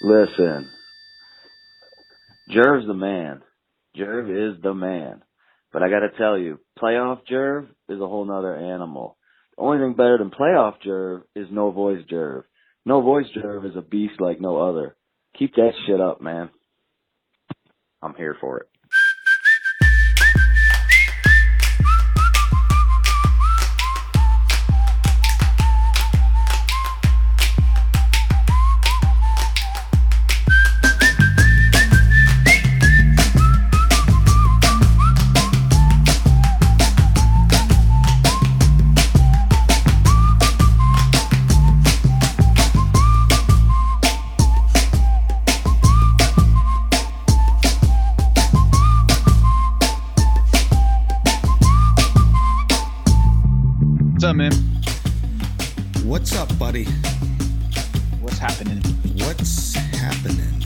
Listen, Jerv's the man. Jerv is the man. But I gotta tell you, playoff Jerv is a whole nother animal. The only thing better than playoff Jerv is no voice Jerv. No voice Jerv is a beast like no other. Keep that shit up, man. I'm here for it. What's up, man? What's up, buddy? What's happening? What's happening?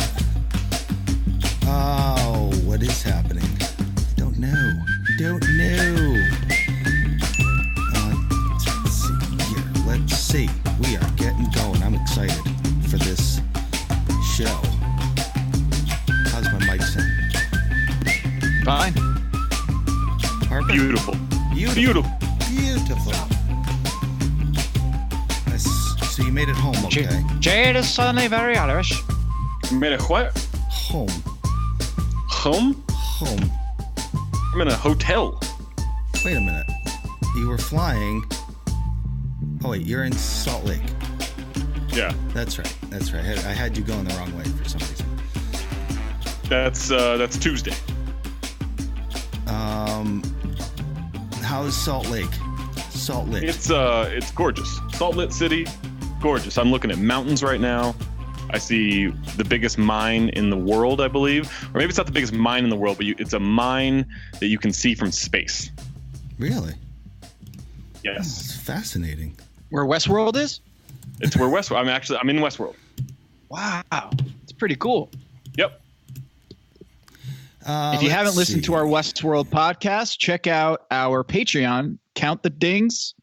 Oh, what is happening? Don't know. Don't know. Let's see here. Let's see. We are getting going. I'm excited for this show. How's my mic sound? Fine. Perfect. Beautiful. Beautiful. Beautiful. So you made it home, okay? Jade is suddenly very Irish. Made a what? Home. Home? Home. I'm in a hotel. Wait a minute. You were flying. Oh, wait, you're in Salt Lake. Yeah. That's right. That's right. I had you going the wrong way for some reason. That's Tuesday. How's Salt Lake? Salt Lake. It's gorgeous. Salt Lake City, gorgeous. I'm looking at mountains right now. I see the biggest mine in the world, I believe. Or maybe it's not the biggest mine in the world, but it's a mine that you can see from space. Really? Yes. It's fascinating. Where Westworld is? It's where Westworld. I'm in Westworld. Wow. It's pretty cool. Yep. If you haven't listened to our Westworld podcast, check out our Patreon, Count the Dings,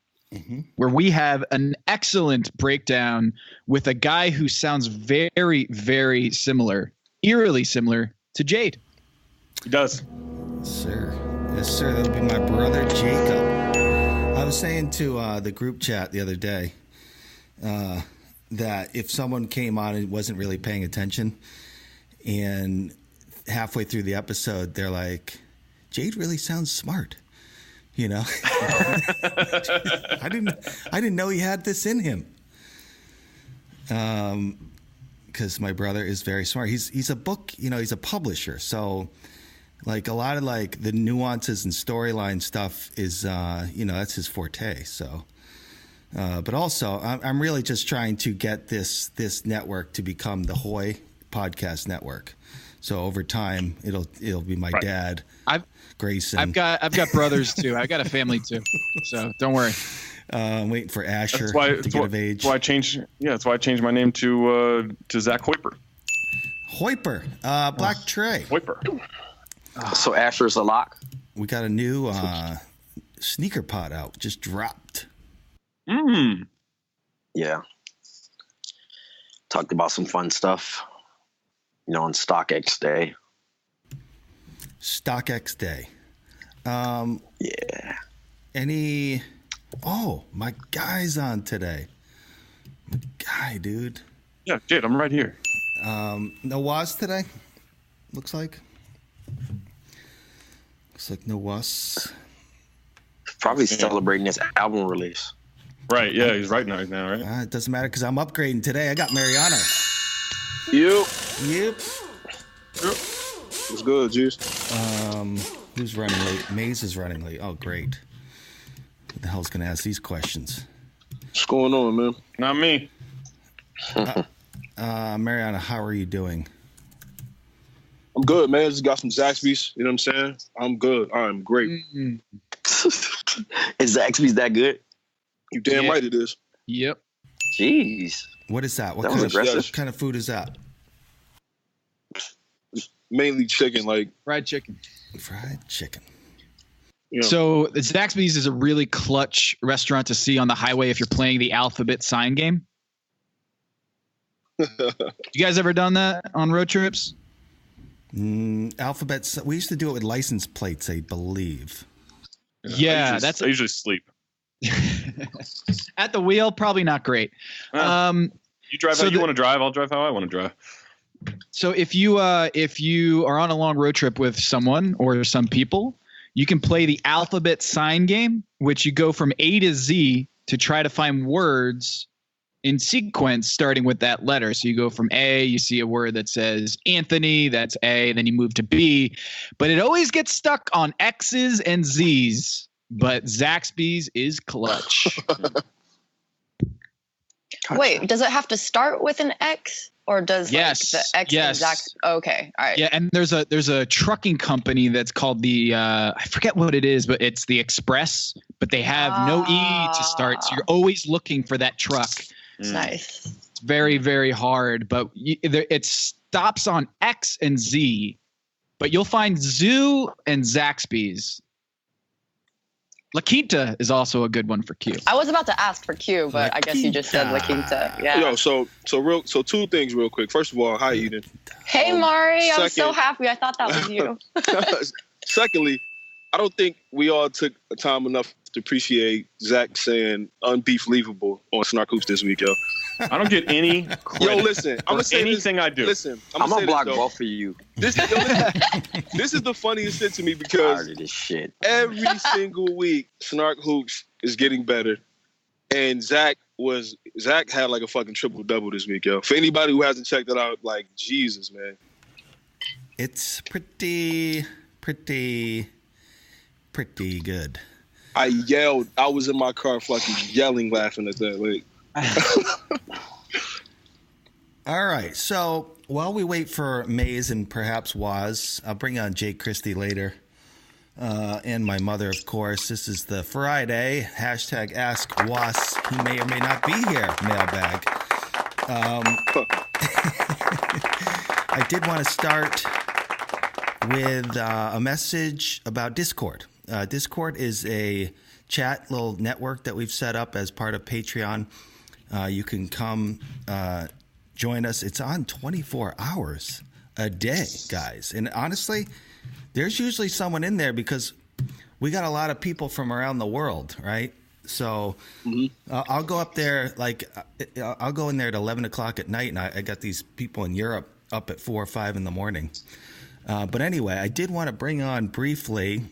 where we have an excellent breakdown with a guy who sounds very, very similar, eerily similar to Jade. He does. Sir. Yes, sir. That would be my brother, Jacob. I was saying to the group chat the other day that if someone came on and wasn't really paying attention and halfway through the episode, they're like, Jade really sounds smart. You know, I didn't know he had this in him. Because my brother is very smart. He's a book, he's a publisher. So like a lot of like the nuances and storyline stuff is, that's his forte. So, but also I'm really just trying to get this network to become the Hoy Podcast Network. So over time, it'll be my dad, Grayson. I've got brothers too. I've got a family too. So don't worry. I'm waiting for Asher to get of age. That's why I changed my name to Zach Hoiper. Hoiper, Black Trey. Hoiper. So Asher's a lock. We got a new sneaker pod out. Just dropped. Yeah. Talked about some fun stuff. On StockX Day. StockX Day. Yeah. My guy's on today. My guy, dude. Yeah, Jade, I'm right here. No was today? Looks like no was. Probably celebrating his album release. Right, yeah, he's right now, right? It doesn't matter because I'm upgrading today. I got Mariano. Yep. What's good, Juice? Who's running late? Maze is running late. Oh, great. Who the hell's going to ask these questions? What's going on, man? Not me. Mariana, how are you doing? I'm good, man. Just got some Zaxby's. You know what I'm saying? I'm good. I'm great. Is Zaxby's that good? You damn right it is. Yep. Jeez. What is that? What kind of food is that? Mainly chicken, like Fried chicken. Fried chicken. You know. So Zaxby's is a really clutch restaurant to see on the highway if you're playing the alphabet sign game. You guys ever done that on road trips? Alphabets. We used to do it with license plates, I believe. Yeah, I usually sleep. At the wheel, probably not great. You drive how you want to drive. I'll drive how I want to drive. So if you are on a long road trip with someone or some people, you can play the alphabet sign game, which you go from A to Z to try to find words in sequence starting with that letter. So you go from A, you see a word that says Anthony, that's A, then you move to B, but it always gets stuck on X's and Z's. But Zaxby's is clutch. Wait, does it have to start with an X, or does the X and Zax? Okay, all right. Yeah, and there's a trucking company that's called the I forget what it is, but it's the Express. But they have no E to start, so you're always looking for that truck. Nice. It's very, very hard, but it stops on X and Z, but you'll find Zoo and Zaxby's. La Quinta is also a good one for Q. I was about to ask for Q, but I guess you just said La Quinta. Yeah. Yo, so two things real quick. First of all, hi Eden. Hey Mari, I'm so happy. I thought that was you. Secondly, I don't think we all took time enough to appreciate Zach saying unbeefleavable on Snark Hoops this week, yo. I don't get any credit. Yo, listen, I'm gonna say anything this. I do. Listen, I'm gonna block both of you. This is the funniest shit to me because Tired of this shit. every single week Snark Hoops is getting better, and Zach had like a fucking triple double this week, yo. For anybody who hasn't checked it out, like Jesus, man, it's pretty good. I yelled. I was in my car fucking yelling, laughing at that. Like, all right. So while we wait for Maze and perhaps Waz, I'll bring on Jake Christie later. And my mother, of course. This is the Friday hashtag Ask Was. He may or may not be here. Mailbag. I did want to start with a message about Discord. Discord is a chat little network that we've set up as part of Patreon. You can come join us. It's on 24 hours a day, guys. And honestly, there's usually someone in there because we got a lot of people from around the world, right? So I'll go up there, I'll go in there at 11 o'clock at night, and I got these people in Europe up at 4 or 5 in the morning. But anyway, I did want to bring on briefly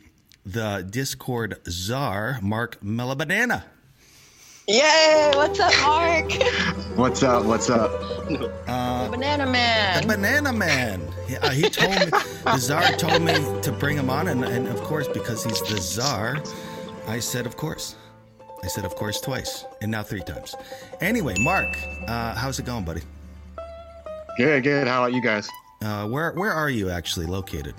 the Discord czar, Mark Melabanana. Yay! What's up, Mark? What's up? The Banana Man. The Banana Man. He told me, the czar told me to bring him on, and of course, because he's the czar, I said, of course. I said, of course, twice, and now 3 times. Anyway, Mark, how's it going, buddy? Good. How about you guys? Where are you actually located?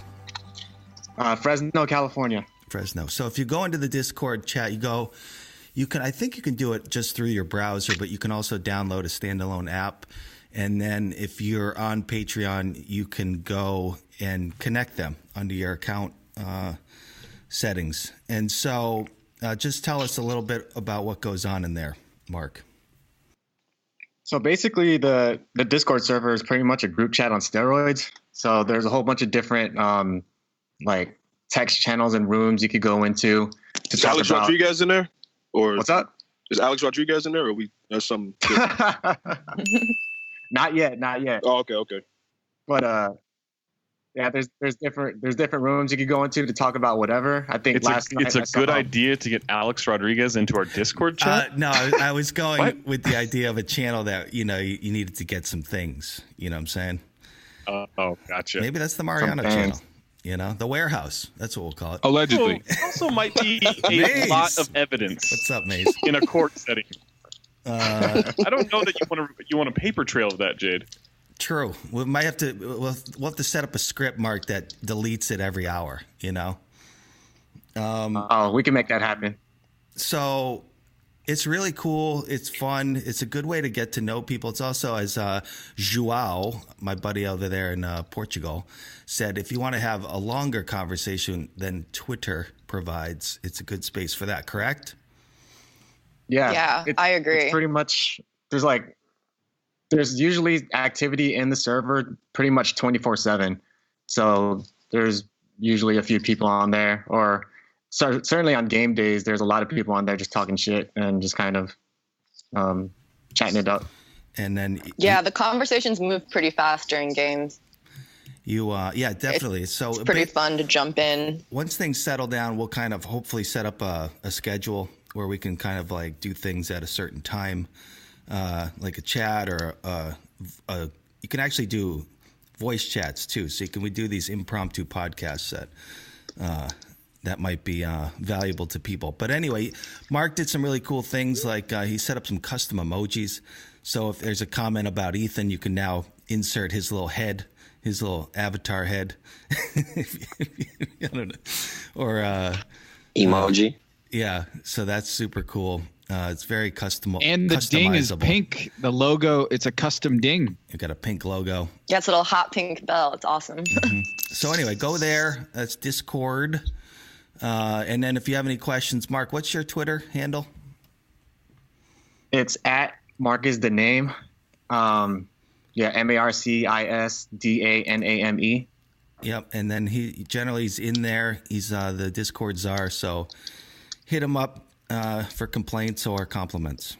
Fresno, California. Fresno. So if you go into the Discord chat, I think you can do it just through your browser, but you can also download a standalone app. And then if you're on Patreon, you can go and connect them under your account settings. And so just tell us a little bit about what goes on in there, Mark. So basically the Discord server is pretty much a group chat on steroids. So there's a whole bunch of different like text channels and rooms you could go into to is talk Alex about. Rodriguez in there? Or What's up? Is Alex Rodriguez in there, or there's some? Not yet. Oh, okay. But yeah, there's different rooms you could go into to talk about whatever. I think it's a good idea to get Alex Rodriguez into our Discord chat. No, I was going with the idea of a channel that you needed to get some things. You know what I'm saying? Oh, gotcha. Maybe that's the Mariano channel. The warehouse. That's what we'll call it. Allegedly. Also might be a lot of evidence. What's up, Maze? In a court setting. I don't know that you want a paper trail of that, Jade. True. We might have to. We'll have to set up a script, Mark, that deletes it every hour. We can make that happen. So it's really cool. It's fun. It's a good way to get to know people. It's also, as João, my buddy over there in Portugal, said, if you want to have a longer conversation than Twitter provides, it's a good space for that. Correct? Yeah, I agree. It's pretty much, there's like There's usually activity in the server pretty much 24/7. So there's usually a few people on there, or certainly on game days, there's a lot of people on there just talking shit and just kind of chatting it up. And then the conversations move pretty fast during games. Yeah, definitely. It's pretty fun to jump in. Once things settle down, we'll kind of hopefully set up a schedule where we can kind of like do things at a certain time, like a chat or you can actually do voice chats too. So we do these impromptu podcasts that might be valuable to people. But anyway, Mark did some really cool things. Like he set up some custom emojis. So if there's a comment about Ethan, you can now insert his little head, his little avatar head. I don't know. Or emoji. Yeah, so that's super cool. It's very customizable. And the ding is pink. The logo, it's a custom ding. You got a pink logo. Yeah, it's a little hot pink bell. It's awesome. Mm-hmm. So anyway, go there. That's Discord. And then if you have any questions, Mark, what's your Twitter handle? It's at Mark is the name. MarcisDaname. Yep, and then he's in there. He's the Discord czar, so hit him up for complaints or compliments.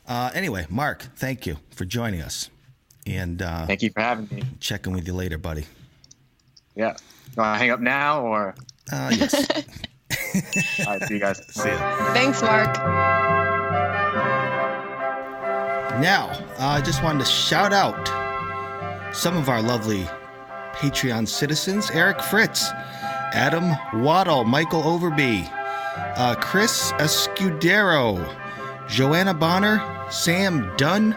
Anyway, Mark, thank you for joining us. And thank you for having me. Checking with you later, buddy. Yeah. Do I hang up now or? Yes. All right, see you guys. See ya. Thanks, Mark. Now, I just wanted to shout out some of our lovely Patreon citizens: Eric Fritz, Adam Waddle, Michael Overby, Chris Escudero, Joanna Bonner, Sam Dunn,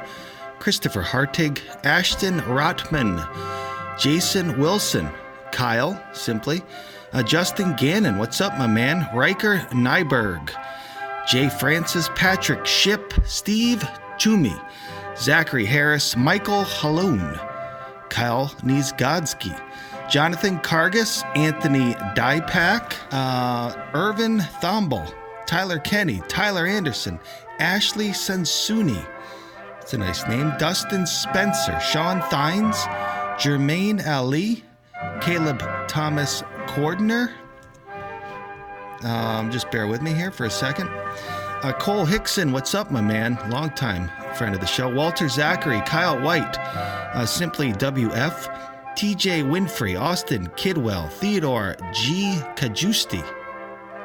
Christopher Hartig, Ashton Rotman, Jason Wilson, Kyle, simply, Justin Gannon, what's up, my man, Riker Nyberg, Jay Francis, Patrick Ship, Steve Toomey, Zachary Harris, Michael Haloon, Kyle Niezgodsky, Jonathan Kargas, Anthony Dypak, Irvin Thomble, Tyler Kenny, Tyler Anderson, Ashley Sensuni, that's a nice name, Dustin Spencer, Sean Thines, Jermaine Ali, Caleb Thomas Cordner, just bear with me here for a second, Cole Hickson, what's up, my man, long time friend of the show, Walter Zachary, Kyle White, Simply WF, TJ Winfrey, Austin Kidwell, Theodore G. Kajusti,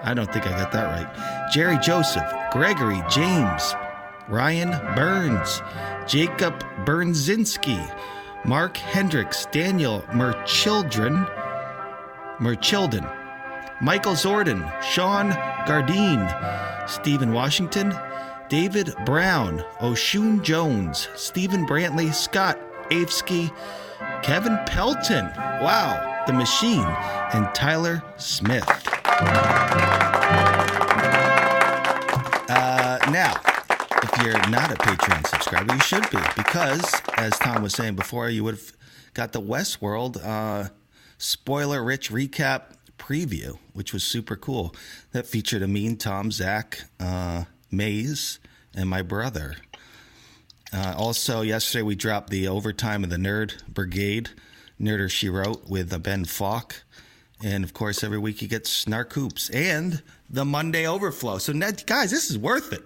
I don't think I got that right, Jerry Joseph, Gregory James, Ryan Burns, Jacob Bernzinski, Mark Hendricks, Daniel Merchildon, Michael Zordon, Sean Gardine, Stephen Washington, David Brown, Oshun Jones, Stephen Brantley, Scott Avesky, Kevin Pelton, wow, The Machine, and Tyler Smith. Now, if you're not a Patreon subscriber, you should be, because, as Tom was saying before, you would have got the Westworld spoiler-rich recap preview, which was super cool. That featured Amin, Tom, Zach, Maze, and my brother. Also, yesterday we dropped the Overtime of the Nerd Brigade, Nerder She Wrote, with Ben Falk. And, of course, every week you get Snark Hoops and the Monday Overflow. So, Ned, guys, this is worth it.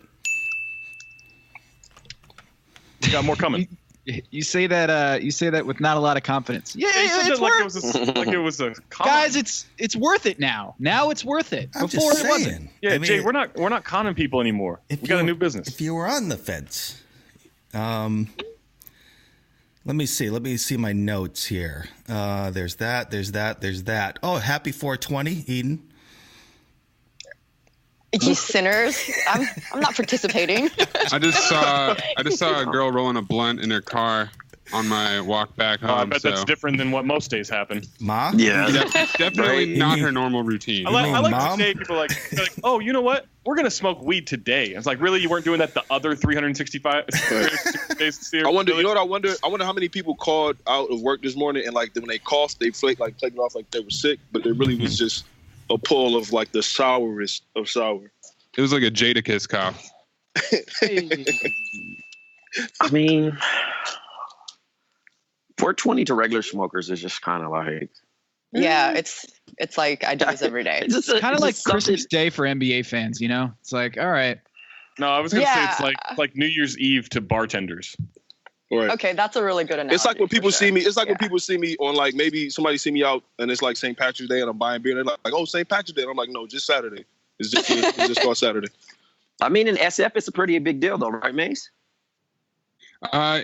You got more coming. You say that with not a lot of confidence. Yeah, it's worth it. Like it was a con. Guys, it's worth it now. Now it's worth it. Before it wasn't. Yeah, I mean, Jay, we're not conning people anymore. We got a new business. If you were on the fence, let me see my notes here. There's that. Oh, happy 420, Eden. You sinners! I'm not participating. I just saw a girl rolling a blunt in her car on my walk back home. I bet that's different than what most days happen. Ma? Yeah, definitely not her normal routine. I like to say people like, oh, you know what? We're gonna smoke weed today. It's like, really, you weren't doing that the other 365 days. I wonder. You know what? I wonder how many people called out of work this morning and like when they coughed, they played it off like they were sick, but it really was just a pull of like the sourest of sour. It was like a Jadakiss cough. I mean, 420 to regular smokers is just kind of like. Yeah, it's like I do this every day. It's kind of like Christmas Day for NBA fans, you know? It's like, all right. No, I was gonna say it's like New Year's Eve to bartenders. Right. Okay, that's a really good analogy. It's like when people see me. It's like when people see me on like maybe somebody see me out and it's like St. Patrick's Day and I'm buying beer. And they're like, oh, St. Patrick's Day. And I'm like, no, just Saturday. It's just on Saturday. I mean, in SF, it's a pretty big deal, though, right, Mace?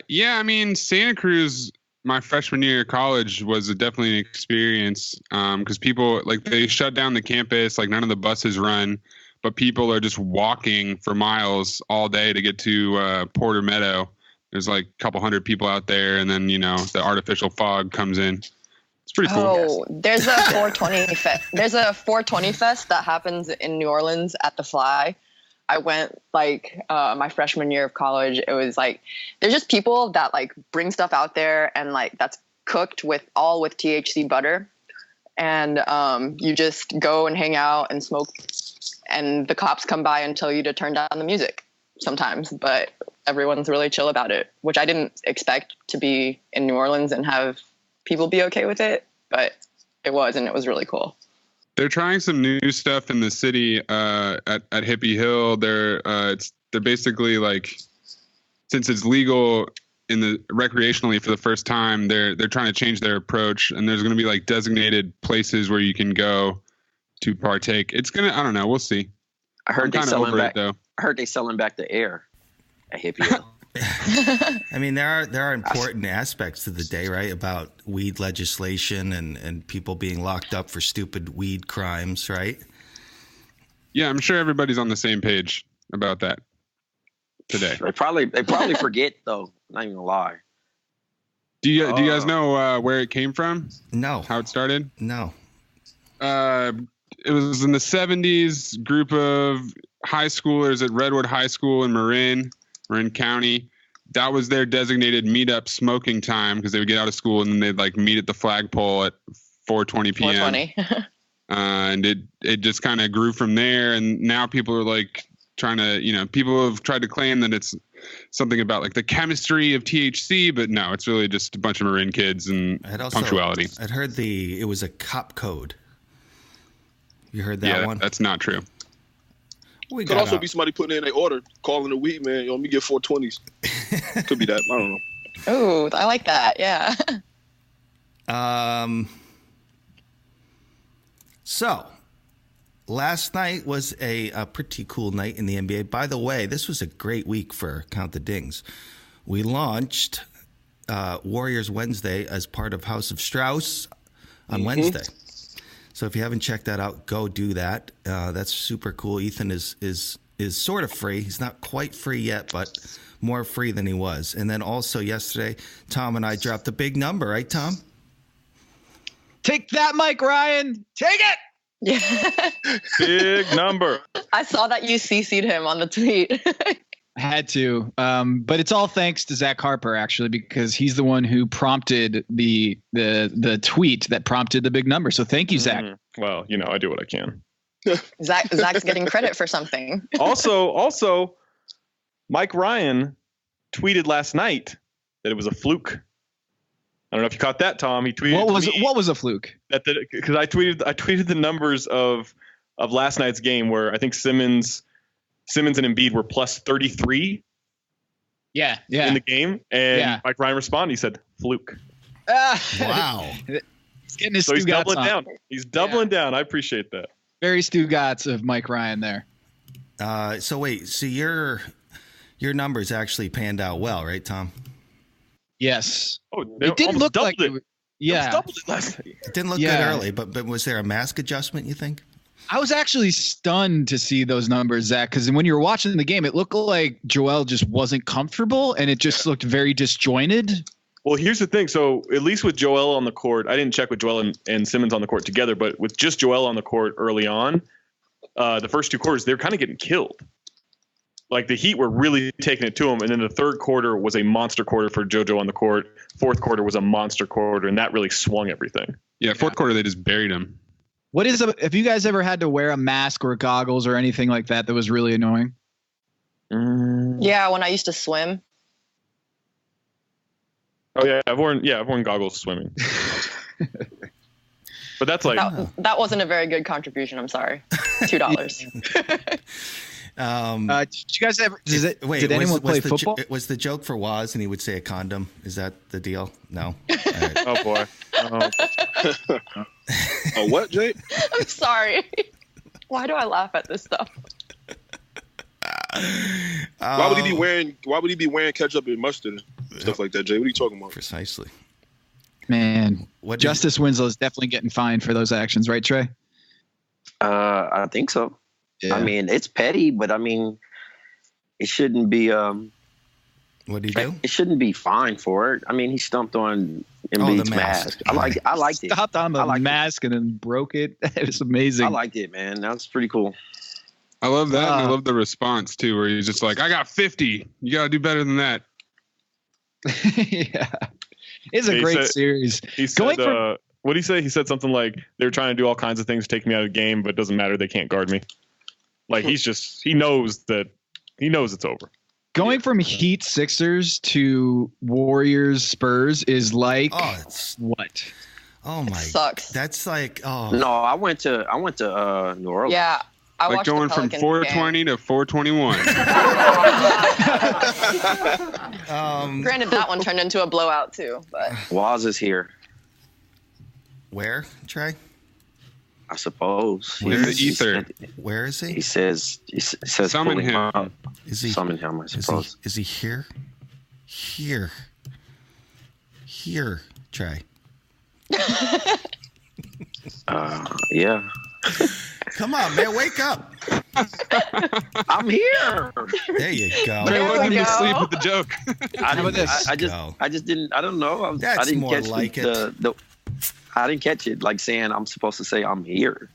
Yeah. I mean, Santa Cruz, my freshman year of college, was definitely an experience because people like they shut down the campus. Like none of the buses run, but people are just walking for miles all day to get to Porter Meadow. There's like a couple hundred people out there, and then the artificial fog comes in. It's pretty cool. Oh, there's a 420 fest. There's a 420 fest that happens in New Orleans at the Fly. I went like my freshman year of college. It was like there's just people that like bring stuff out there and like that's cooked with THC butter, and you just go and hang out and smoke, and the cops come by and tell you to turn down the music sometimes, but everyone's really chill about it, which I didn't expect to be in New Orleans and have people be okay with it, but it was, and it was really cool. They're trying some new stuff in the city at Hippie Hill. They're basically like, since it's legal in the recreationally for the first time, they're trying to change their approach, and there's going to be like designated places where you can go to partake. It's gonna, I don't know, we'll see. I heard they're selling back. I heard they selling back the air at Hippie Hill. I mean, there are important aspects to the day, right? About weed legislation and people being locked up for stupid weed crimes, right? Yeah, I'm sure everybody's on the same page about that today. They probably forget though. Not even gonna lie. Do you guys know where it came from? No. How it started? No. It was in the 70s. Group of high schoolers at Redwood High School in Marin County. That was their designated meetup smoking time because they would get out of school and then they'd like meet at the flagpole at 4:20 p.m. 4:20. And it just kind of grew from there. And now people are like trying to, people have tried to claim that it's something about like the chemistry of THC, but no, it's really just a bunch of Marin kids and punctuality. I'd heard it was a cop code. You heard that one? That's not true. Could also be somebody putting in an order, calling the weed man. Let me get 420s. Could be that. I don't know. Oh, I like that. Yeah. So, last night was a pretty cool night in the NBA. By the way, this was a great week for Count the Dings. We launched Warriors Wednesday as part of House of Strauss on Wednesday. So if you haven't checked that out, go do that. That's super cool. Ethan is sort of free. He's not quite free yet, but more free than he was. And then also yesterday, Tom and I dropped a big number, right, Tom? Take that, Mike Ryan. Take it. Yeah. Big number. I saw that you CC'd him on the tweet. I had to, but it's all thanks to Zach Harper actually, because he's the one who prompted the tweet that prompted the big number. So thank you, Zach. Well, I do what I can. Zach's getting credit for something. Also, Mike Ryan tweeted last night that it was a fluke. I don't know if you caught that, Tom. He tweeted what was a fluke? Because I tweeted the numbers of last night's game where I think Simmons and Embiid were plus 33. Yeah. In the game, and Mike Ryan responded. He said, "Fluke." Wow. He's getting his he's doubling down. He's doubling down. I appreciate that. Very Stugotz of Mike Ryan there. So wait, your numbers actually panned out well, right, Tom? Yes. Oh, it didn't look like it. Yeah. Doubled it last night. It didn't look good early, but was there a mask adjustment, you think? I was actually stunned to see those numbers, Zach, because when you were watching the game, it looked like Joel just wasn't comfortable, and it just looked very disjointed. Well, here's the thing. So at least with Joel on the court, I didn't check with Joel and Simmons on the court together, but with just Joel on the court early on, the first two quarters, they were kind of getting killed. Like the Heat were really taking it to him, and then the third quarter was a monster quarter for JoJo on the court. Fourth quarter was a monster quarter, and that really swung everything. Yeah, fourth quarter they just buried him. Have you guys ever had to wear a mask or goggles or anything like that was really annoying? Yeah, when I used to swim. Oh yeah, I've worn goggles swimming. But that's like that wasn't a very good contribution. I'm sorry. $2. Did you guys ever? Did anyone play football? Was the joke for Waz, and he would say a condom? Is that the deal? No. All right. Oh boy. Oh, what, Jay? I'm sorry. Why do I laugh at this stuff? Why would he be wearing ketchup and mustard and stuff like that, Jay? What are you talking about? Precisely. Man, Justice Winslow is definitely getting fined for those actions, right, Trey? I think so. Yeah. I mean, it's petty, but I mean, it shouldn't be. What did he do? It shouldn't be fined for it. I mean, he stumped on Embiid's mask. I liked it. Stopped on the mask and then broke it. It was amazing. I liked it, man. That was pretty cool. I love that. And I love the response too, where he's just like, "I got 50. You got to do better than that." Yeah, it's a great series. He said, what did he say? He said something like, "They're trying to do all kinds of things to take me out of the game, but it doesn't matter. They can't guard me." Like he knows it's over. Going from Heat Sixers to Warriors Spurs is like what? Oh my! Sucks. That's like No, I went to New Orleans. Yeah. I like going from 420 to 421. Granted, that one turned into a blowout too. But Waz is here. Where, Trey? I suppose. In the ether. Where is he? He says summon him. Is he summon him? I suppose. Is he here? Here, Trey. Yeah. Come on, man, wake up. I'm here. There you go. Trey wasn't even asleep with the joke. I just didn't. I don't know. I didn't more catch like I didn't catch it. Like saying I'm supposed to say I'm here.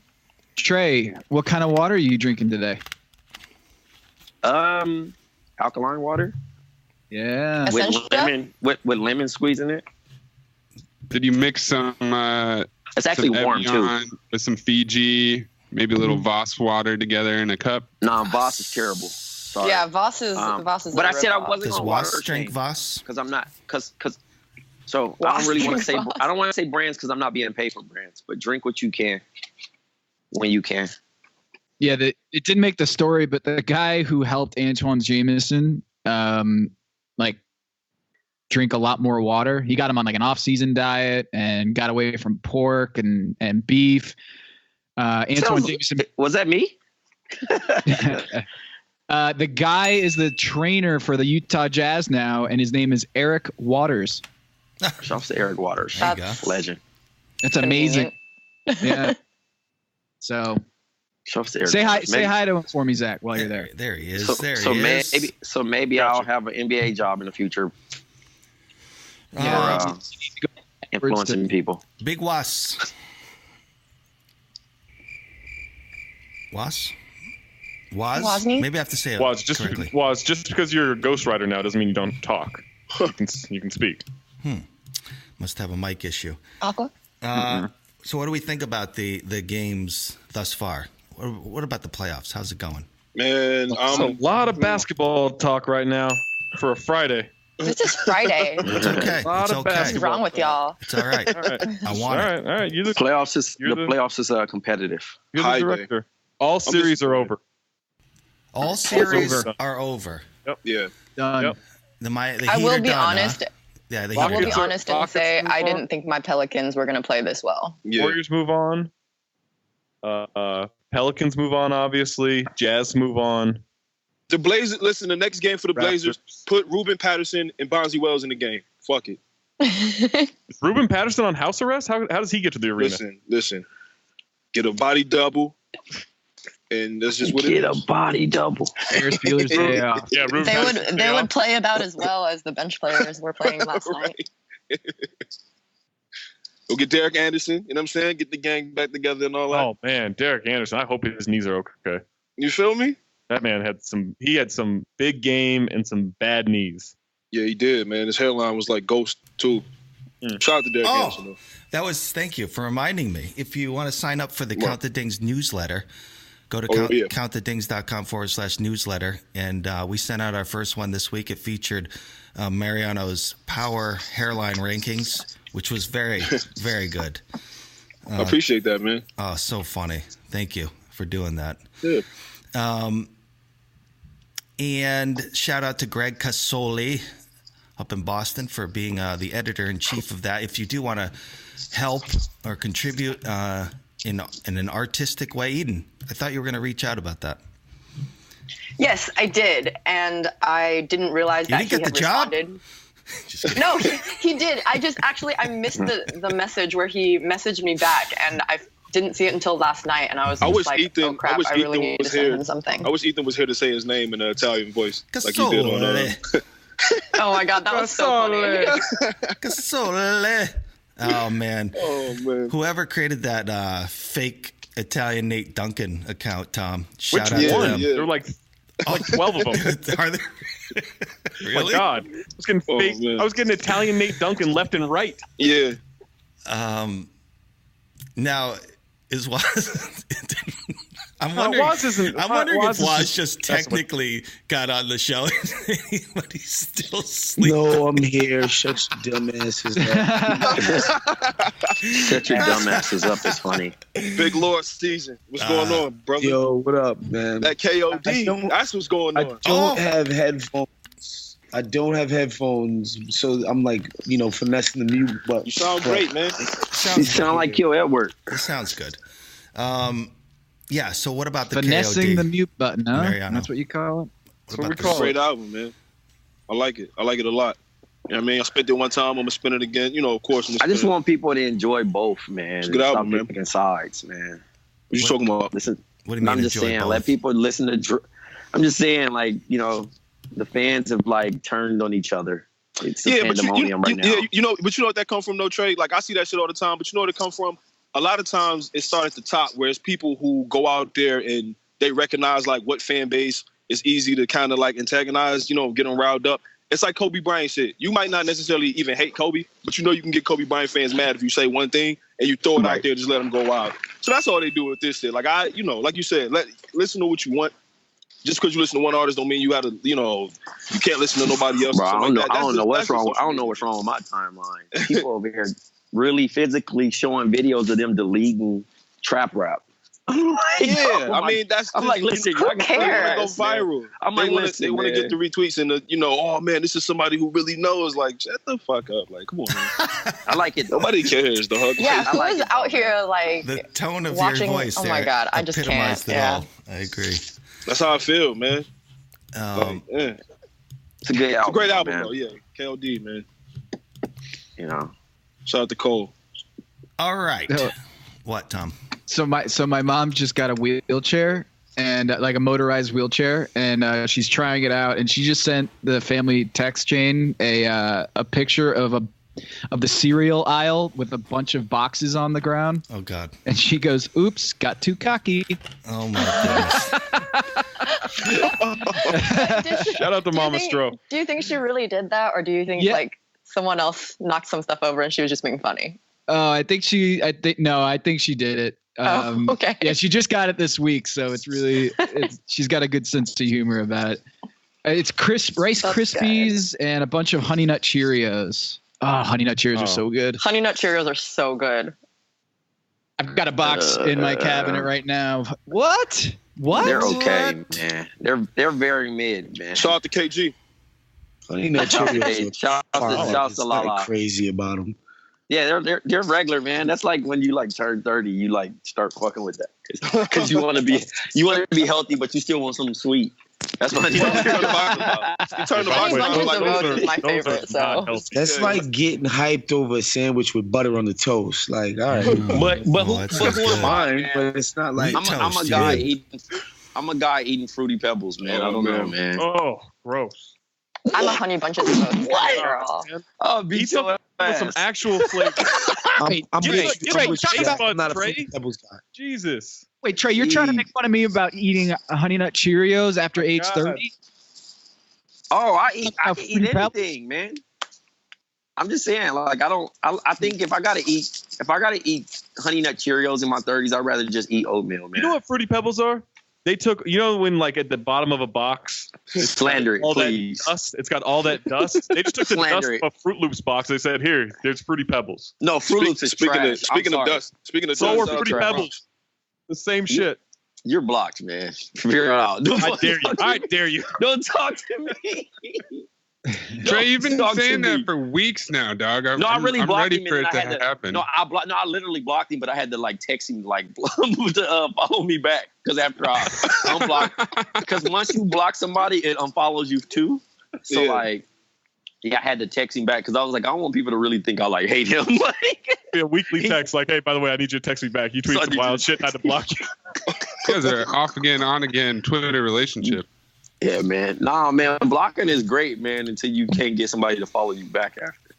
Trey, what kind of water are you drinking today? Alkaline water. Yeah. With lemon squeeze in it. Did you mix some? It's actually warm Evian too. With some Fiji, maybe a little Voss water together in a cup. No, Voss is terrible. Sorry. Yeah, Voss is. But I said I wasn't Does on Voss water drink Voss? because I'm not. So I don't really want to say. I don't want to say brands because I'm not being paid for brands. But drink what you can when you can. Yeah, it didn't make the story, but the guy who helped Antoine Jameson, drink a lot more water. He got him on like an off-season diet and got away from pork and beef. Antoine Jameson. Was that me? The guy is the trainer for the Utah Jazz now, and his name is Eric Waters. Shouts to Eric Waters. That's legend. That's amazing. Yeah. So Shouts to Eric say Waters. hi to him for me, Zach, while you're there. There he is. Maybe I'll have an NBA job in the future. Yeah. Influencing people. Big Was. Was? Wozni? Maybe I have to say it correctly. Just because you're a ghostwriter now doesn't mean you don't talk. You can speak. Must have a mic issue. Aqua? So what do we think about the games thus far? What about the playoffs? How's it going? Man, it's a lot of basketball talk right now for a Friday. This is Friday. It's okay. It's okay. What's wrong with y'all? It's all right. All right. I want it. All right. The playoffs is competitive. You're the director. All series are over. All series are over. Yep. Yeah. Done. Yep. I will be honest. Huh? Yeah, I will be honest and say I didn't think my Pelicans were going to play this well. Yeah. Warriors move on. Pelicans move on, obviously. Jazz move on. The Blazers. Listen, the next game for the Blazers, put Ruben Patterson and Bonzi Wells in the game. Fuck it. Is Ruben Patterson on house arrest? How does he get to the arena? Listen. Get a body double, and that's just what it is. Get a body double. Ferris Bueller's Day Off. Yeah, Ruben They would play about as well as the bench players were playing last night. We'll get Derek Anderson. You know what I'm saying? Get the gang back together and all that. Oh man, Derek Anderson. I hope his knees are okay. You feel me? That man had some big game and some bad knees. Yeah, he did, man. His hairline was like Ghost too. Shout out to Derek Anderson, though. Thank you for reminding me. If you want to sign up for the Count the Dings newsletter, Go to countthedings.com/newsletter. And we sent out our first one this week. It featured Mariano's Power Hairline Rankings, which was very, very good. I appreciate that, man. Oh, so funny. Thank you for doing that. Yeah. And shout out to Greg Casoli up in Boston for being the editor-in-chief of that. If you do want to help or contribute in an artistic way, Eden, I thought you were going to reach out about that. Yes, I did, and I didn't realize that he had responded. No, he did. I missed the message where he messaged me back, and I didn't see it until last night, and I was like, Ethan, oh crap, I really need to send him something. I wish Ethan was here to say his name in an Italian voice, like he did on Oh my God, that was so funny. Casole. Oh man. Oh man. Whoever created that fake Italian Nate Duncan account, Tom. Shout out Which to one? them. There were like 12 of them. Are there? Really? Oh my God. I was getting Italian Nate Duncan left and right. Yeah. Now is was I'm wondering if Waz just technically got on the show, but he's still sleeping. No, I'm here. Shut your dumbasses up. Shut your dumbasses up is funny. Big Lord season. What's going on, brother? Yo, what up, man? That KOD. That's what's going on. I don't have headphones. So I'm like, finessing the mute button. You sound great, man. You sound like Yo Edward. It sounds good. Yeah, so what about the finessing KOD? the mute button, huh? Mariano. That's what you call it? That's what we call it. Great album, man. I like it. I like it a lot. You know what I mean? I spent it one time. I'm going to spend it again. Of course. I just want people to enjoy both, man. It's a good album, man. Picking sides, man. What you talking about? Listen, what do you mean I'm just saying, both? let people listen to. I'm just saying, the fans have turned on each other. It's a pandemonium right now. Yeah, but what that come from, no Trey? Like I see that shit all the time. But you know what it come from? A lot of times it starts at the top, where it's people who go out there and they recognize what fan base is easy to kind of antagonize, get them riled up. It's like Kobe Bryant shit. You might not necessarily even hate Kobe, but you can get Kobe Bryant fans mad if you say one thing and you throw it out there, just let them go wild. So that's all they do with this shit. Like like you said, listen to what you want. Just because you listen to one artist don't mean you got to, you can't listen to nobody else. Bro, I don't know what's wrong. I don't know what's wrong with my timeline. People over here really physically showing videos of them deleting trap rap. I mean, that's. I'm like, listen, who cares? Go viral. I'm like, listen, they want to get the retweets and oh man, this is somebody who really knows. Like, shut the fuck up. Like, come on, man. I like it. Nobody cares, dog. Yeah, who's out here the tone of watching, your voice? Oh my God, I just can't. Yeah, I agree. That's how I feel, man. It's a good album. It's a great album, man. though. Yeah, KOD, man. Shout out to Cole. All right. What, Tom? So my mom just got a wheelchair and like a motorized wheelchair, and she's trying it out, and she just sent the family text chain a picture of the cereal aisle with a bunch of boxes on the ground. Oh God! And she goes, "Oops, got too cocky." Oh my goodness! Shout out to Mama Stro. Do you think she really did that, or do you think someone else knocked some stuff over and she was just being funny? Oh, I think she did it. Okay. Yeah, she just got it this week, so she's got a good sense of humor about it. It's Rice Krispies and a bunch of Honey Nut Cheerios. Oh, Honey Nut Cheerios are so good. Honey Nut Cheerios are so good. I've got a box in my cabinet right now. What? They're okay, man. They're very mid, man. Shout out to KG. Honey Nut Cheerios. Shout out to Lala. Crazy about them. Yeah, they're regular, man. That's like when you turn 30, you start fucking with that because you want to be healthy, but you still want something sweet. That's what you turn the box. My favorite. So that's like getting hyped over a sandwich with butter on the toast. Like, all right, but who am I? But it's not like I'm a guy eating Fruity Pebbles, man. I don't know, man. Oh, gross. I'm a Honey Bunches of Oats girl. Oh, beat your with some actual flavor. I'm not a Fruity Pebbles guy. Jesus. Wait, Trey, you're trying to make fun of me about eating Honey Nut Cheerios after age 30? Oh, I eat anything, man. I'm just saying, I think if I gotta eat Honey Nut Cheerios in my 30s, I'd rather just eat oatmeal, man. You know what Fruity Pebbles are? They took, when like at the bottom of a box, Slander it, all please. that dust. It's got all that dust. They just took the dust Slander it. of a Fruit Loops box. They said, "Here, there's Fruity Pebbles." No, Fruit Loops is trash. Speaking of dust, So are dust, Fruity Pebbles. The same shit. You're blocked, man. From here on out. I dare you. Don't talk to me. Trey, you've been saying that for weeks now, dog. I'm really blocked ready him, for and it then to happen. I literally blocked him, but I had to like text him like to follow me back because after I unblocked, because once you block somebody, it unfollows you too. So I had to text him back because I was like, I don't want people to really think I like hate him. Like a weekly text like, "Hey, by the way, I need you to text me back. You tweet some wild shit, and I had to block you." You guys are off again, on again, Twitter relationship. Yeah, man. Nah, man. Blocking is great, man, until you can't get somebody to follow you back after.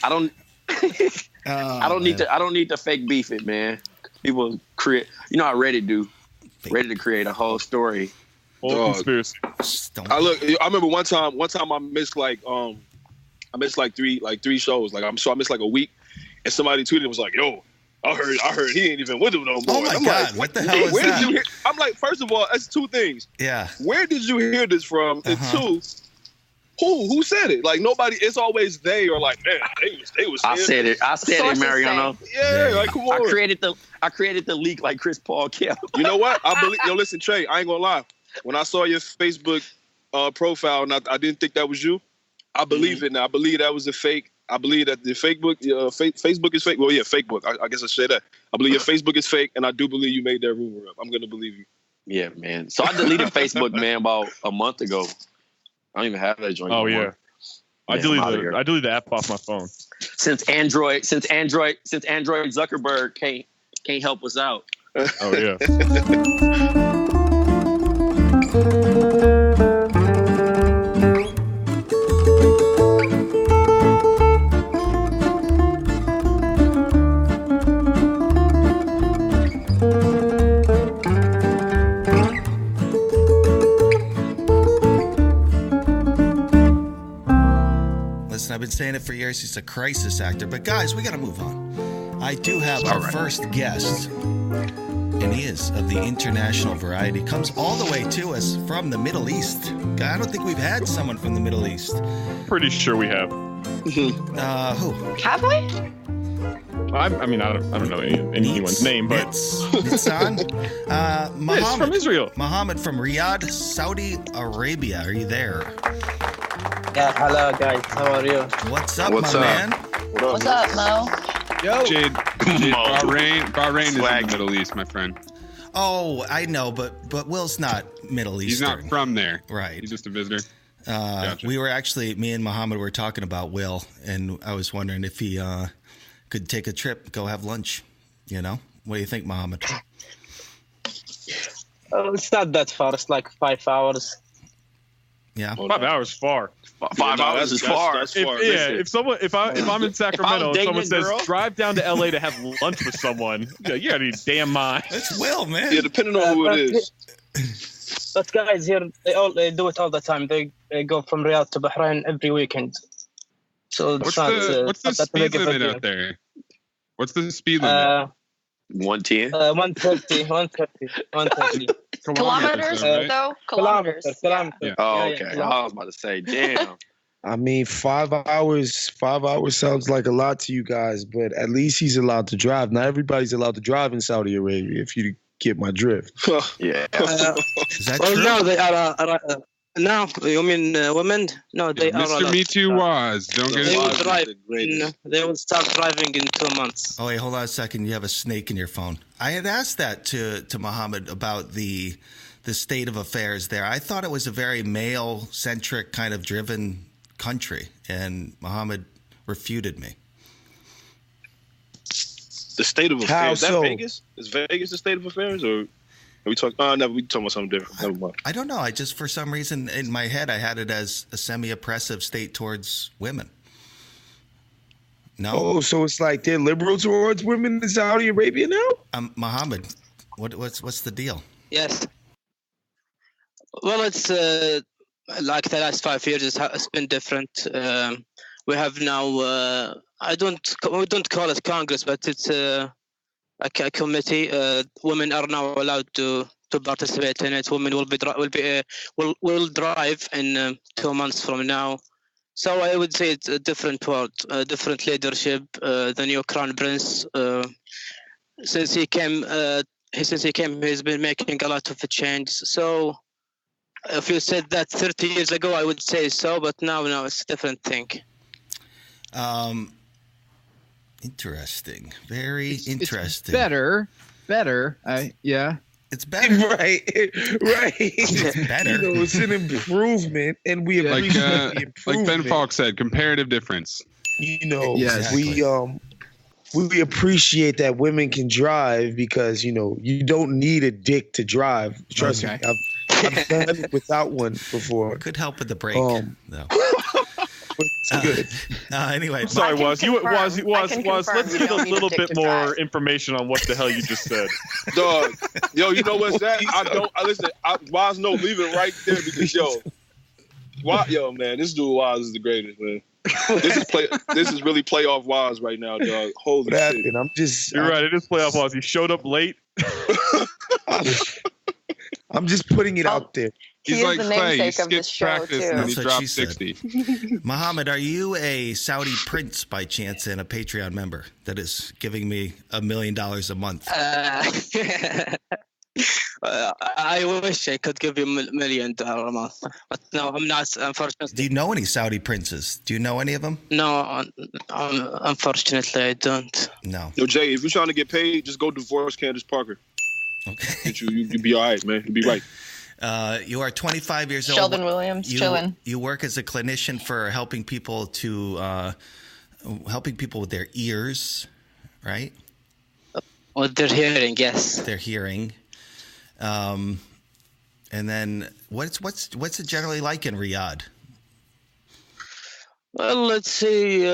I don't need to fake beef it, man. People create, how Reddit do. Ready to create a whole story. Whole conspiracy. I remember one time I missed three shows. I missed like a week, and somebody tweeted and was like, "Yo, I heard he ain't even with him no more." Oh my God, like, what the hell is that? Did you hear? I'm like, first of all, that's two things. Yeah. Where did you hear this from? And two, who said it? Like nobody. It's always they or like, man, they was. I said it, Mariano. Yeah, like come on. I created the leak like Chris Paul kept. You know what? I believe. Yo, listen, Trey. I ain't gonna lie. When I saw your Facebook profile, and I didn't think that was you, I believe it now. I believe that was a fake. I believe that the Facebook is fake. Well, yeah, Facebook. I guess I should say that. I believe your Facebook is fake, and I do believe you made that rumor up. I'm gonna believe you. Yeah, man. So I deleted Facebook, man, about a month ago. I don't even have that joint. Oh anymore. Yeah. I deleted the app off my phone. Since Android Zuckerberg can't help us out. Oh yeah. I've been saying it for years. He's a crisis actor. But guys, we got to move on. I do have our first guest, and he is of the international variety. Comes all the way to us from the Middle East. I don't think we've had someone from the Middle East. Pretty sure we have. Who? Have we? I don't know anyone's name, but Nitsan. Muhammad from Israel. Muhammad from Riyadh, Saudi Arabia. Are you there? Yeah, hello guys. How are you? What's up, man? What's up, Mo? Yo, Jade, Bahrain is in the Middle East, my friend. Oh, I know, but Will's not Middle Eastern. He's not from there. Right. He's just a visitor. Gotcha. We were actually, me and Muhammad were talking about Will, and I was wondering if he could take a trip, go have lunch. You know? What do you think, Muhammad? It's not that far. It's like 5 hours. Yeah. 5 hours far. 5 hours is far. That's far. If I'm in Sacramento and someone says drive down to LA to have lunch with someone, you gotta be damn mind. It's Will, man. Yeah, depending on who it is. But guys here, they do it all the time. They go from Riyadh to Bahrain every weekend. So What's the speed limit out there? What's the speed limit? 110. 130. 130. Kilometers, though? Kilometers. Yeah. Oh, okay. I was about to say, damn. I mean, 5 hours. 5 hours sounds like a lot to you guys, but at least he's allowed to drive. Not everybody's allowed to drive in Saudi Arabia, if you get my drift. Yeah. Is that Well, true? no, they are. No, you mean women? No, they are. Mr. Me Too was. Don't get They will it. drive. They will start driving in 2 months. Oh, wait, hold on a second. You have a snake in your phone. I had asked that to Muhammad about the state of affairs there. I thought it was a very male-centric kind of driven country, and Muhammad refuted me. The state of affairs. Is that Vegas? Is Vegas the state of affairs, or are we talking? No, we talking about something different. Never mind. I don't know. I just, for some reason, in my head, I had it as a semi-oppressive state towards women. No. Oh, so it's like they're liberal towards women in Saudi Arabia now? Muhammad, what's the deal? Yes. Well, it's like the last 5 years. It's been different. We have now. We don't call it Congress, but it's like a committee. Women are now allowed to participate in it. Women will drive in 2 months from now. So I would say it's a different world, different leadership. The new crown prince, since he came, he's been making a lot of change. So if you said that 30 years ago, I would say so, but now it's a different thing. Interesting. Very interesting. It's better. Yeah. It's better. Right. It's better. You know, it's an improvement, and we appreciate the improvement. Like Ben Falk said, comparative difference. You know, Yes. we appreciate that women can drive because, you know, you don't need a dick to drive. Trust me, I've done it without one before. Could help with the brake, though. It's good. Anyway, Sorry, Was. Let's confirm you get a don't need little a dick bit to more drive. information on what the hell you just said. Dog, yo, you know what's that? Waz, no, leave it right there because man, this dude Waz is the greatest, man. This is really playoff Waz right now, dog. Holy What shit. happened? You're right. It is playoff Waz. He showed up late. I'm just putting it out there. He He's is like the Clay. He namesake of this skips show, practice too. and he That's what dropped she said. 60. Muhammad, are you a Saudi prince by chance and a Patreon member that is giving me $1 million a month? I wish I could give you $1 million a month, but no, I'm not. Unfortunately, Do you know any Saudi princes? Do you know any of them? no. Unfortunately, I don't. No. Yo, Jay, if you're trying to get paid, just go divorce Candace Parker. Okay. You'll be all right, man. You'll be right. You are 25 years old. Sheldon Williams, chillin'. You work as a clinician for helping people with their ears, right? With their hearing, yes. Their hearing. And then what's it generally like in Riyadh? Well, let's see.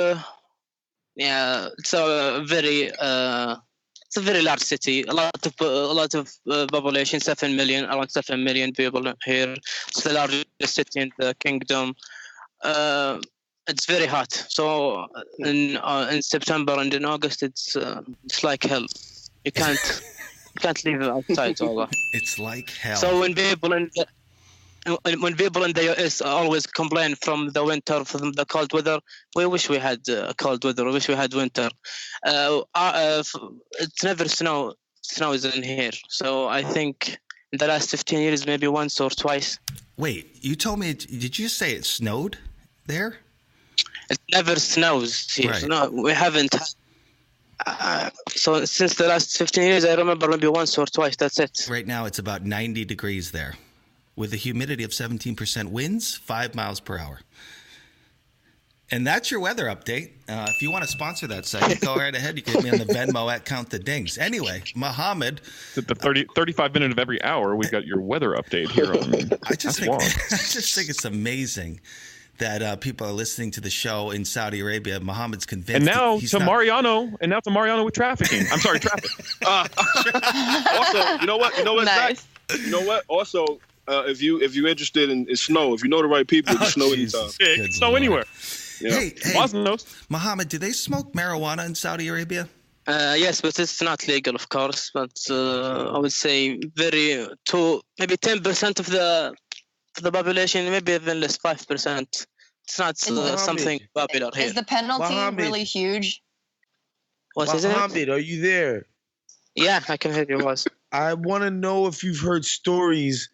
It's a very large city. A lot of population, 7 million, around 7 million people here. It's the largest city in the kingdom. It's very hot. So in September and in August, it's like hell. You can't leave outside. It's like hell. So when people in the US always complain from the winter, from the cold weather, we wish we had cold weather. We wish we had winter. It's never snows in here. So I think in the last 15 years, maybe once or twice. Wait, you told me? Did you say it snowed there? It never snows here. Right. No, we haven't. So since the last 15 years, I remember maybe once or twice. That's it. Right now, it's about 90 degrees there, with a humidity of 17%, winds 5 miles per hour. And that's your weather update. If you want to sponsor that segment, go right ahead. You can hit me on the Venmo at Count the Dings. Anyway, Muhammad. At the 35 minute of every hour, we've got your weather update here. I just think it's amazing that people are listening to the show in Saudi Arabia. Muhammad's convinced. And now to Mariano with trafficking. I'm sorry, traffic. Also, you know what? Nice. Zach? You know what? Also, if you're interested in snow, if you know the right people, you can snow anytime. It can snow anywhere. Yeah. Hey, knows. Muhammad, do they smoke marijuana in Saudi Arabia? Yes, but it's not legal, of course. But I would say maybe 10% of the population, maybe even less, 5%. It's not something popular here. Is the penalty really huge? What is it? Muhammad, are you there? Yeah, I can hear you, Was. I want to know if you've heard stories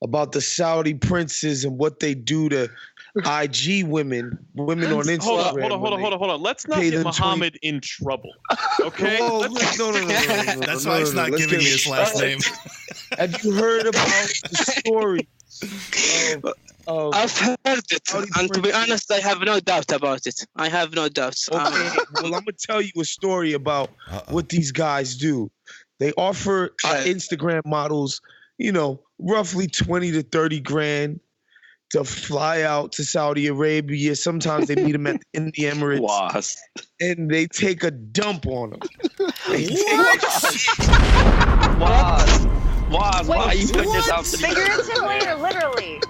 about the Saudi princes and what they do to IG women on Instagram. Hold on. Let's not get Muhammad in trouble. Okay? No. That's why he's not giving me his last name. Have you heard about the story? I've heard it, and to be honest, I have no doubt about it. I have no doubts. Okay, well, I'm going to tell you a story about what these guys do. They offer Instagram models, roughly 20 to 30 grand to fly out to Saudi Arabia. Sometimes they meet them in the Emirates. And they take a dump on them. Why are you putting this out to the Figuratively or literally?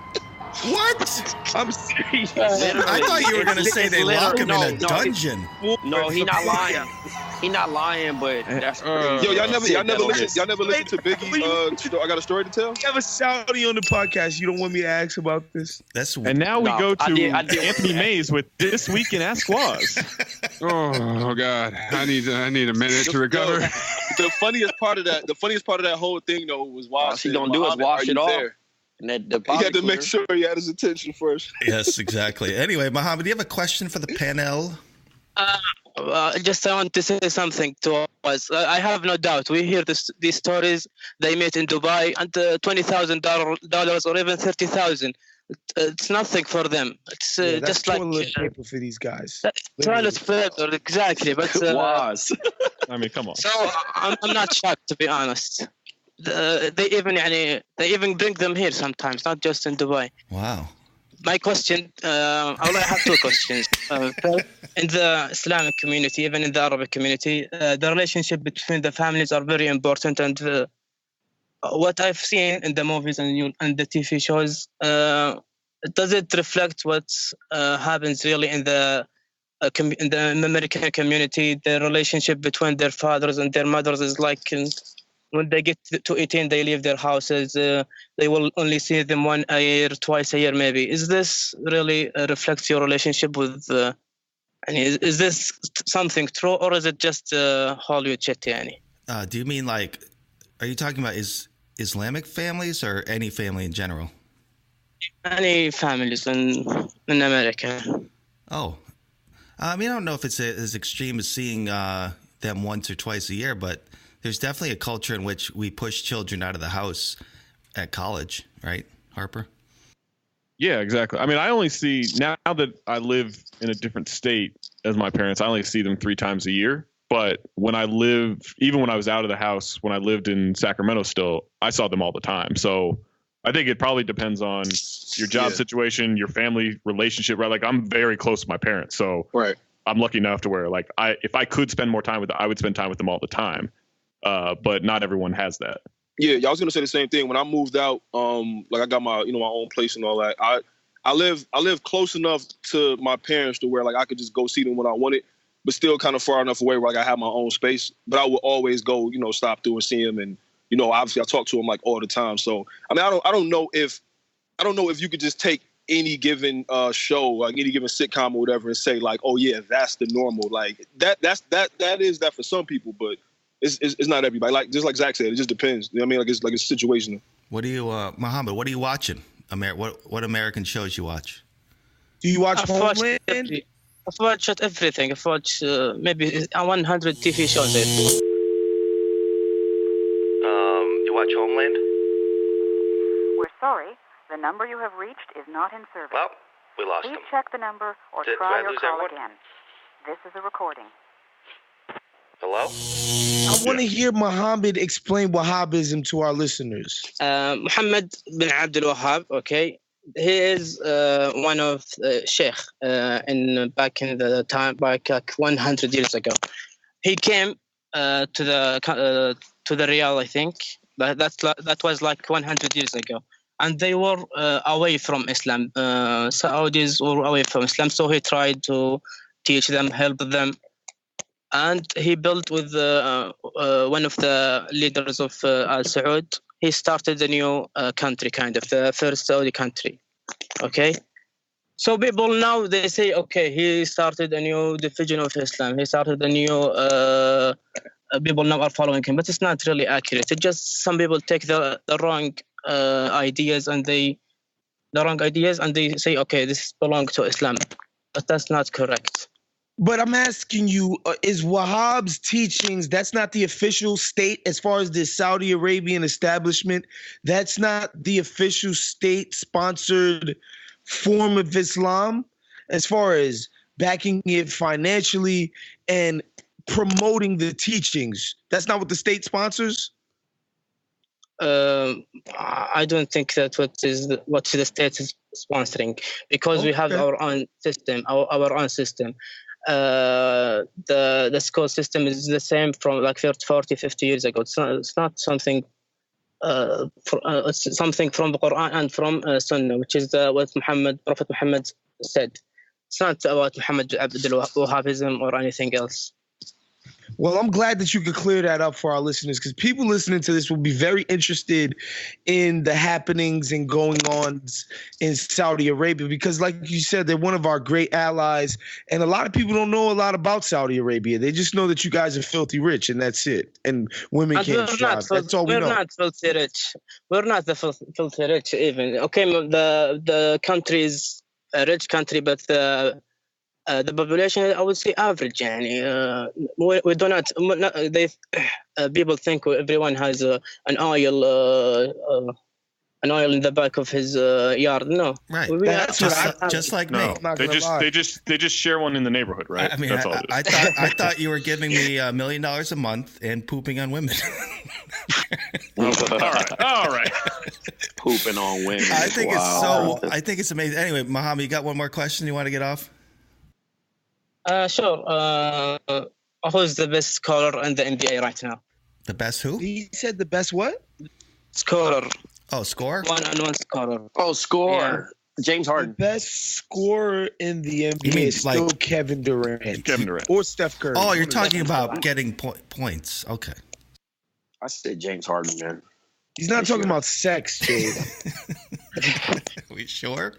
What? I'm serious. I thought you were going to say they lock him in a dungeon. No, he's not lying. He not lying, but that's Yo, y'all never listen to Biggie. I got a story to tell. You have a Saudi on the podcast. You don't want me to ask about this? That's And now we go to I did Anthony Mays with This Week in Ask Waz. Oh God, I need a minute to recover. The funniest part of that whole thing though was all she gonna do is wash it off. And that he had to make sure he had his attention first. Yes, exactly. Anyway, Mohammed, do you have a question for the panel? Just I want to say something to us. I have no doubt. We hear these stories they made in Dubai and $20,000 or even $30,000. It's nothing for them. It's just like toilet paper for these guys. Toilet paper, exactly. But I mean, come on. So I'm not shocked, to be honest. They even bring them here sometimes, not just in Dubai. Wow. My question, I have two questions. In the Islamic community, even in the Arabic community, the relationship between the families are very important. And what I've seen in the movies and the TV shows, does it reflect what happens really in the American community? The relationship between their fathers and their mothers is like when they get to 18, they leave their houses. They will only see them twice a year, maybe. Is this really reflects your relationship with? Is this something true, or is it just Hollywood shit? Do you mean like? Are you talking about Islamic families or any family in general? Any families in America? Oh, I mean, I don't know if it's as extreme as seeing them once or twice a year, but there's definitely a culture in which we push children out of the house at college, right, Harper? Yeah, exactly. I mean, I only see, now that I live in a different state as my parents, I only see them 3 times a year. But even when I was out of the house, when I lived in Sacramento still, I saw them all the time. So I think it probably depends on your job situation, your family relationship, right? Like I'm very close to my parents. So right. I'm lucky enough to where like if I could spend more time with them, I would spend time with them all the time. But not everyone has that. Yeah, I was gonna say the same thing. When I moved out, like I got my my own place and all that. I live close enough to my parents to where like I could just go see them when I wanted, but still kind of far enough away where like I have my own space. But I would always go, stop through and see them, and obviously I talk to them like all the time. So I mean, I don't know if you could just take any given show, like any given sitcom or whatever, and say like, oh yeah, that's the normal. Like that is that for some people, but it's not everybody. Like just like Zach said, it just depends. You know what I mean? Like it's situational. What do you, Muhammad? What are you watching? What American shows you watch? Do you watch Homeland? I've watched everything. I've watched maybe 100 TV shows. You watch Homeland? We're sorry. The number you have reached is not in service. Well, we lost him. Please check the number or try your call again. This is a recording. Hello? I want to hear Muhammad explain Wahhabism to our listeners. Muhammad bin Abdul Wahhab, okay? He is one of Sheikh back in the time, like 100 years ago. He came to the Riyadh, I think. That was like 100 years ago. And they were away from Islam. Saudis were away from Islam, so he tried to teach them, help them. And he built with one of the leaders of Al Saud. He started a new country, kind of the first Saudi country. Okay, so people now they say, okay, he started a new division of Islam. He started a new. People now are following him, but it's not really accurate. It's just some people take the wrong ideas and they say, okay, this belongs to Islam, but that's not correct. But I'm asking you, is Wahhab's teachings, that's not the official state as far as the Saudi Arabian establishment, that's not the official state-sponsored form of Islam as far as backing it financially and promoting the teachings? That's not what the state sponsors? I don't think that what the state is sponsoring, because we have our own system, our own system. The school system is the same from like 40, 50 years ago. It's not something it's something from the Quran and from Sunnah, which is what Prophet Muhammad said. It's not about Muhammad Abdul Wahhabism or anything else. Well, I'm glad that you could clear that up for our listeners because people listening to this will be very interested in the happenings and going-ons in Saudi Arabia because, like you said, they're one of our great allies, and a lot of people don't know a lot about Saudi Arabia. They just know that you guys are filthy rich, and that's it. And women can't drive. That's all we know. We're not filthy rich. We're not the filthy rich even. Okay, the country is a rich country, but the population, I would say, average. We do not. People think everyone has an oil in the back of his yard. No, right. Just like no. me. They just share one in the neighborhood, right? I mean, that's all it is. I thought you were giving me $1 million a month and pooping on women. All right. Pooping on women. I think it's amazing. Anyway, Muhammad, you got one more question you want to get off? Sure. Who's the best scorer in the NBA right now? The best who? He said the best what? Scorer. Oh, score? One scorer. Oh, score. Yeah. James Harden. The best scorer in the NBA is still Kevin Durant. Or Steph Curry. Oh, you're talking about getting points. Okay. I said James Harden, man. He's not talking about sex, Jade. We sure?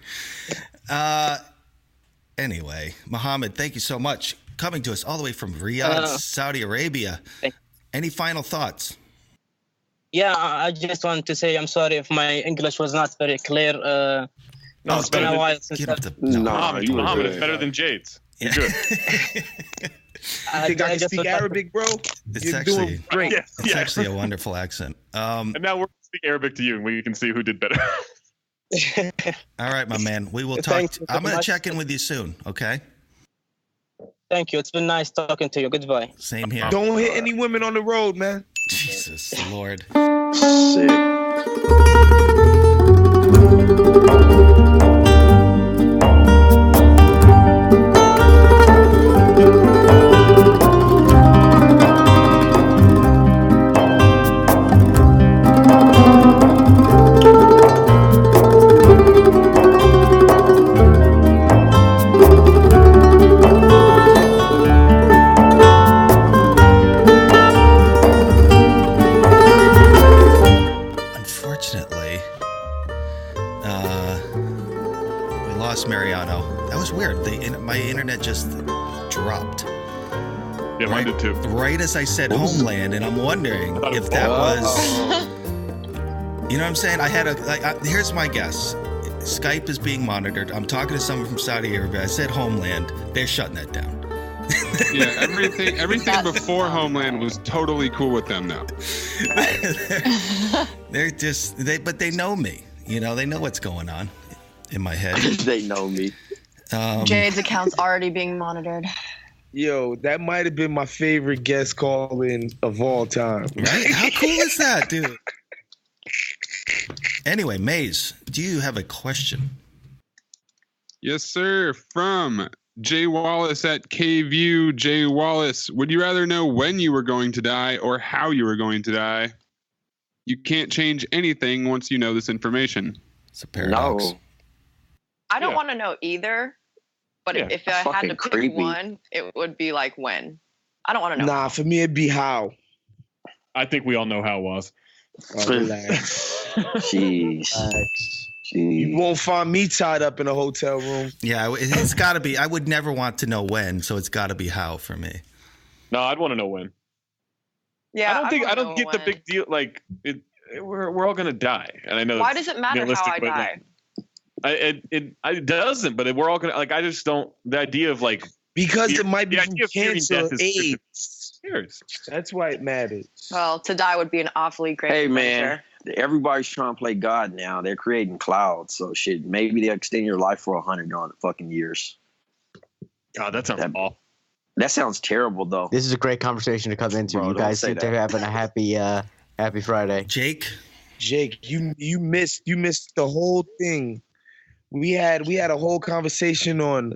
Anyway, Muhammad, thank you so much. Coming to us all the way from Riyadh, Saudi Arabia. Any final thoughts? Yeah, I just want to say I'm sorry if my English was not very clear. It's been a while since Muhammad is better than Jade's. You're good. I think I can speak Arabic, bro? You're doing great. It's actually a wonderful accent. And now we're speaking Arabic to you, and we can see who did better. All right, my man. We will talk. I'm going to check in with you soon, okay? Thank you. It's been nice talking to you. Goodbye. Same here. Don't hit any women on the road, man. Jesus Lord. Sick. Mariano. That was weird. My internet just dropped. Yeah, mine did too. Right as I said Homeland, and I'm wondering if that was... You know what I'm saying? Here's my guess. Skype is being monitored. I'm talking to someone from Saudi Arabia. I said Homeland. They're shutting that down. Yeah, everything before Homeland was totally cool with them now. But they know me. You know, they know what's going on in my head. They know me. Jade's account's already being monitored. Yo, that might have been my favorite guest call-in of all time. Right? How cool is that, dude? Anyway, Maze, do you have a question? Yes, sir. From Jay Wallace at KView. Jay Wallace, would you rather know when you were going to die or how you were going to die? You can't change anything once you know this information. It's a paradox. No. I don't want to know either, but if I had to pick one, it would be like when. I don't want to know. Nah, for me, it'd be how. I think we all know how it was. Jeez. You won't find me tied up in a hotel room. Yeah, it's got to be. I would never want to know when, so it's got to be how for me. No, I'd want to know when. Yeah, I don't get the big deal. Like, we're all gonna die, and I know. Why does it matter how I die? It doesn't, but we're all gonna like. I just don't. The idea of like because it might be from cancer or AIDS. That's why it matters. Well, to die would be an awfully great. Hey man, everybody's trying to play God now. They're creating clouds, so shit. Maybe they'll extend your life for 100 fucking years. God, that sounds awful. That sounds terrible, though. This is a great conversation to come into. Bro, you guys seem to be having a happy Friday. Jake, you missed the whole thing. We had a whole conversation on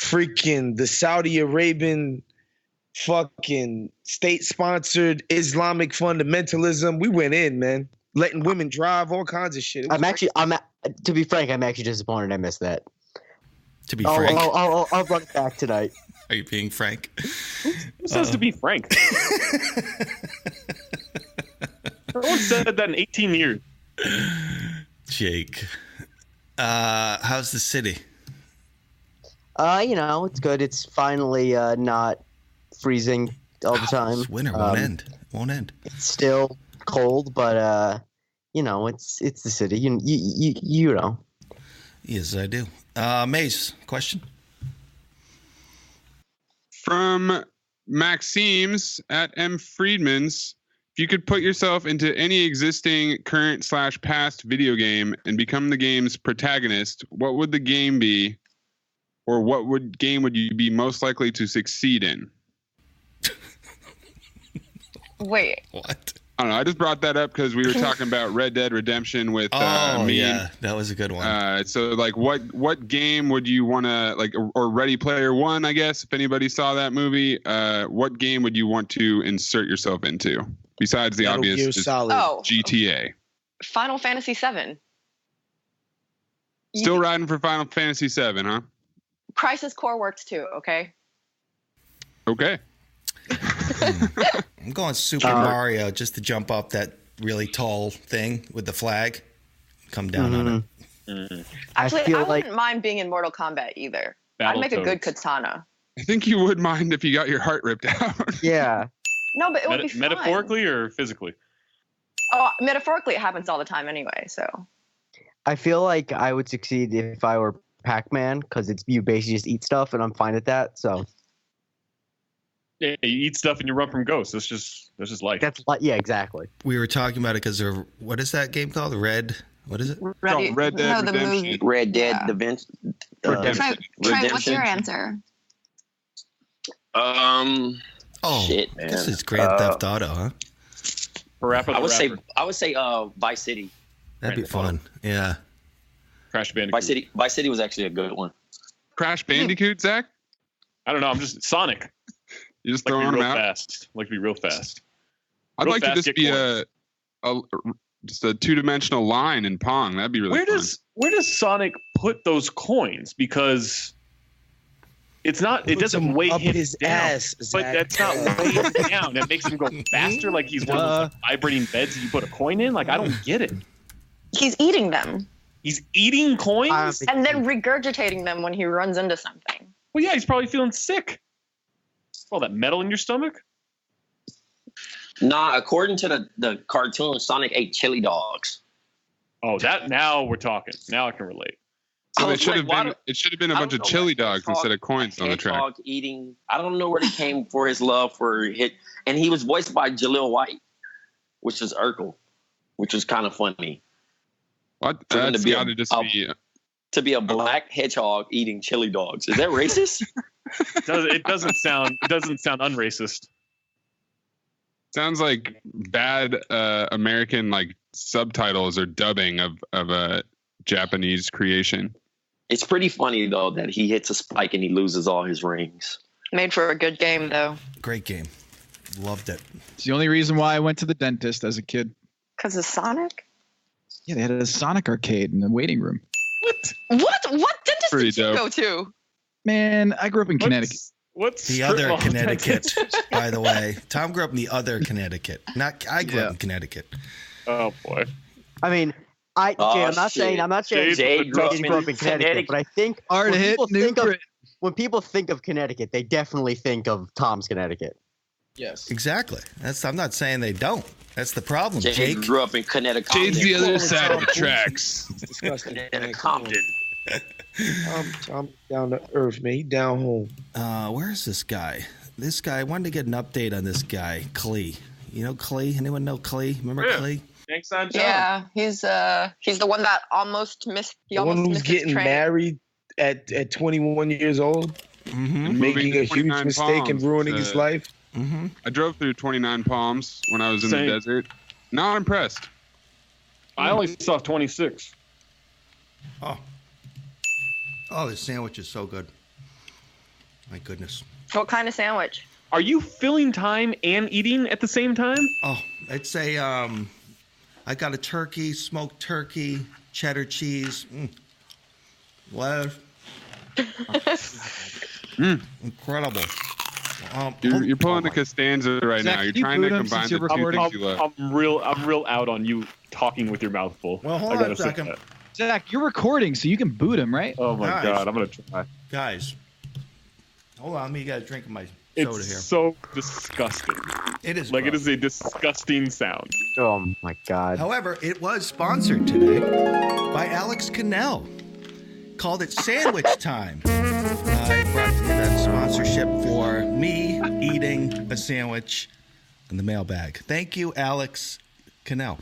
freaking the Saudi Arabian fucking state-sponsored Islamic fundamentalism. We went in, man, letting women drive, all kinds of shit. To be frank, I'm actually disappointed I missed that. To be frank, I'll run it back tonight. Are you being frank? Who says to be frank? No one said that in 18 years. Jake, how's the city? It's good. It's finally not freezing all the time. This winter won't end. Won't end. It's still cold, but it's the city. You know. Yes, I do. Mace, question? From Maxime's at M. Friedman's, if you could put yourself into any existing, current / past video game and become the game's protagonist, what would the game be? Or what game would you be most likely to succeed in? Wait. What? I don't know. I just brought that up because we were talking about Red Dead Redemption with me. Yeah, that was a good one. So, like, what game would you want to, like, or Ready Player One, I guess, if anybody saw that movie, what game would you want to insert yourself into besides the obvious GTA? Final Fantasy VII. Still riding for Final Fantasy VII, huh? Crisis Core works too, okay? Okay. I'm going Super Mario just to jump up that really tall thing with the flag. Come down on it. Mm-hmm. Actually, I wouldn't mind being in Mortal Kombat either. I'd make a good katana. I think you would mind if you got your heart ripped out. Yeah. No, but it would be fun. Metaphorically or physically? Oh, metaphorically, it happens all the time anyway, so. I feel like I would succeed if I were Pac-Man, because you basically just eat stuff, and I'm fine at that, so. Yeah, you eat stuff and you run from ghosts. That's just life. Yeah, exactly. We were talking about it because what is that game called? What is it? Red Dead Redemption. Red Dead Redemption. Trey, what's your answer? Shit, man. This is Grand Theft Auto, huh? I would say Vice City. That'd be fun. Yeah. Crash Bandicoot. Vice City was actually a good one. Crash Bandicoot, Zach? I don't know. I'm just Sonic. You just throwing them out? Fast. Like to be real fast. I'd like to just be just a two-dimensional line in Pong. That'd be really fun. Where does Sonic put those coins? Because it's not. It doesn't weigh his ass, but that's not weighing him down. That makes him go faster. Like he's one of those vibrating beds that you put a coin in. Like I don't get it. He's eating them. He's eating coins and then regurgitating them when he runs into something. Well, yeah, he's probably feeling sick. All that metal in your stomach? Nah, according to the cartoon, Sonic ate chili dogs. Oh, that now we're talking. Now I can relate. So it should have been a bunch of chili dogs instead of coins on the track. Eating. I don't know where he came for his love for hit, and he was voiced by Jaleel White, which is Urkel, which was kind of funny. What? That's got to just be to be a black hedgehog eating chili dogs. Is that racist? It doesn't sound unracist. Sounds like bad American like subtitles or dubbing of a Japanese creation. It's pretty funny though that he hits a spike and he loses all his rings. Made for a good game though. Great game. Loved it. It's the only reason why I went to the dentist as a kid. Because of Sonic? Yeah, they had a Sonic arcade in the waiting room. What dentist did you go to? Man, I grew up in Connecticut. What's the other Connecticut, by the way? Tom grew up in the other Connecticut. I grew up in Connecticut. Oh boy. I mean, I'm not saying Jay grew up in Connecticut, but I think when people think of Connecticut, they definitely think of Tom's Connecticut. Yes. Exactly. I'm not saying they don't. That's the problem. Jake grew up in Connecticut. Jay's the other side of the tracks. It's disgusting. Compton. I'm down to earth, man. He down home. Where's this guy? This guy, I wanted to get an update on this guy, Klee. You know Klee? Anyone know Klee? Remember Klee? Thanks, John. Yeah, he's the one that almost missed. The one who's getting married at 21 years old, and making a huge mistake and ruining his life. Mm-hmm. I drove through 29 Palms when I was in the desert. Not impressed. I only saw 26. Oh, this sandwich is so good. My goodness. What kind of sandwich? Are you filling time and eating at the same time? Oh, it's I got a turkey, smoked turkey, cheddar cheese. What? Incredible. You're pulling the Costanza right now. You're trying to combine the two things you love. I'm real out on you talking with your mouth full. Well, hold on a second. Zach, you're recording, so you can boot him, right? Oh my God, I'm gonna try. Guys, hold on. You got a drink of my soda here. It's so disgusting. It is like gross. it is a disgusting sound. Oh my God. However, it was sponsored today by Alex Cannell. Called it Sandwich Time. I brought that sponsorship for me eating a sandwich in the mailbag. Thank you, Alex Cannell.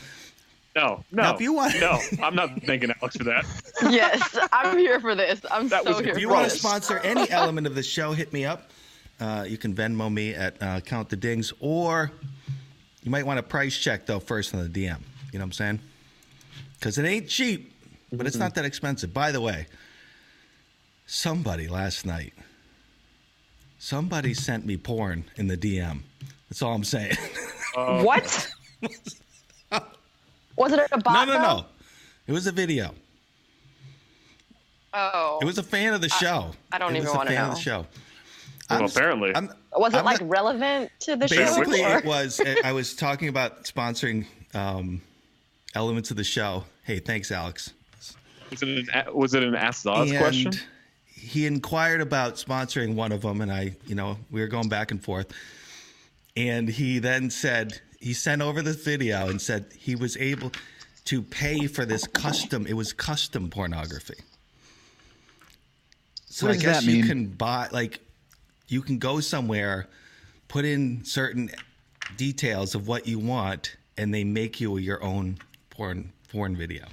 No. Now, if you want, no, I'm not thanking Alex for that. Yes, I'm here for this. I'm so here for this. If you want to sponsor any element of the show, hit me up. You can Venmo me at Count the Dings, or you might want a price check, though, first on the DM. You know what I'm saying? Because it ain't cheap, but it's not that expensive. By the way, somebody last night, sent me porn in the DM. That's all I'm saying. What? Was it a bot? No. It was a video. Oh. It was a fan of the show. I don't even want to know. Of the show. Well, apparently. Was it relevant to the show? Basically, it was. I was talking about sponsoring elements of the show. Hey, thanks, Alex. Was it an Ask Zoz question? He inquired about sponsoring one of them, and we were going back and forth. And he then said, he sent over this video and said he was able to pay for this custom. It was custom pornography. So I guess you can buy, you can go somewhere, put in certain details of what you want, and they make you your own porn video.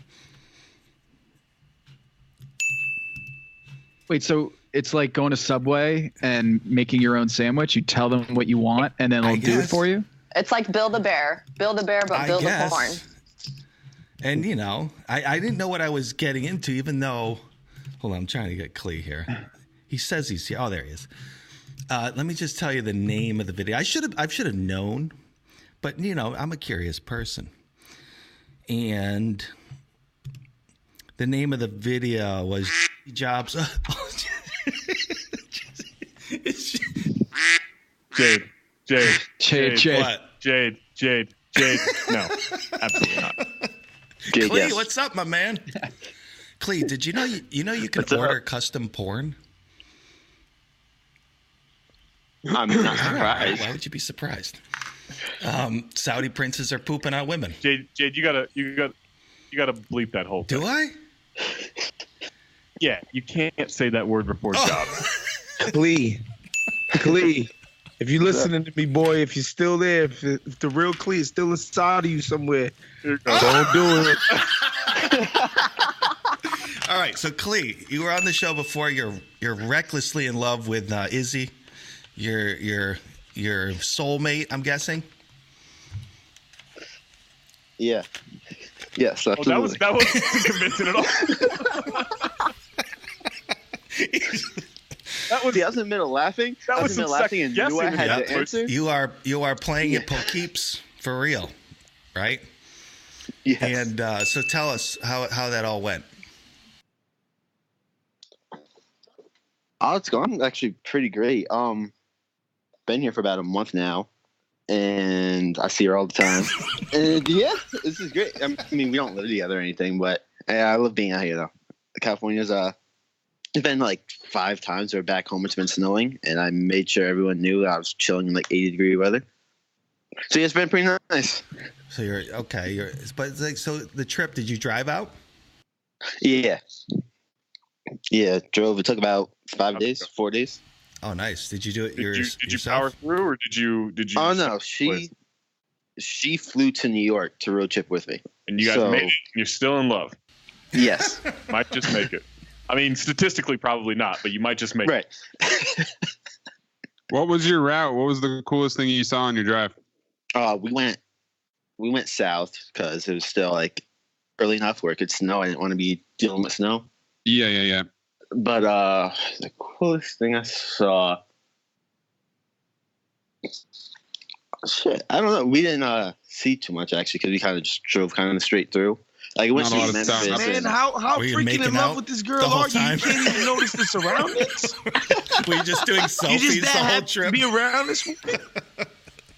Wait, so it's like going to Subway and making your own sandwich? You tell them what you want, and then they'll do it for you? It's like Build-A-Bear, but build a porn. And, I didn't know what I was getting into, even though... Hold on, I'm trying to get Clee here. He says he's here. Oh, there he is. Let me just tell you the name of the video. I should have known, but, I'm a curious person. And the name of the video was Jobs... Jade. No, absolutely not. Jade, Clee, what's up, my man? Clee, did you know you can order custom porn? I'm not surprised. Why would you be surprised? Saudi princes are pooping on women. Jade, you gotta bleep that whole thing. Do I? Yeah, you can't say that word before job. Clee, if you're listening to me, boy, if you're still there, if the real Clee is still inside of you somewhere, don't do it. All right, so Clee, you were on the show before. You're recklessly in love with Izzy, your soulmate, I'm guessing. Yeah. Yes, absolutely. That wasn't convincing at all. I was in the middle of laughing. That was some laughing and knew I had to answer. You are playing it Pokeeps for real, right? Yes. And so tell us how that all went. Oh, it's gone actually pretty great. Been here for about a month now, and I see her all the time. And yeah, this is great. I mean, we don't live together or anything, but I love being out here though. California's it's been like 5 times we're back home. It's been snowing, and I made sure everyone knew I was chilling in like 80-degree weather. So yeah, it's been pretty nice. So you're okay. But it's like, so the trip, did you drive out? Yeah. Yeah, drove. It took about 4 days. Oh, nice. Did you do it Did you power through, or did you? Oh no, she flew to New York to road trip with me, and you guys made it. You're still in love. Yes, might just make it. I mean, statistically, probably not, but you might just make it. What was your route? What was the coolest thing you saw on your drive? We went south because it was still like early enough where it could snow. I didn't want to be dealing with snow. Yeah. But the coolest thing I saw, shit, I don't know. We didn't see too much actually because we kind of just drove kind of straight through. Like when Not a lot of stuff. Man, how freaking in love with this girl are you? You can't even notice the surroundings. Were you just doing selfies the whole trip? Be around this woman?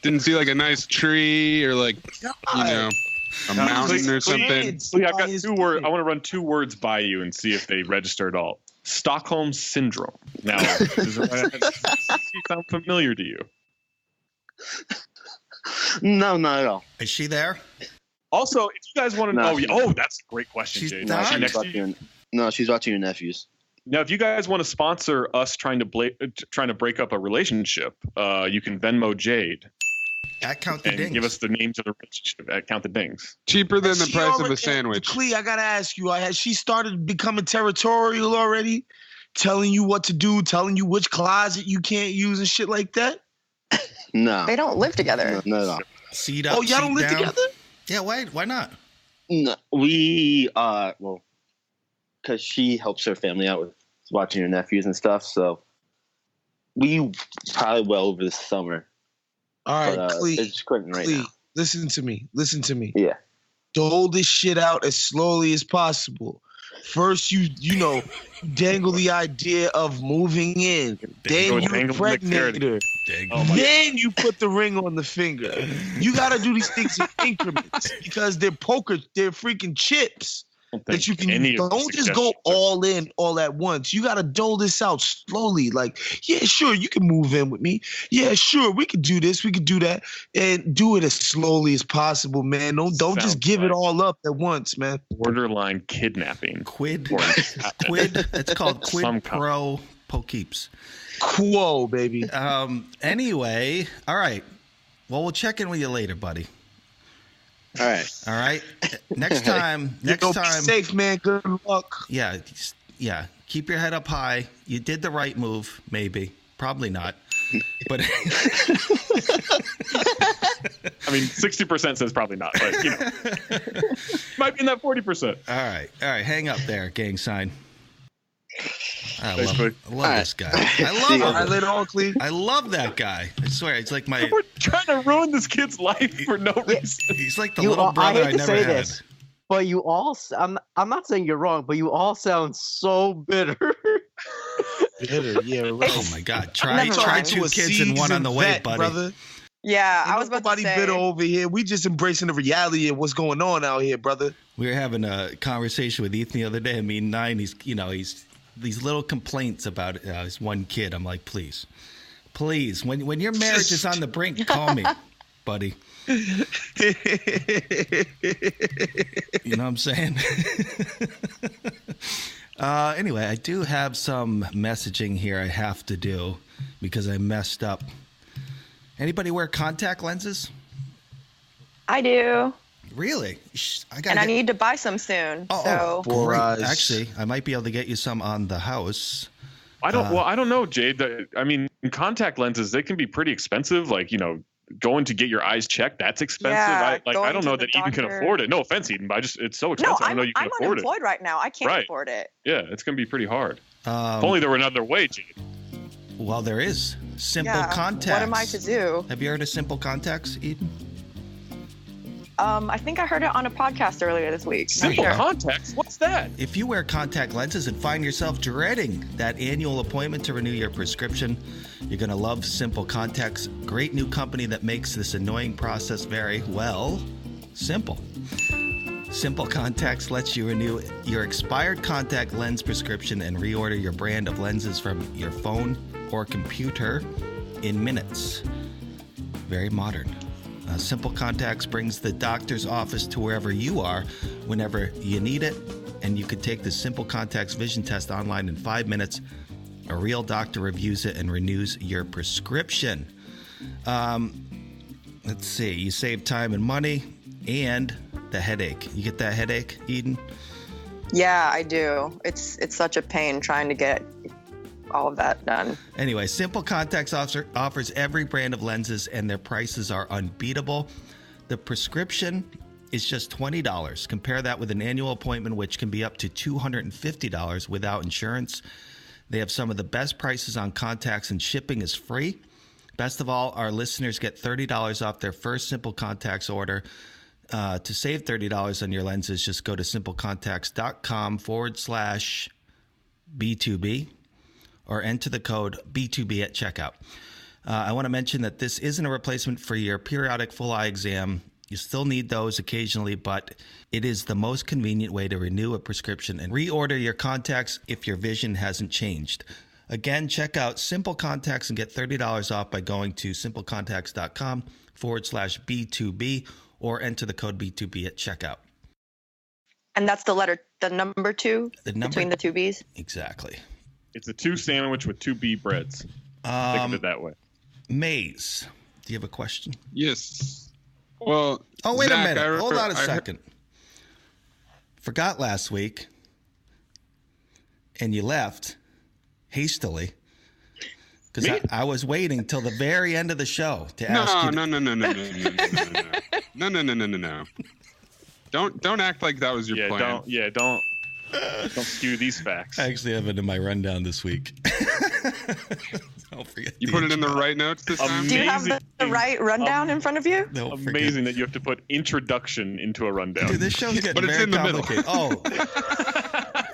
Didn't see like a nice tree or like a mountain or something. I've got 2 words. I want to run 2 words by you and see if they register at all. Stockholm syndrome. Now, does it sound familiar to you? No, not at all. Is she there? Also, if you guys want to know, that's a great question, Jade. No, she's watching your nephews. Now, if you guys want to sponsor us trying to break up a relationship, you can Venmo Jade. At Count the Dings. Give us the names of the relationship at Count the Dings. Cheaper than the price of a sandwich. Clee, I gotta ask you, has she started becoming territorial already? Telling you what to do, telling you which closet you can't use and shit like that? No. They don't live together. No. Seat up, y'all don't live together? Yeah, why not? No, we because she helps her family out with watching her nephews and stuff. So we probably will over the summer. All right, Clee, it's quitting right now. Listen to me. Yeah. Dole this shit out as slowly as possible. First, you dangle the idea of moving in. Then you impregnate her. Then you put the ring on the finger. You got to do these things in increments because they're freaking chips that you can use. Don't just go all in all at once. You got to dole this out slowly. Like, yeah, sure, you can move in with me. Yeah, sure, we could do this, we could do that, and do it as slowly as possible, man. Don't just give it all up at once, man. Borderline kidnapping. Quid. It's called quid pro pokeeps. Quo, baby. Anyway, all right. Well, we'll check in with you later, buddy. All right. Next time. Be safe, man. Good luck. Yeah. Keep your head up high. You did the right move, maybe. Probably not. But I mean, 60% says probably not, but might be in that 40%. All right. Hang up there, gang sign. I love this guy. I love him. I love that guy. I swear, it's like my. We're trying to ruin this kid's life for no reason. He's like the little brother I never had. This, but you all, I'm not saying you're wrong, but you all sound so bitter. Bitter, yeah, right. Oh my God! Try 2 kids and 1 on the way, buddy. Brother. Yeah, I was about to say. Bitter over here. We just embracing the reality of what's going on out here, brother. We were having a conversation with Ethan the other day. I mean, 9. He's these little complaints about his 1 kid. I'm like, please, when your marriage is on the brink, call me, buddy. You know what I'm saying? Anyway, I do have some messaging here I have to do because I messed up. Anybody wear contact lenses? I do. Really? I need to buy some soon. Great. Actually, I might be able to get you some on the house. I don't know, Jade. I mean, contact lenses, they can be pretty expensive. Like, going to get your eyes checked, that's expensive. Yeah, I don't know that Eden can afford it. No offense, Eden, but it's so expensive. I don't know you can afford it. I'm unemployed right now. I can't afford it. Yeah, it's going to be pretty hard. If only there were another way, Jade. Well, there is. Simple Contacts. What am I to do? Have you heard of Simple Contacts, Eden? I think I heard it on a podcast earlier this week. Simple Contacts? What's that? If you wear contact lenses and find yourself dreading that annual appointment to renew your prescription, you're going to love Simple Contacts. Great new company that makes this annoying process very, simple. Simple Contacts lets you renew your expired contact lens prescription and reorder your brand of lenses from your phone or computer in minutes. Very modern. Simple Contacts brings the doctor's office to wherever you are, whenever you need it, and you can take the Simple Contacts vision test online in 5 minutes. A real doctor reviews it and renews your prescription. Let's see. You save time and money and the headache. You get that headache, Eden? Yeah, I do. It's such a pain trying to get all of that done. Anyway, Simple Contacts offers every brand of lenses, and their prices are unbeatable. The prescription is just $20. Compare that with an annual appointment, which can be up to $250 without insurance. They have some of the best prices on contacts, and shipping is free. Best of all, our listeners get $30 off their first Simple Contacts order. To save $30 on your lenses, just go to simplecontacts.com/B2B or enter the code B2B at checkout. I want to mention that this isn't a replacement for your periodic full eye exam. You still need those occasionally, but it is the most convenient way to renew a prescription and reorder your contacts if your vision hasn't changed. Again, check out Simple Contacts and get $30 off by going to simplecontacts.com/B2B or enter the code B2B at checkout. And that's the number 2 between the two B's? Exactly. It's a 2 sandwich with 2 B breads. Think of it that way. Maze, do you have a question? Yes. Well, oh, wait Zach, a minute. Hold on a second. Forgot last week, and you left hastily because I was waiting till the very end of the show to ask you. No. Don't act like that was your plan. Don't skew these facts. I actually have it in my rundown this week. Don't forget. You put it in the right notes this time? Do you have the right rundown in front of you? No, amazing that you have to put introduction into a rundown. Dude, this show's getting very complicated. Oh,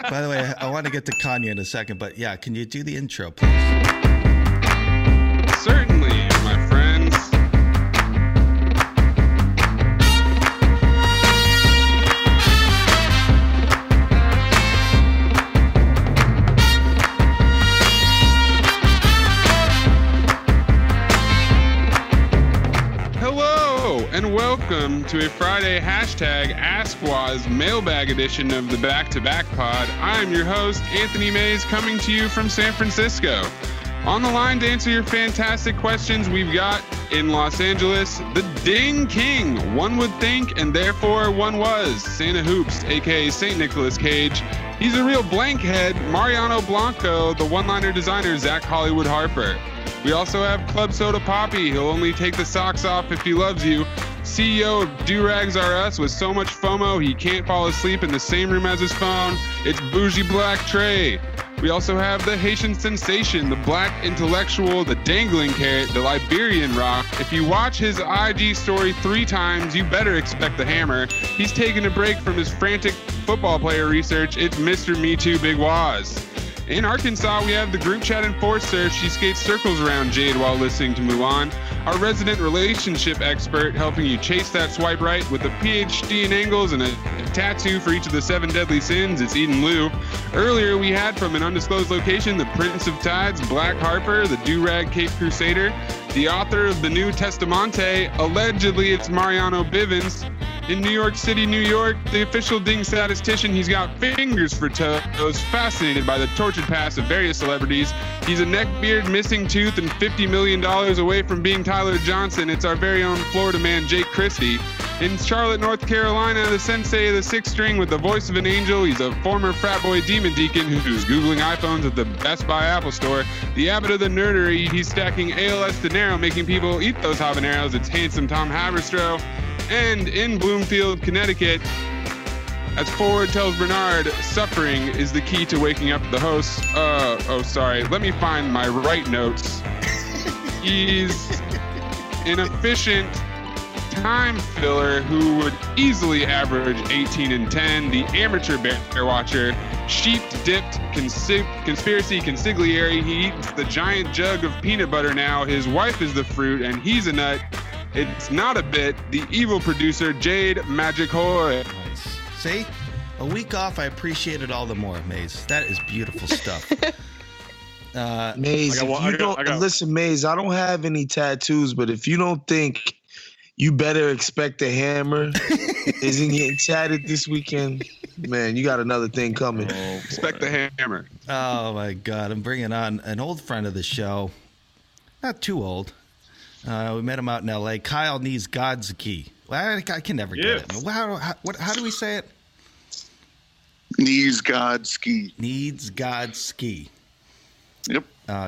by the way, I want to get to Kanye in a second, but yeah, can you do the intro, please? Certainly, my friends. And welcome to a Friday #AskWaz mailbag edition of the Back to Back Pod. I'm your host, Anthony Mays, coming to you from San Francisco. On the line to answer your fantastic questions, we've got in Los Angeles, the Ding King. One would think, and therefore one was, Santa Hoops, aka St. Nicholas Cage. He's a real blankhead, Mariano Blanco, the one-liner designer, Zach Hollywood Harper. We also have Club Soda Poppy. He'll only take the socks off if he loves you. CEO of Do-Rags R Us with so much FOMO he can't fall asleep in the same room as his phone. It's Bougie Black Trey. We also have the Haitian sensation, the black intellectual, the dangling carrot, the Liberian rock. If you watch his IG story 3 times, you better expect the hammer. He's taking a break from his frantic football player research. It's Mr. Me Too Big Waz. In Arkansas, we have the group chat enforcer. She skates circles around Jade while listening to Mulan. Our resident relationship expert helping you chase that swipe right with a PhD in angles and a tattoo for each of the 7 deadly sins. It's Eden Liu. Earlier, we had from an undisclosed location the Prince of Tides, Black Harper, the Do-Rag Cape Crusader, the author of the New Testamente. Allegedly, it's Mariano Bivens. In New York City, New York, the official Ding statistician, he's got fingers for toes, fascinated by the tortured past of various celebrities. He's a neckbeard, missing tooth, and $50 million away from being Tyler Johnson. It's our very own Florida man, Jake Christie. In Charlotte, North Carolina, the sensei of the 6th string with the voice of an angel. He's a former frat boy demon deacon who's Googling iPhones at the Best Buy Apple Store. The abbot of the nerdery, he's stacking ALS dinero, making people eat those habaneros. It's handsome Tom Haberstroh. And in Bloomfield, Connecticut, as Forward tells Bernard, suffering is the key to waking up the host. Sorry. Let me find my right notes. He's an efficient time filler who would easily average 18 and 10. The amateur bear watcher, sheep-dipped conspiracy consigliere. He eats the giant jug of peanut butter now. His wife is the fruit, and he's a nut. It's not a bit. The evil producer, Jade Magic Hoy. Nice. See? A week off, I appreciate it all the more, Maze. That is beautiful stuff. Maze, listen, Maze, I don't have any tattoos, but if you don't think you better expect the hammer isn't getting chatted this weekend, man, you got another thing coming. Expect the hammer. Oh, my God. I'm bringing on an old friend of the show. Not too old. We met him out in L.A. Kyle Niezgodski. Well, I can never get it. How do we say it? Niezgodski. Niezgodski. Yep.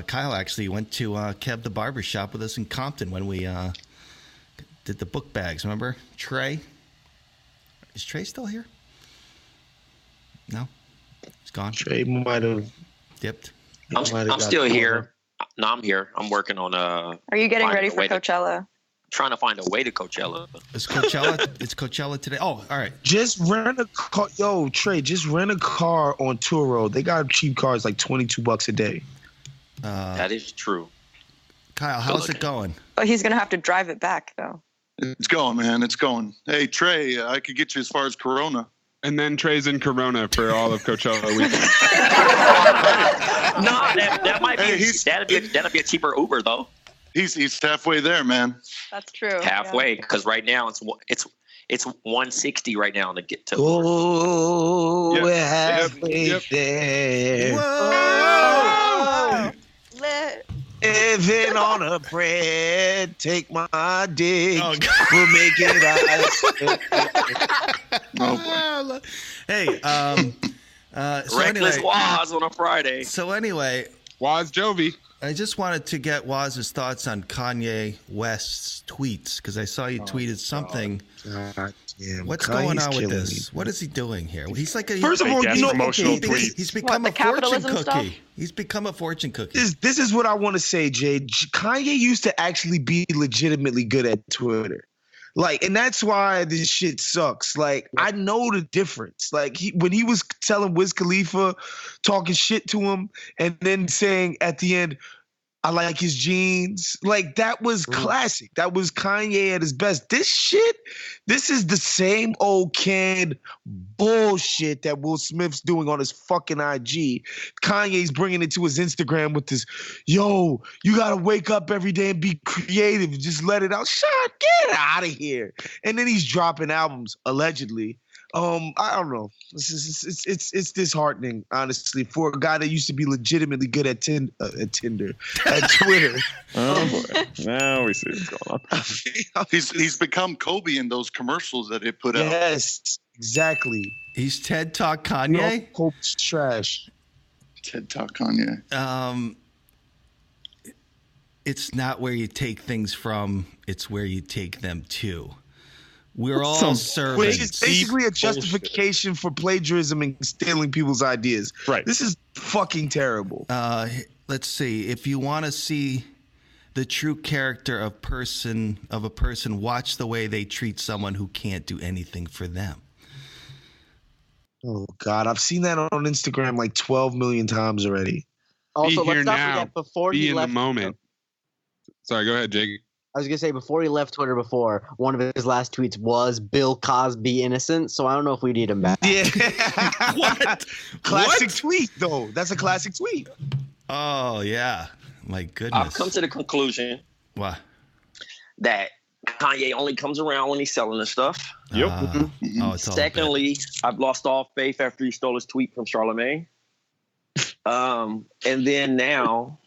Kyle actually went to Kev the Barber Shop with us in Compton when we did the book bags. Remember? Trey? Is Trey still here? No? He's gone? Trey might have dipped. I'm still here. No, I'm here. I'm working on Are you getting ready for Coachella? trying to find a way to Coachella. It's Coachella today. Oh, all right. Just rent a car. Yo, Trey, just rent a car on Turo. They got cheap cars like $22 a day. That is true. Kyle, how's it going? But he's gonna have to drive it back though. It's going, man. It's going. Hey, Trey, I could get you as far as Corona. And then Trey's in Corona for all of Coachella weekend. No, that might be. That'll be a cheaper Uber though. He's halfway there, man. That's true. Halfway, because right now it's 160 right now to get to. Oh, Yep. we're halfway there. Whoa. Living on a bread, take my dick. We'll make it out. Oh, hey, so Reckless anyway, Waz on a Friday. So anyway, Waz Jovi. I just wanted to get Waz's thoughts on Kanye West's tweets because I saw you tweeted something. God damn, what's Kanye's going on with killing this? me. What is he doing here? He's like First of all, you know, he's become What, a the fortune capitalism cookie. stuff? He's become a fortune cookie. This is what I want to say, Jay. Kanye used to actually be legitimately good at Twitter. Like, and that's why this shit sucks. Like, I know the difference. Like, when he was telling Wiz Khalifa, talking shit to him, and then saying at the end, I like his jeans. Like, that was classic. That was Kanye at his best. This is the same old canned bullshit that Will Smith's doing on his fucking IG. Kanye's bringing it to his Instagram with this, yo, you got to wake up every day and be creative. Just let it out. Get out of here. And then he's dropping albums, allegedly. I don't know. It's disheartening, honestly, for a guy that used to be legitimately good at Twitter. Oh boy! Now we see what's going on. He's become Kobe in those commercials that they put out. Yes, exactly. He's TED Talk Kanye. Kobe's trash. TED Talk Kanye. It's not where you take things from; it's where you take them to. We're all servants. Which is basically a justification for plagiarism and stealing people's ideas. Right. This is fucking terrible. Let's see. If you want to see the true character of a person, watch the way they treat someone who can't do anything for them. Oh God, I've seen that on Instagram like 12 million times already. Also, Be here let's not now. forget before Be he in left. the moment. Sorry, go ahead, Jake. I was gonna say before he left Twitter, one of his last tweets was "Bill Cosby innocent," so I don't know if we need him back. Yeah. What? Classic tweet, though. That's a classic tweet. Oh yeah, my goodness. I've come to the conclusion What? that Kanye only comes around when he's selling his stuff. Yep. Oh, it's all Secondly, I've lost all faith after he stole his tweet from Charlemagne. And then now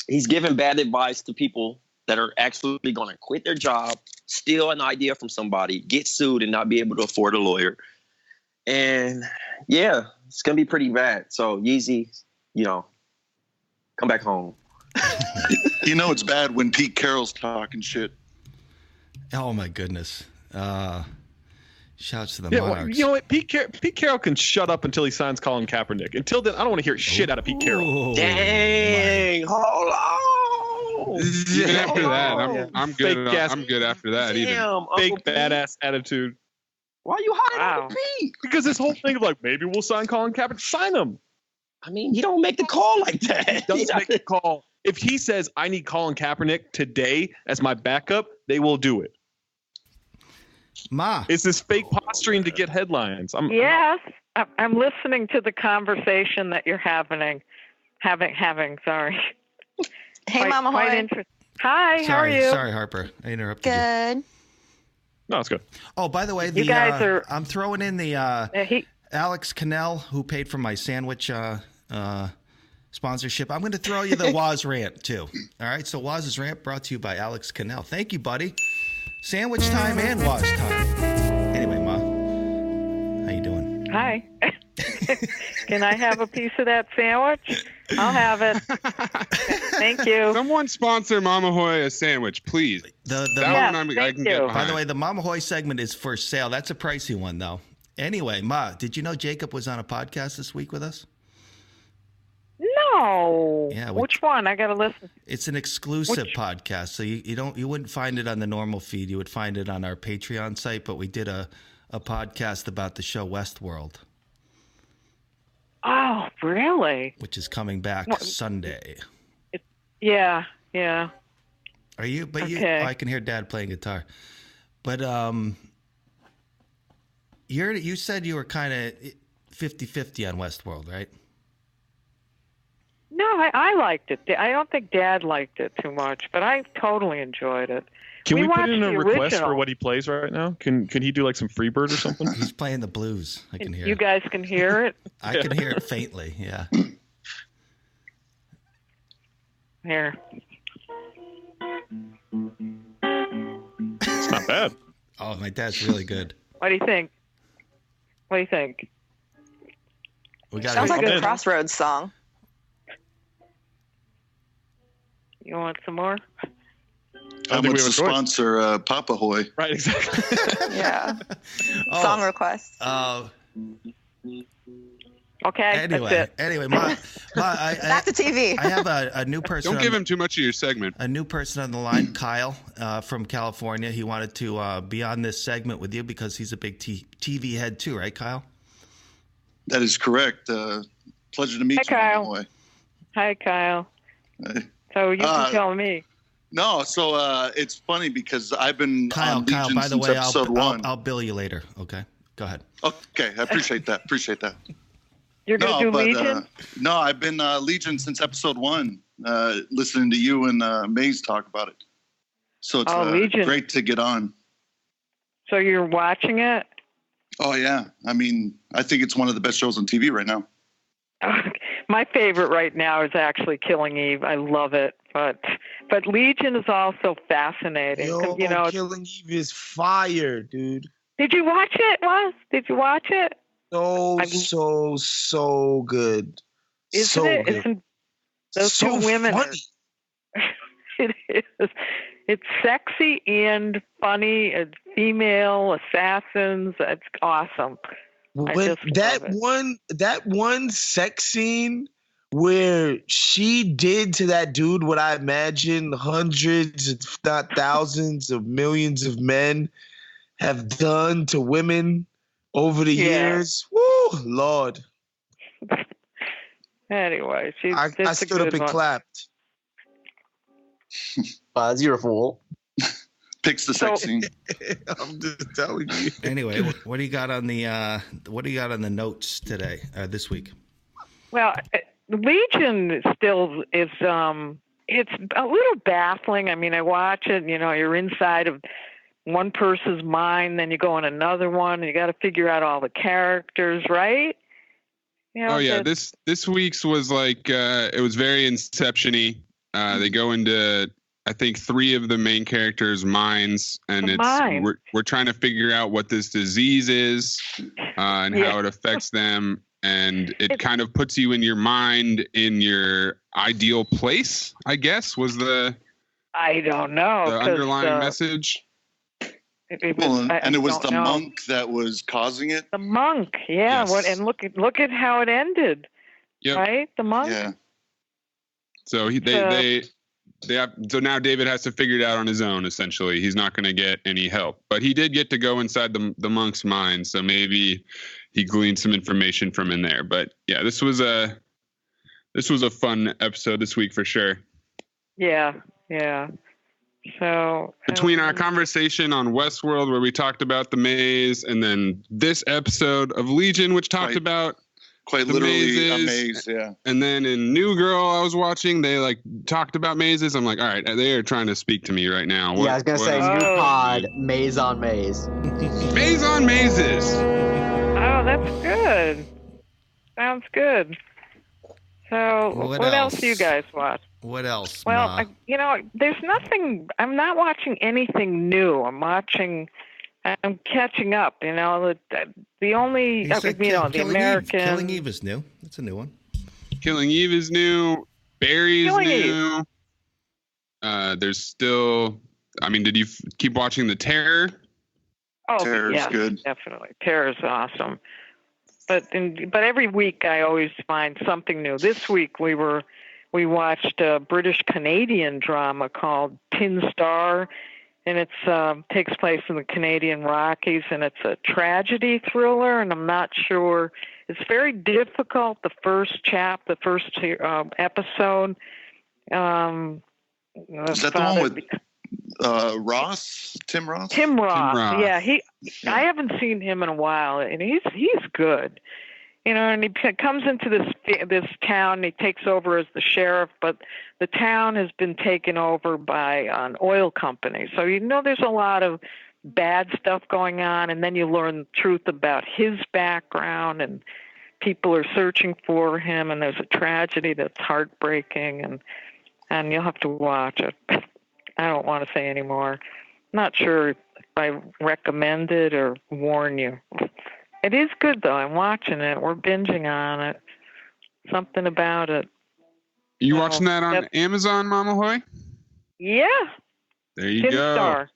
he's giving bad advice to people that are actually going to quit their job, steal an idea from somebody, get sued, and not be able to afford a lawyer. And yeah, it's going to be pretty bad. So Yeezy, come back home. You know it's bad when Pete Carroll's talking shit. Oh my goodness. Shouts to the Yeah, Monarchs. well, you know what? Pete Carroll can shut up until he signs Colin Kaepernick. Until then, I don't want to hear shit out of Pete Carroll. Ooh, Dang, hold on. Even after that, I'm good. I'm good after that. Even Damn, Fake Uncle Pete. badass attitude. Why are you hiding Uncle Pete? Because this whole thing of like, maybe we'll sign Colin Kaepernick. Sign him. I mean, he don't make the call like that. He doesn't make the call. If he says, I need Colin Kaepernick today as my backup, they will do it. Ma. It's this fake posturing to get headlines. Yes, I'm listening to the conversation that you're having. Sorry. Hey, Mama Hoy. Hi, how are you? Sorry, Harper. I interrupted you. Good. No, it's good. Oh, by the way, You guys are. I'm throwing in the Alex Cannell, who paid for my sandwich sponsorship. I'm going to throw you the Waz rant, too. All right, so Waz's rant brought to you by Alex Cannell. Thank you, buddy. Sandwich time and Waz time. Anyway, Ma, how you doing? Hi. Can I have a piece of that sandwich? I'll have it. Thank you. Someone sponsor Mama Hoy a sandwich, please. I can get behind. By the way, the Mama Hoy segment is for sale. That's a pricey one, though. Anyway, Ma, did you know Jacob was on a podcast this week with us? Oh, Yeah, which one? I gotta listen. It's an exclusive podcast, so you wouldn't find it on the normal feed. You would find it on our Patreon site. But we did a podcast about the show Westworld. Oh, really? Which is coming back Sunday. Yeah. Are you? But okay. I can hear Dad playing guitar. But you said you were kind of 50-50 on Westworld, right? No, I liked it. I don't think Dad liked it too much, but I totally enjoyed it. Can we put in a request original. for what he plays right now? Can he do like some Freebird or something? He's playing the blues. I can hear you it. guys can hear it? I can hear it faintly, yeah. Here. It's not bad. Oh, my dad's really good. What do you think? We Sounds like a Crossroads song. You want some more? How much to sponsor Papa Hoy? Right, exactly. Yeah. Song request. Okay. Anyway, that's it. Back to TV. I have a new person. Don't give him too much of your segment. A new person on the line, Kyle, from California. He wanted to be on this segment with you because he's a big TV head too, right, Kyle? That is correct. Pleasure to meet you, Kyle. Boy. Hi, Kyle. Hey. So you can tell me. No, so it's funny because I've been on Kyle, Legion by the since way, episode 1. I'll bill you later. Okay, go ahead. Okay, I appreciate that. You're going to do Legion? No, I've been Legion since episode 1, listening to you and Maze talk about it. So it's Legion. great to get on. So you're watching it? Oh, yeah. I mean, I think it's one of the best shows on TV right now. My favorite right now is actually Killing Eve. I love it. But Legion is also fascinating. Yo, Killing Eve is fire, dude. Did you watch it, Wes? Did you watch it? So good. Isn't it? Good. Isn't those so two women? Funny. It is. It's sexy and funny. It's female assassins. It's awesome. When that one sex scene where she did to that dude what I imagine hundreds, if not thousands of millions of men have done to women over the years. Woo, Lord. Anyway, I stood up and clapped. Buzz, you're a fool. Picks the sex scene. I'm just telling you. Anyway, what do you got on the notes today, this week? Well, Legion still is it's a little baffling. I mean, I watch it, you're inside of one person's mind, then you go in another one, and you got to figure out all the characters, right? This week's was like it was very Inception-y. They go into, I think, 3 of the main characters' minds, and we're trying to figure out what this disease is and how it affects them, and it kind of puts you in your mind in your ideal place, I guess, was the I don't know the underlying message. It was the monk that was causing it. The monk, yeah. Yes. And look at how it ended. Yep. Right, the monk. Yeah. So so now David has to figure it out on his own. Essentially, he's not going to get any help, but he did get to go inside the monk's mind. So maybe he gleaned some information from in there. But yeah, this was a fun episode this week for sure. Yeah. So between our conversation on Westworld, where we talked about the maze, and then this episode of Legion, which talked about quite literally a maze, yeah. And then in New Girl, I was watching, they talked about mazes. I'm like, all right, they are trying to speak to me right now. I was gonna say new pod, maze on maze. Maze on mazes. Oh, that's good. Sounds good. So what else do you guys watch? What else? Well, there's nothing. I'm not watching anything new. I'm catching up. The only, the American. Killing Eve is new. That's a new one. Killing Eve is new. Barry's new. There's still. I mean, did you keep watching The Terror? Oh, Terror's good. Definitely. Terror's awesome. But every week I always find something new. This week we watched a British Canadian drama called Tin Star, and it takes place in the Canadian Rockies, and it's a tragedy thriller. And I'm not sure. It's very difficult. The first episode. Is that the one with Ross? Tim Ross? Tim Ross. Yeah, I haven't seen him in a while, and he's good. And he comes into this town, and he takes over as the sheriff, but the town has been taken over by an oil company. So there's a lot of bad stuff going on, and then you learn the truth about his background, and people are searching for him, and there's a tragedy that's heartbreaking, and you'll have to watch it. I don't want to say any more. Not sure if I recommend it or warn you. It is good, though. I'm watching it. We're binging on it. Something about it. You watching that on Amazon, Mama Hoy? Yeah. There you Tin go. Star.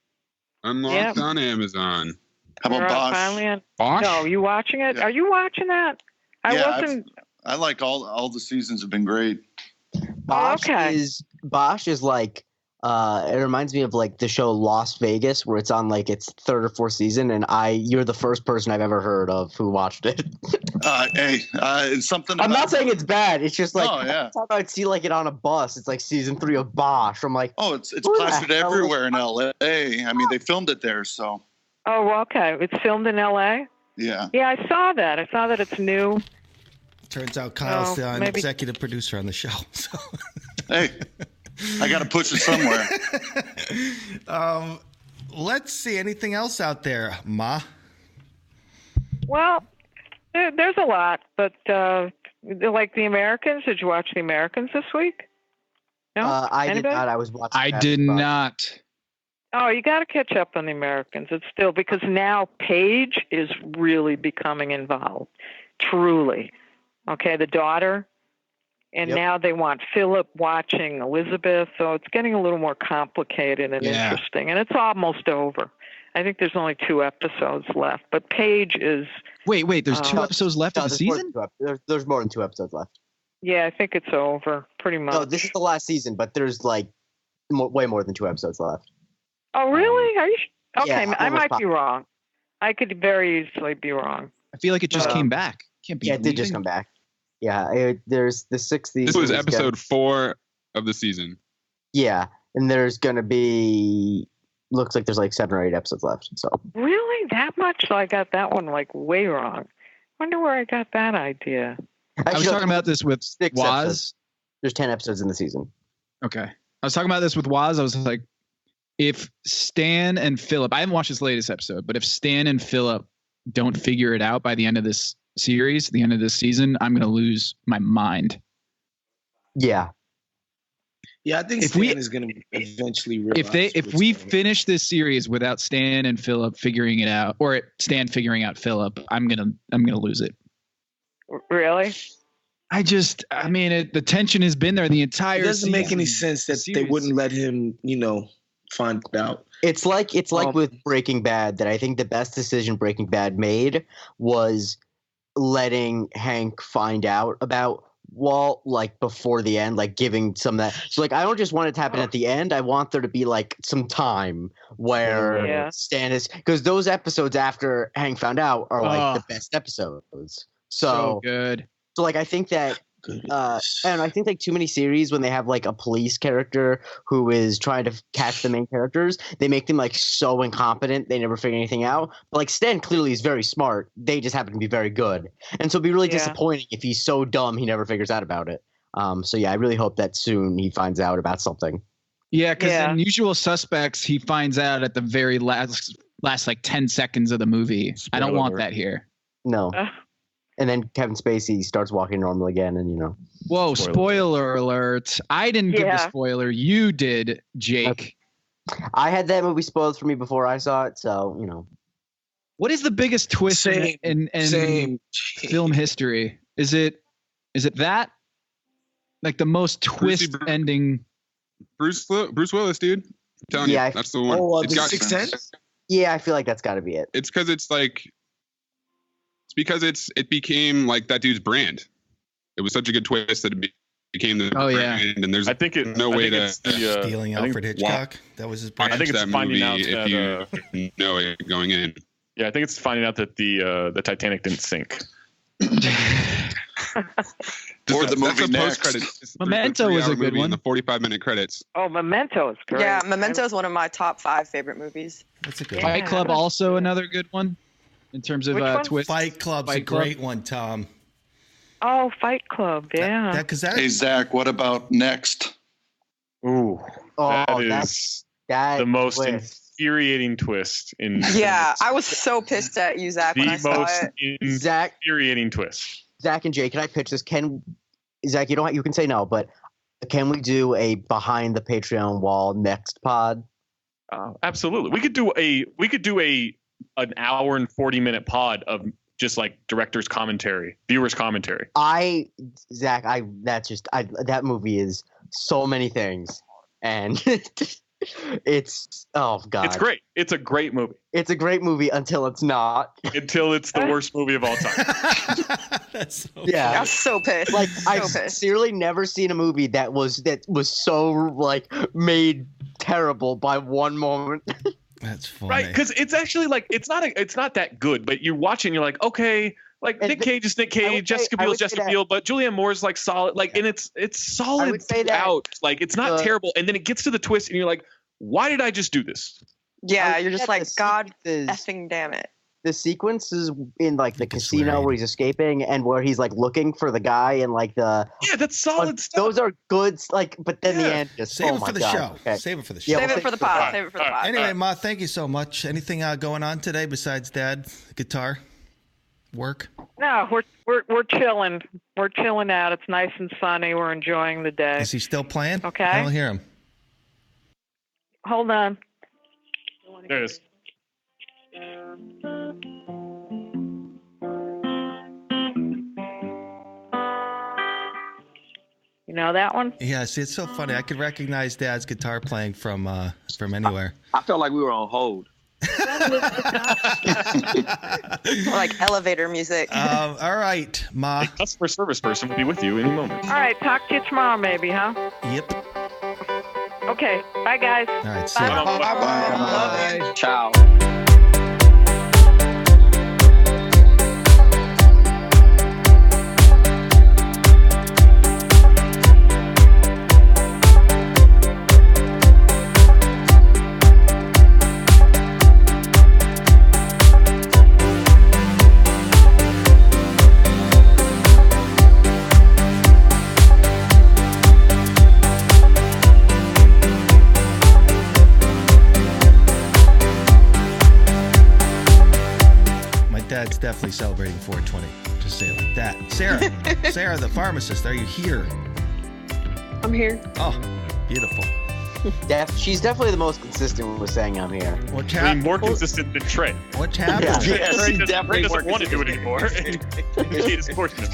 Unlocked on Amazon. How about Bosch? Bosch? No, are you watching it? Yeah. Are you watching that? I like all the seasons have been great. Bosch is like it reminds me of like the show Las Vegas, where it's on like its third or fourth season, and you're the first person I've ever heard of who watched it. It's something. I'm not saying it's bad. It's just like every time I'd see like it on a bus. It's like season 3 of Bosch. I'm like, it's plastered everywhere in LA. I mean, they filmed it there, so. Oh, okay. It's filmed in LA. Yeah. Yeah, I saw that. I saw that it's new. Turns out Kyle's the executive producer on the show. So. Hey, I got to push it somewhere. Let's see. Anything else out there, Ma? Well, there's a lot, but like The Americans. Did you watch The Americans this week? No, I did not. I was watching. I did not. Oh, you got to catch up on The Americans. It's still because now Paige is really becoming involved, truly. Okay, the daughter. And now they want Philip watching Elizabeth, so it's getting a little more complicated and interesting. And it's almost over. I think there's only 2 episodes left. But Paige is... Wait, there's 2 episodes left of the season? There's more than 2 episodes left. Yeah, I think it's over, pretty much. No, this is the last season, but there's like way more than 2 episodes left. Oh, really? Are you... Okay, yeah, I might be wrong. I could very easily be wrong. I feel like it just came back. Can't be it did just come back. Yeah, there's the 6th. This was episode 4 of the season. Yeah, and there's gonna be. Looks like there's like 7 or 8 episodes left. So. Really, that much? So I got that one like way wrong. Wonder where I got that idea. I was talking about this with Waz. Episodes. There's 10 episodes in the season. Okay, I was talking about this with Waz. I was like, if Stan and Philip, I haven't watched this latest episode, but if Stan and Philip don't figure it out by the end of this series, the end of this season, I'm gonna lose my mind. Yeah, I think Stan is gonna eventually realize. If we finish this series without Stan and Philip figuring it out, or Stan figuring out Philip, I'm gonna lose it. Really? I mean, the tension has been there the entire. It doesn't make any sense that they wouldn't let him, find out. It's like with Breaking Bad, that I think the best decision Breaking Bad made was letting Hank find out about Walt like before the end, like giving some of that. So like I don't just want it to happen at the end. I want there to be like some time where Stan is, because those episodes after Hank found out are like the best episodes. So good. So like I think that and I think like too many series, when they have like a police character who is trying to catch the main characters, they make them like so incompetent they never figure anything out. But like Stan clearly is very smart. They just happen to be very good. And so it'd be really disappointing if he's so dumb he never figures out about it. So yeah, I really hope that soon he finds out about something. Yeah, because in Usual Suspects, he finds out at the very last like 10 seconds of the movie. I don't want that here. No. And then Kevin Spacey starts walking normal again, and Whoa! Spoiler alert! I didn't give the spoiler. You did, Jake. I had that movie spoiled for me before I saw it, so What is the biggest twist in film history? Is it that? Like the most twist ending? Bruce Willis, dude. I'm telling you, that's the one. Oh, The Sixth Sense? Yeah, I feel like that's got to be it. It's because it's like. because it became like that dude's brand. It was such a good twist that it became the brand, and there's no way to stealing Alfred Hitchcock. That was his brand. I think it's that finding movie out if you know it going in. Yeah, I think it's finding out that the Titanic didn't sink. Or the movie next. Memento was a good one. In the 45-minute credits. Oh, Memento is great. Yeah, Memento is one of my top 5 favorite movies. That's a good Fight Club also another good one in terms of twist. Fight Club's a great one, Tom. Oh, Fight Club, yeah. Hey, Zach, what about Next? Ooh, that is the most infuriating twist in. Yeah, I was so pissed at you, Zach, when I saw it. Infuriating twist. Zach and Jay, can I pitch this? Zach, you can say no, but can we do a behind the Patreon wall next pod? Absolutely. We could do an hour and 40-minute pod of just like director's commentary, viewers commentary. That movie is so many things, and it's God. It's great. It's a great movie. It's a great movie until it's not. Until it's the worst movie of all time. That's so I'm so pissed. Like I've sincerely never seen a movie that was so like made terrible by one moment. That's funny. Right, because it's actually like it's not that good, but you watch it and you're like, okay, like Nick Cage is Nick Cage, Jessica Biel is Jessica Biel, but Julianne Moore's like solid, like, and it's solid throughout. Like it's not terrible, and then it gets to the twist, and you're like, why did I just do this? Yeah, you're just like, God effing damn it. The sequences in like the casino where he's escaping and where he's like looking for the guy and like that's solid stuff. Those are good. Like, but then the end just save it for the show. Okay. Save it for the show. Save it for the pod. Save it for the pod. Anyway, Ma, thank you so much. Anything going on today besides Dad guitar work? No, we're chilling. We're chilling out. It's nice and sunny. We're enjoying the day. Is he still playing? Okay. I don't hear him. Hold on. There it is. You know that one? Yeah, see, it's so funny. I could recognize Dad's guitar playing from anywhere. I felt like we were on hold. Like elevator music. All right, Ma. A customer service person will be with you any moment. All right, talk to you tomorrow maybe, huh? Yep. Okay, bye guys. All right, see ya. Bye. Ciao. Dad's definitely celebrating 420. Just say it like that. Sarah, the pharmacist, are you here? I'm here. Oh, beautiful. She's definitely the most consistent with saying I'm here. What I mean, more consistent than Trey. What happened? Yeah, Trey doesn't want to do it anymore. It's fortunate.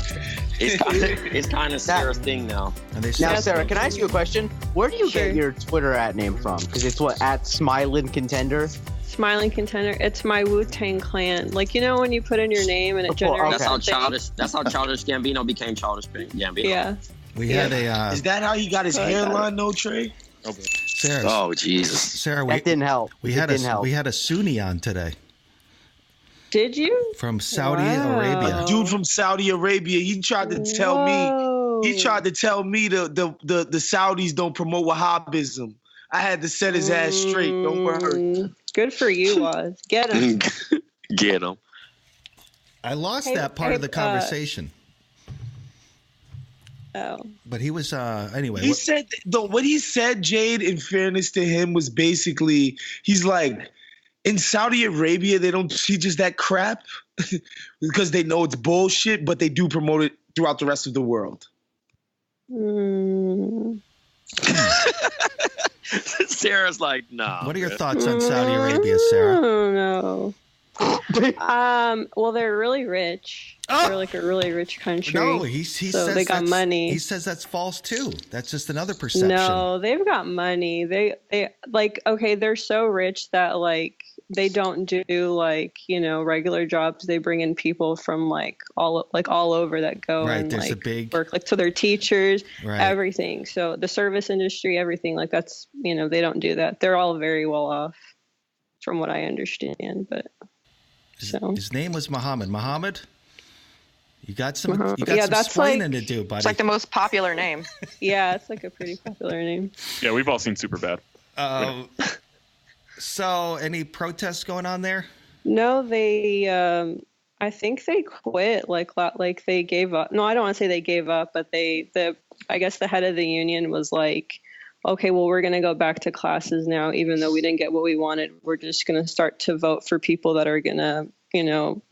It's kind of Sarah's thing now. Now, Sarah, can I ask you a question? Where do you get your Twitter @name from? Because it's at Smiling Contender. Smiling Contender. It's my Wu-Tang Clan. Like, you know when you put in your name and it generates That's how Childish Gambino became Childish Gambino. Yeah. We had a. Is that how he got his hairline, no Trey? Sarah. Oh Jesus. Sarah, that didn't help. We had a Sunni on today. Did you? From Saudi Arabia. Dude from Saudi Arabia. He tried to tell me. He tried to tell me the Saudis don't promote Wahhabism. I had to set his ass straight. Don't worry. Good for you, Waz. Get him. Get him. I lost that part of the conversation. Oh. But he was anyway. He said what he said, Jade, in fairness to him, was basically he's like, in Saudi Arabia they don't teach us that crap because they know it's bullshit, but they do promote it throughout the rest of the world. Sarah's like, nah. What are your thoughts on Saudi Arabia, Sarah? I don't know. Well, they're really rich. They're like a really rich country. No, he so says they got money. He says that's false too. That's just another perception. No, they've got money. They like, okay, they're so rich that like they don't do like, you know, regular jobs. They bring in people from like all over that go Right, and there's a like big work, like, so they're teachers, Right. everything. So the service industry, everything, like that's, you know, they don't do that. They're all very well off from what I understand, but His name was Muhammad. Muhammad, you got some Yeah, that's explaining like- to do, buddy. It's like the most popular name. yeah, it's like a pretty popular name. Yeah, we've all seen Superbad. So, any protests going on there? No, they I think they quit, like they gave up. No, I don't want to say they gave up, but I guess the head of the union was like, okay, well, we're going to go back to classes now, even though we didn't get what we wanted. We're just going to start to vote for people that are going to, you know,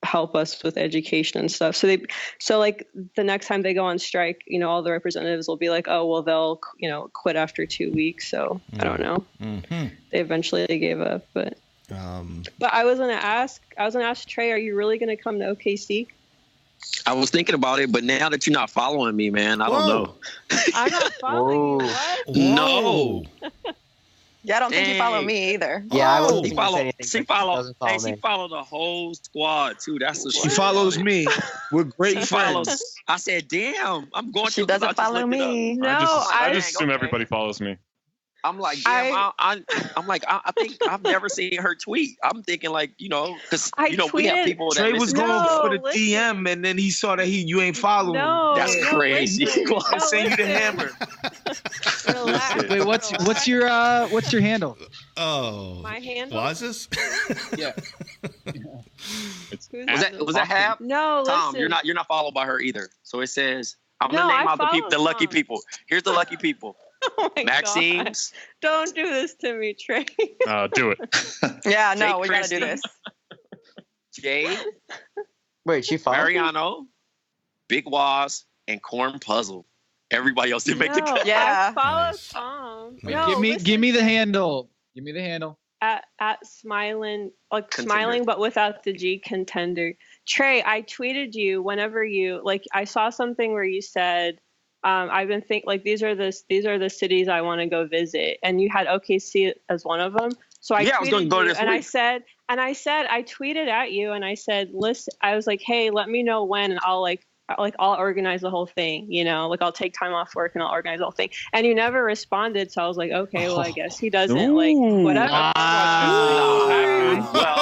help us with education and stuff. So like the next time they go on strike, you know, all the representatives will be like, oh, well, they'll, you know, quit after 2 weeks. So I don't know. Mm-hmm. They gave up, but I was going to ask Trey, are you really going to come to OKC? I was thinking about it, but now that you're not following me, man, I don't know. I'm not following you. What? No. Yeah, I don't think you follow me either. Yeah, I wasn't She gonna say follow. anything, She but follow. doesn't follow She me. follow the whole squad too. That's the. She follows me. We're great She friends. follows. I said, "Damn, I'm going She to." 'cause I doesn't just follow looked it up. me. I just assume everybody follows me. I'm like, damn. I'm like, I think I've never seen her tweet. I'm thinking like, you know, because you know we have people that Trey was listen. going for the DM, and then he saw that you ain't following. No, That's no, crazy. I send you the hammer. Wait, what's your handle? Oh, My handle? Blasses? Yeah. Was that Hap? No, Tom, listen. you're not followed by her either. So it says, I'm No, gonna name I out the people, the follow lucky Tom. people. Here's the lucky people. Oh my Maxine's. God. Don't do this to me, Trey. Do it. Yeah, no, Jake we gotta do Christie. this. Jade, Wait, she followed me? Mariano, Big Waz, and Corn Puzzle. Everybody else didn't make the No, cut. Yeah. I follow Nice. Tom. Wait, No, give me the handle. Give me the handle. at smiling, like Contender. smiling, but without the G, contender. Trey, I tweeted you whenever you like. I saw something where you said, "I've been like these are the cities I want to go visit," and you had OKC as one of them. So I Yeah, I was gonna tweeted go you, this and week. I said I tweeted at you, and I said, "Listen," I was like, "Hey, let me know when, and I'll organize the whole thing, you know, like I'll take time off work and I'll organize the whole thing." And you never responded, so I was like, okay, well, I guess he doesn't like whatever. Well,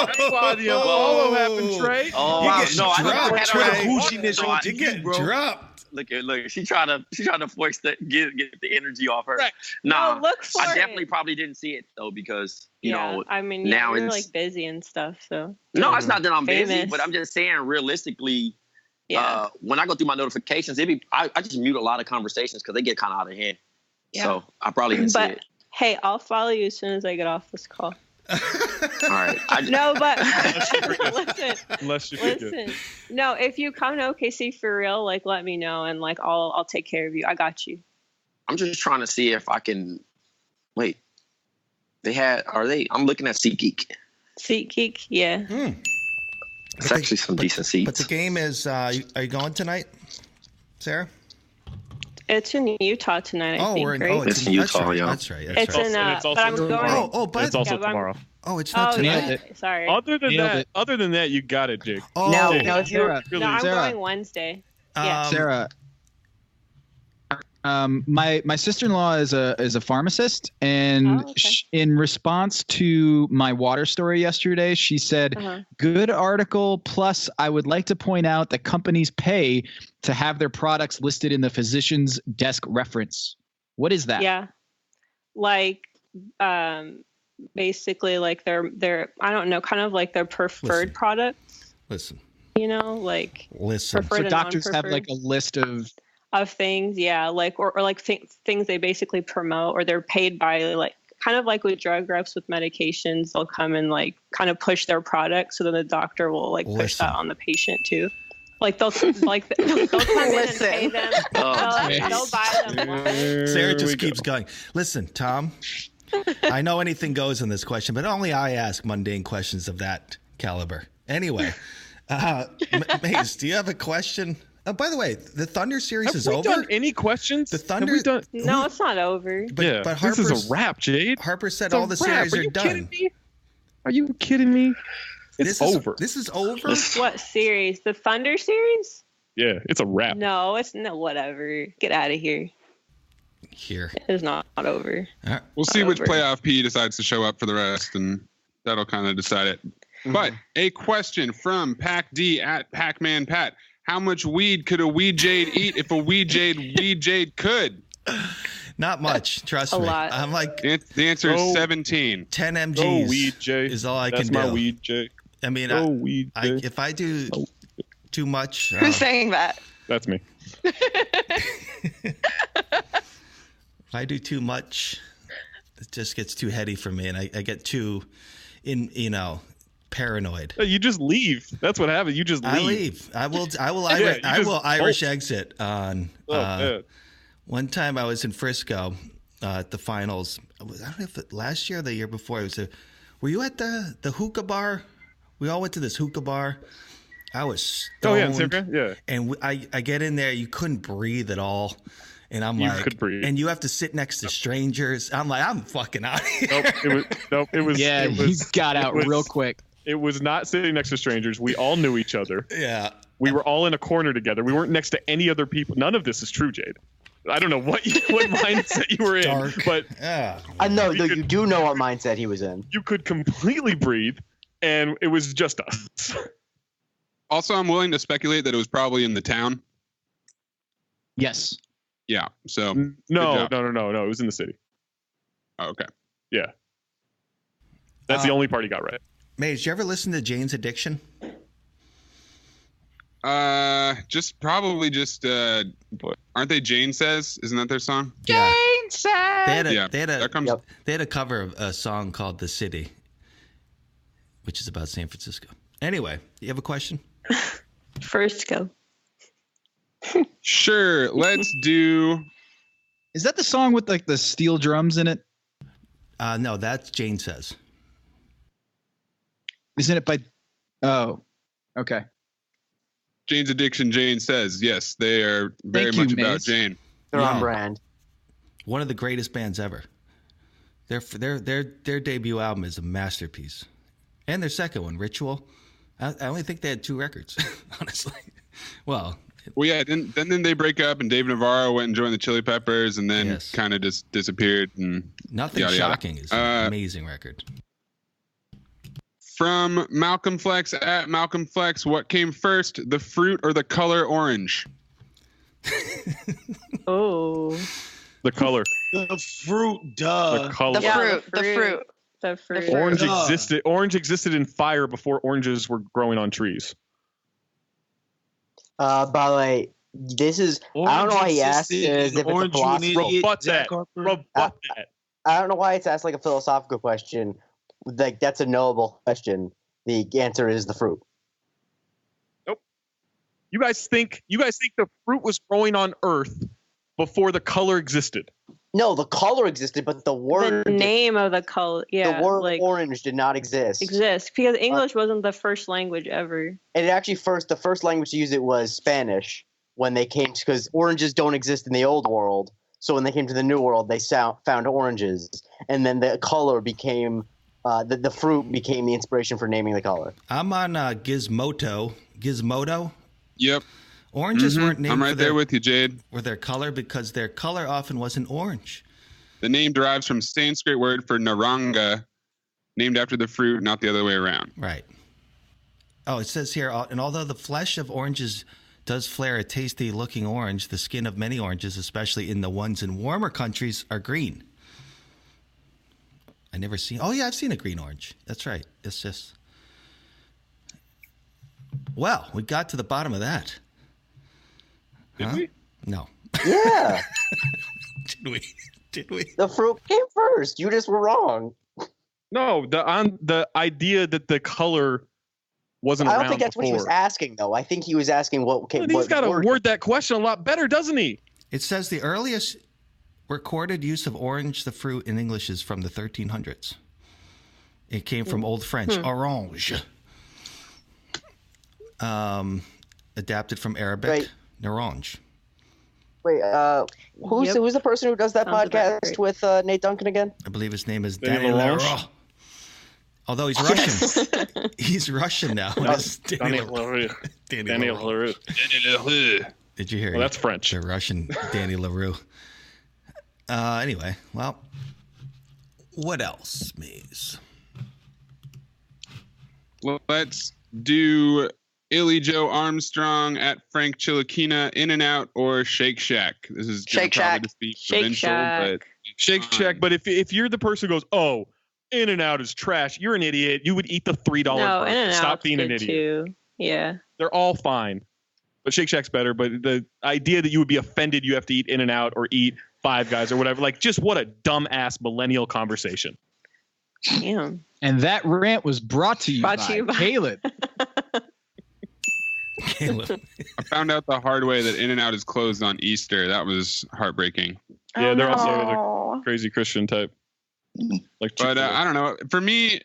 That's why the Apollo happened, Trey. Oh, You wow. get No, I dropped, had Trey. her The Gucci-ness No, onto You you, get bro. dropped. Look, she trying to force get the energy off her. Right. Nah, No, look for I it. definitely probably didn't see it though because you know I mean, now you're it's like busy and stuff, so no, it's not that I'm busy, Famous. but I'm just saying realistically. yeah. When I go through my notifications, I just mute a lot of conversations because they get kind of out of hand. Yeah. So I probably didn't see But it. hey, I'll follow you as soon as I get off this call. All right. No, but Unless you forget. listen. No, if you come to OKC for real, like let me know and like I'll take care of you. I got you. I'm just trying to see if I can. Wait. I'm looking at SeatGeek. SeatGeek, yeah. It's actually some decent seats. But the game is, are you going tonight, Sarah? It's in Utah tonight, I think, right? It's in Utah, that's right, yeah. That's right. It's in, it's also but I'm going. but it's also Yeah, but I'm- tomorrow. Oh, it's not tonight. Yeah, sorry. Other Nailed than that, you got it, Jake. Oh, No, Jake, no, if you're Sarah, really- No, I'm Sarah. going Wednesday. Yeah. Sarah, my sister-in-law is a pharmacist, and Oh, okay. in response to my water story yesterday, she said, "Good article. Plus, I would like to point out that companies pay to have their products listed in the physician's desk reference." What is that? Yeah. Like, basically, like their I don't know, kind of like their preferred Listen. products. Listen. You know, like Listen. preferred So and doctors have non-preferred like a list of things, yeah, like or like things they basically promote, or they're paid by, like kind of like with drug reps with medications, they'll come and like kind of push their product, so then the doctor will like push that on the patient too. Like they'll come in and pay them. They'll buy them. Sarah just keeps going. Listen, Tom, I know anything goes in this question, but only I ask mundane questions of that caliber. Anyway, Mace, do you have a question? Oh, by the way, the Thunder series is Have we over. done any questions? The Thunder. Have we done? No, it's not over. But Yeah, but this is Harper's, a wrap, Jade. Harper said It's a all the wrap. series Are are you done. kidding me? Are you kidding me? It's over. This is over? What series? The Thunder series? Yeah, it's a wrap. No, it's no whatever. Get out of here. Here. It is not over. All right. We'll see Not which over. playoff P decides to show up for the rest, and that'll kind of decide it. But a question from Pac D at Pac-Man Pat. How much weed could a weed jade eat if a weed jade could? Not much. Trust A me. lot. I'm like The answer is 17. 10 mgs Go weed jade. is all I That's can my do. weed jade. I mean, Go weed jade. if I do too much, Who's saying that? That's me. if I do too much, it just gets too heady for me, and I get too, paranoid. You just leave. That's what happens. You just leave. I leave. I will. Yeah, I you will just Irish bolt. exit on. Man. One time I was in Frisco at the finals. I don't know if last year or the year before. Were you at the hookah bar? We all went to this hookah bar. I was stoned. Oh yeah, in San Fran? Yeah. And I get in there. You couldn't breathe at all. And I'm You like, could breathe. and you have to sit next to strangers. I'm like, I'm fucking out of here. It was. Yeah, it was, he got it out was- real quick. It was not sitting next to strangers. We all knew each other. Yeah. We were all in a corner together. We weren't next to any other people. None of this is true, Jade. I don't know what mindset you were in, Dark. but I know, though. You do know what mindset he was in. you could completely breathe, and it was just us. Also, I'm willing to speculate that it was probably in the town. Yes. Yeah. So No. good job. It was in the city. Oh, okay. Yeah. That's the only part he got right. Maze, did you ever listen to Jane's Addiction? Just aren't they Jane Says? Isn't that their song? Yeah. Jane said. They had a cover of a song called "The City," which is about San Francisco. Anyway, you have a question? First go. Sure. Let's do. Is that the song with like the steel drums in it? No, that's Jane Says. Isn't it by? Oh, okay. Jane's Addiction. Jane Says. Yes, they are very Thank you, much about Maze. Jane. They're on Yeah. brand. One of the greatest bands ever. Their debut album is a masterpiece, and their second one, Ritual. I only think they had 2 records, honestly. Well, yeah. Then they break up, and Dave Navarro went and joined the Chili Peppers, and then kind of just disappeared. And Nothing yada, yada. Shocking is an amazing record. From Malcolm Flex at Malcolm Flex, what came first, the fruit or the color orange? Oh. The color. The fruit, duh. The color. The fruit. Orange existed in fire before oranges were growing on trees. By the way, this is. I don't know why he asked it as if it's a philosophical. Rebut that. I don't know why it's asked like a philosophical question. Like that's a knowable question. The answer is the fruit. Nope. You guys think the fruit was growing on Earth before the color existed? No, the color existed, but the word, The name of the color, yeah, the word like orange did not exist. because English wasn't the first language ever. And it actually the first language to use it was Spanish when they came, because oranges don't exist in the old world. So when they came to the new world, they found oranges, and then the color became the fruit became the inspiration for naming the color. I'm on Gizmodo. Gizmodo. Yep. Oranges weren't named. I'm right there with you, Jade. With their color, because their color often wasn't orange. The name derives from Sanskrit word for naranga, named after the fruit, not the other way around. Right. Oh, it says here, and although the flesh of oranges does flare a tasty-looking orange, the skin of many oranges, especially in the ones in warmer countries, are green. I never seen. Oh yeah, I've seen a green orange. That's right. It's just. Well, we got to the bottom of that. Did we? No. Yeah. Did we? The fruit came first. You just were wrong. No, the idea that the color wasn't I around don't think that's before. what he was asking, though. I think he was asking what. Well, he's got to word that question a lot better, doesn't he? It says the earliest recorded use of orange, the fruit, in English is from the 1300s. It came from Old French, orange. Adapted from Arabic, naranj. Wait, who's the person who does that Sounds about podcast with Nate Duncan again? I believe his name is Daniel Daniel Laroche. Laroche. Although he's Russian. He's Russian now. Daniel LaRue. Daniel LaRue. Did you hear? Well, that's French. The Russian Danny LaRue. Anyway, well, what else, Maze? Let's do Illy Joe Armstrong at Frank Chilakina, In-N-Out or Shake Shack. This is Shake Shack. Shake Shack. Shake Shack. But if you're the person who goes, oh, In-N-Out is trash, you're an idiot. You would eat the $3 No, burger. In-N-Out's Stop being an good idiot. too. Yeah. They're all fine. But Shake Shack's better. But the idea that you would be offended you have to eat In-N-Out or eat Five Guys or whatever, like, just what a dumbass millennial conversation. Damn. And that rant was brought to you by Caleb. I found out the hard way that In-N-Out is closed on Easter. That was heartbreaking. Yeah, they're also the crazy Christian type. Like, but I don't know. For me,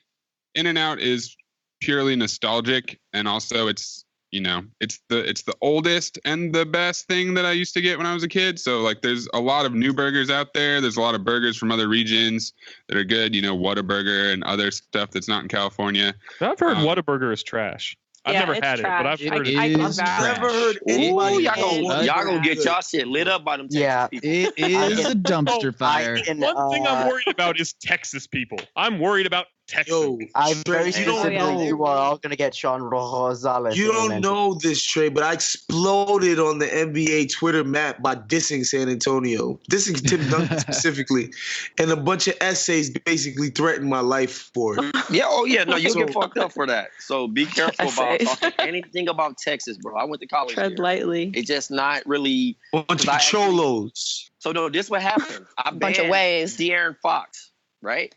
In-N-Out is purely nostalgic, and also it's the oldest and the best thing that I used to get when I was a kid. So like, there's a lot of new burgers out there. There's a lot of burgers from other regions that are good. Whataburger and other stuff that's not in California. I've heard Whataburger is trash. I've never had it, but I've heard it. I've never heard anybody. Y'all gonna get y'all shit lit up by them Texas people. It is a dumpster fire. One thing I'm worried about is Texas people. I'm worried about Texas. I very specifically you are all gonna get Sean Rosales. You don't know this, Trey, but I exploded on the NBA Twitter map by dissing San Antonio, dissing Tim Duncan specifically, and a bunch of essays basically threatened my life for it. Yeah, no, you get fucked up for that. So be careful about talking anything about Texas, bro. I went to college. Tread lightly. It's just not really a bunch of cholos. So no, this what happened. I Bunch of ways. De'Aaron Fox, right,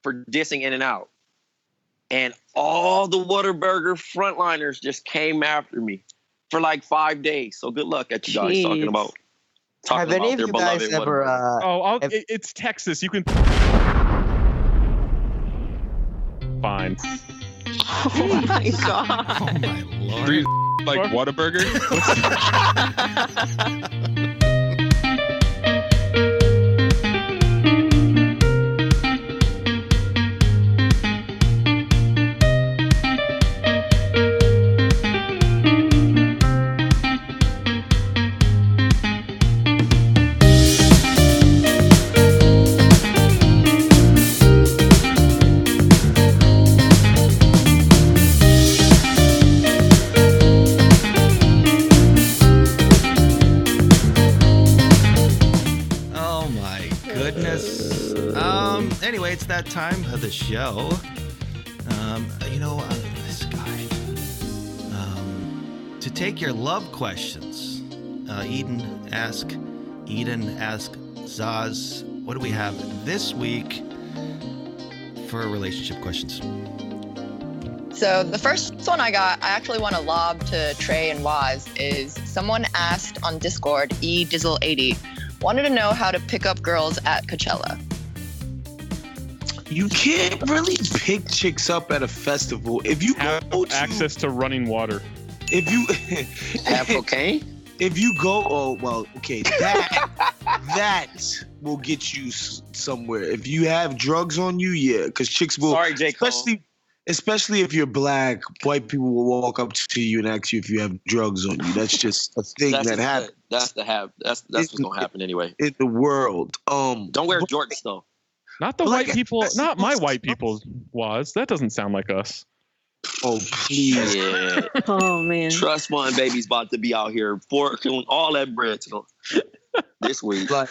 for dissing In-N-Out. And all the Whataburger frontliners just came after me for like 5 days. So good luck at you guys talking about Have any of their you guys beloved ever? Whataburger. It's Texas. You can. Fine. Oh my god. Oh my lord. Like Whataburger? Anyway, it's that time of the show. This guy. To take your love questions, Eden ask Zaz, what do we have this week for relationship questions? So the first one I actually want to lob to Trey and Waz, is someone asked on Discord, eDizzle80, wanted to know how to pick up girls at Coachella. You can't really pick chicks up at a festival. If you have access to running water. If you have cocaine? If you go, that will get you somewhere. If you have drugs on you, yeah, because chicks will. Sorry, J. Cole. Especially if you're black, white people will walk up to you and ask you if you have drugs on you. That's just a thing that happens. That's what's gonna happen anyway. In the world. Don't wear Jordans though. Not the white people. Not my white people. Was that doesn't sound like us. Oh please. Yeah. Oh man. Trust fund baby's about to be out here forking all that bread this week. Like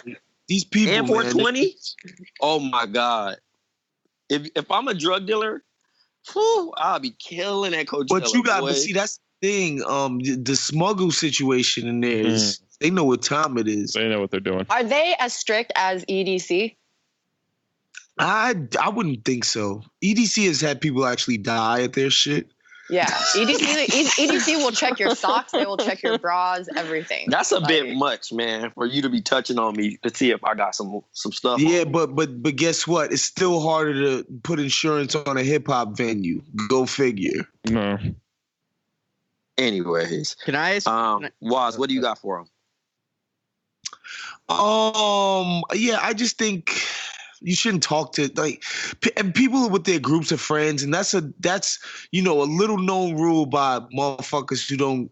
these people. And 420. Oh my god. If I'm a drug dealer, I'll be killing at Coachella. But you got to see, that's the thing. The smuggle situation in there is they know what time it is. They know what they're doing. Are they as strict as EDC? I wouldn't think so. EDC has had people actually die at their shit. Yeah, EDC will check your socks. They will check your bras, everything. That's a bit much, man, for you to be touching on me to see if I got some stuff. Yeah, but guess what? It's still harder to put insurance on a hip hop venue. Go figure. No. Anyways, can I ask? Waz, what do you got for him? Yeah, I just think You shouldn't talk to and people with their groups of friends, and that's a little known rule by motherfuckers who don't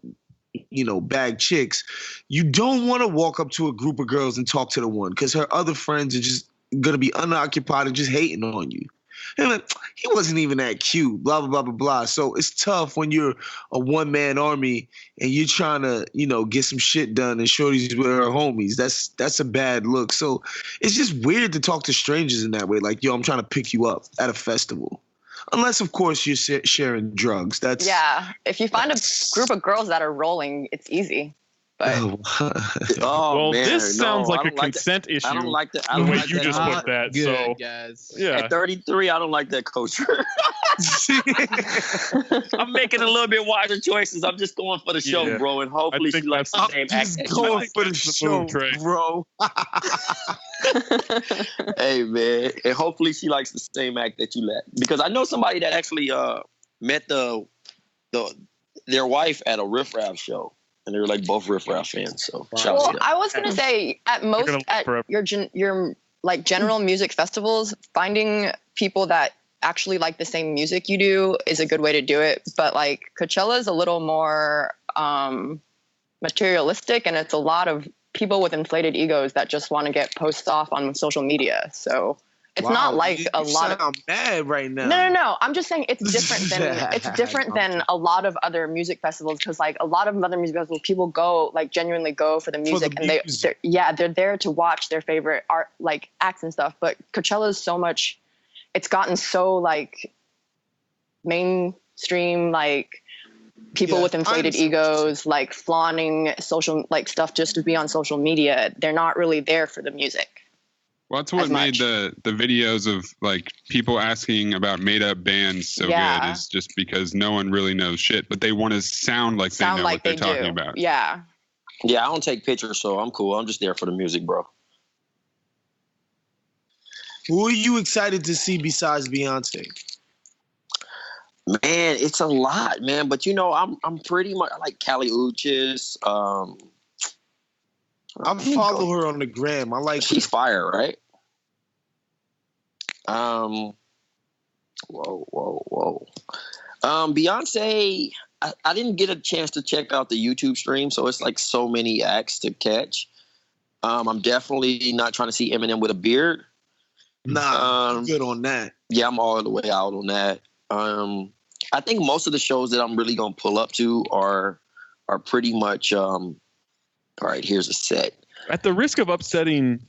bag chicks. You don't want to walk up to a group of girls and talk to the one because her other friends are just gonna be unoccupied and just hating on you. And like, he wasn't even that cute, blah, blah, blah, blah, blah. So it's tough when you're a one-man army and you're trying to, get some shit done and shorty's with her homies. That's a bad look. So it's just weird to talk to strangers in that way. Like, yo, I'm trying to pick you up at a festival. Unless, of course, you're sharing drugs. If you find a group of girls that are rolling, it's easy. But this sounds like a consent issue. I don't like that. The way you just put that. So, yeah. At 33, I don't like that culture. I'm making a little bit wiser choices. I'm just going for the show, bro, and hopefully she likes the same act. Just going for the show, bro. Hey, man, and hopefully she likes the same act that you let. Because I know somebody that actually met their wife at a Riff Raff show. And they were like both Riff Raff fans. So I was gonna say at most at your like general music festivals, finding people that actually like the same music you do is a good way to do it. But like Coachella is a little more materialistic, and it's a lot of people with inflated egos that just want to get posts off on social media. So it's not like a lot of. I'm mad right now. No. I'm just saying it's different than a lot of other music festivals, because like a lot of other music festivals, people go like genuinely go for the music, and they're there to watch their favorite art like acts and stuff. But Coachella is so much. It's gotten so like mainstream, like people with inflated egos, like flaunting social like stuff just to be on social media. They're not really there for the music. Well, that's what made the videos of like people asking about made up bands so good, is just because no one really knows shit, but they want to sound like they know what they're talking about. Yeah. Yeah, I don't take pictures, so I'm cool. I'm just there for the music, bro. Who are you excited to see besides Beyonce? Man, it's a lot, man. But I'm pretty much I like Kali Uchis. I follow her on the gram. I like she's fire, right? Whoa. Beyonce, I didn't get a chance to check out the YouTube stream, so it's like so many acts to catch. I'm definitely not trying to see Eminem with a beard. Nah, I'm good on that. Yeah, I'm all the way out on that. I think most of the shows that I'm really gonna pull up to are pretty much all right, here's a set. At the risk of upsetting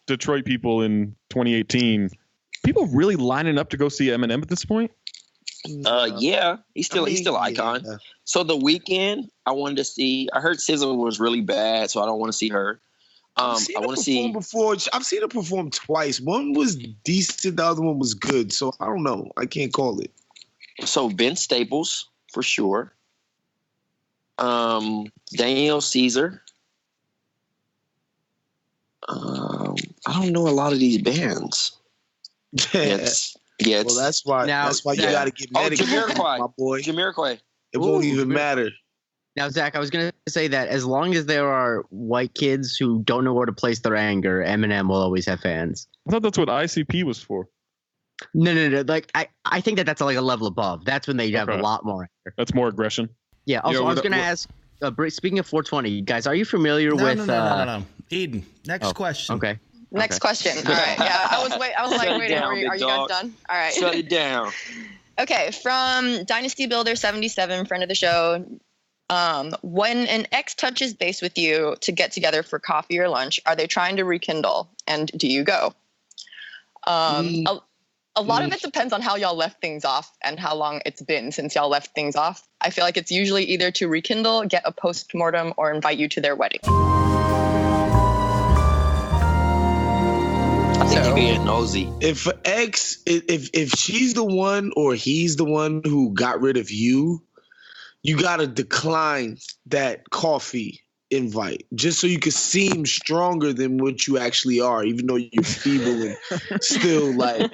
Detroit people in 2018, people really lining up to go see Eminem at this point? Yeah, he's still an icon. Yeah. So The Weeknd, I wanted to see. I heard SZA was really bad, so I don't want to see her. I want to see before. I've seen her perform twice. One was decent, the other one was good. So I don't know. I can't call it. So Vince Staples for sure. Daniel Caesar. I don't know a lot of these bands. Yeah. Well, that's why you got to get medicated, my boy. Jamiroquai. It won't even matter. Now, Zach, I was going to say that as long as there are white kids who don't know where to place their anger, Eminem will always have fans. I thought that's what ICP was for. No. Like, I think that's like a level above. That's when they have a lot more anger. That's more aggression. Yeah. Also, I was going to ask, speaking of 420, guys, are you familiar with... No. Eden, next question. Okay. Next question. All right. Yeah, I was like, waiting. Are you guys done? All right. Shut it down. Okay. From Dynasty Builder 77, friend of the show. When an ex touches base with you to get together for coffee or lunch, are they trying to rekindle? And do you go? A lot of it depends on how y'all left things off and how long it's been since y'all left things off. I feel like it's usually either to rekindle, get a post-mortem, or invite you to their wedding. I think you're being nosy. If she's the one or he's the one who got rid of you, you gotta decline that coffee invite just so you can seem stronger than what you actually are, even though you're feeble and still like,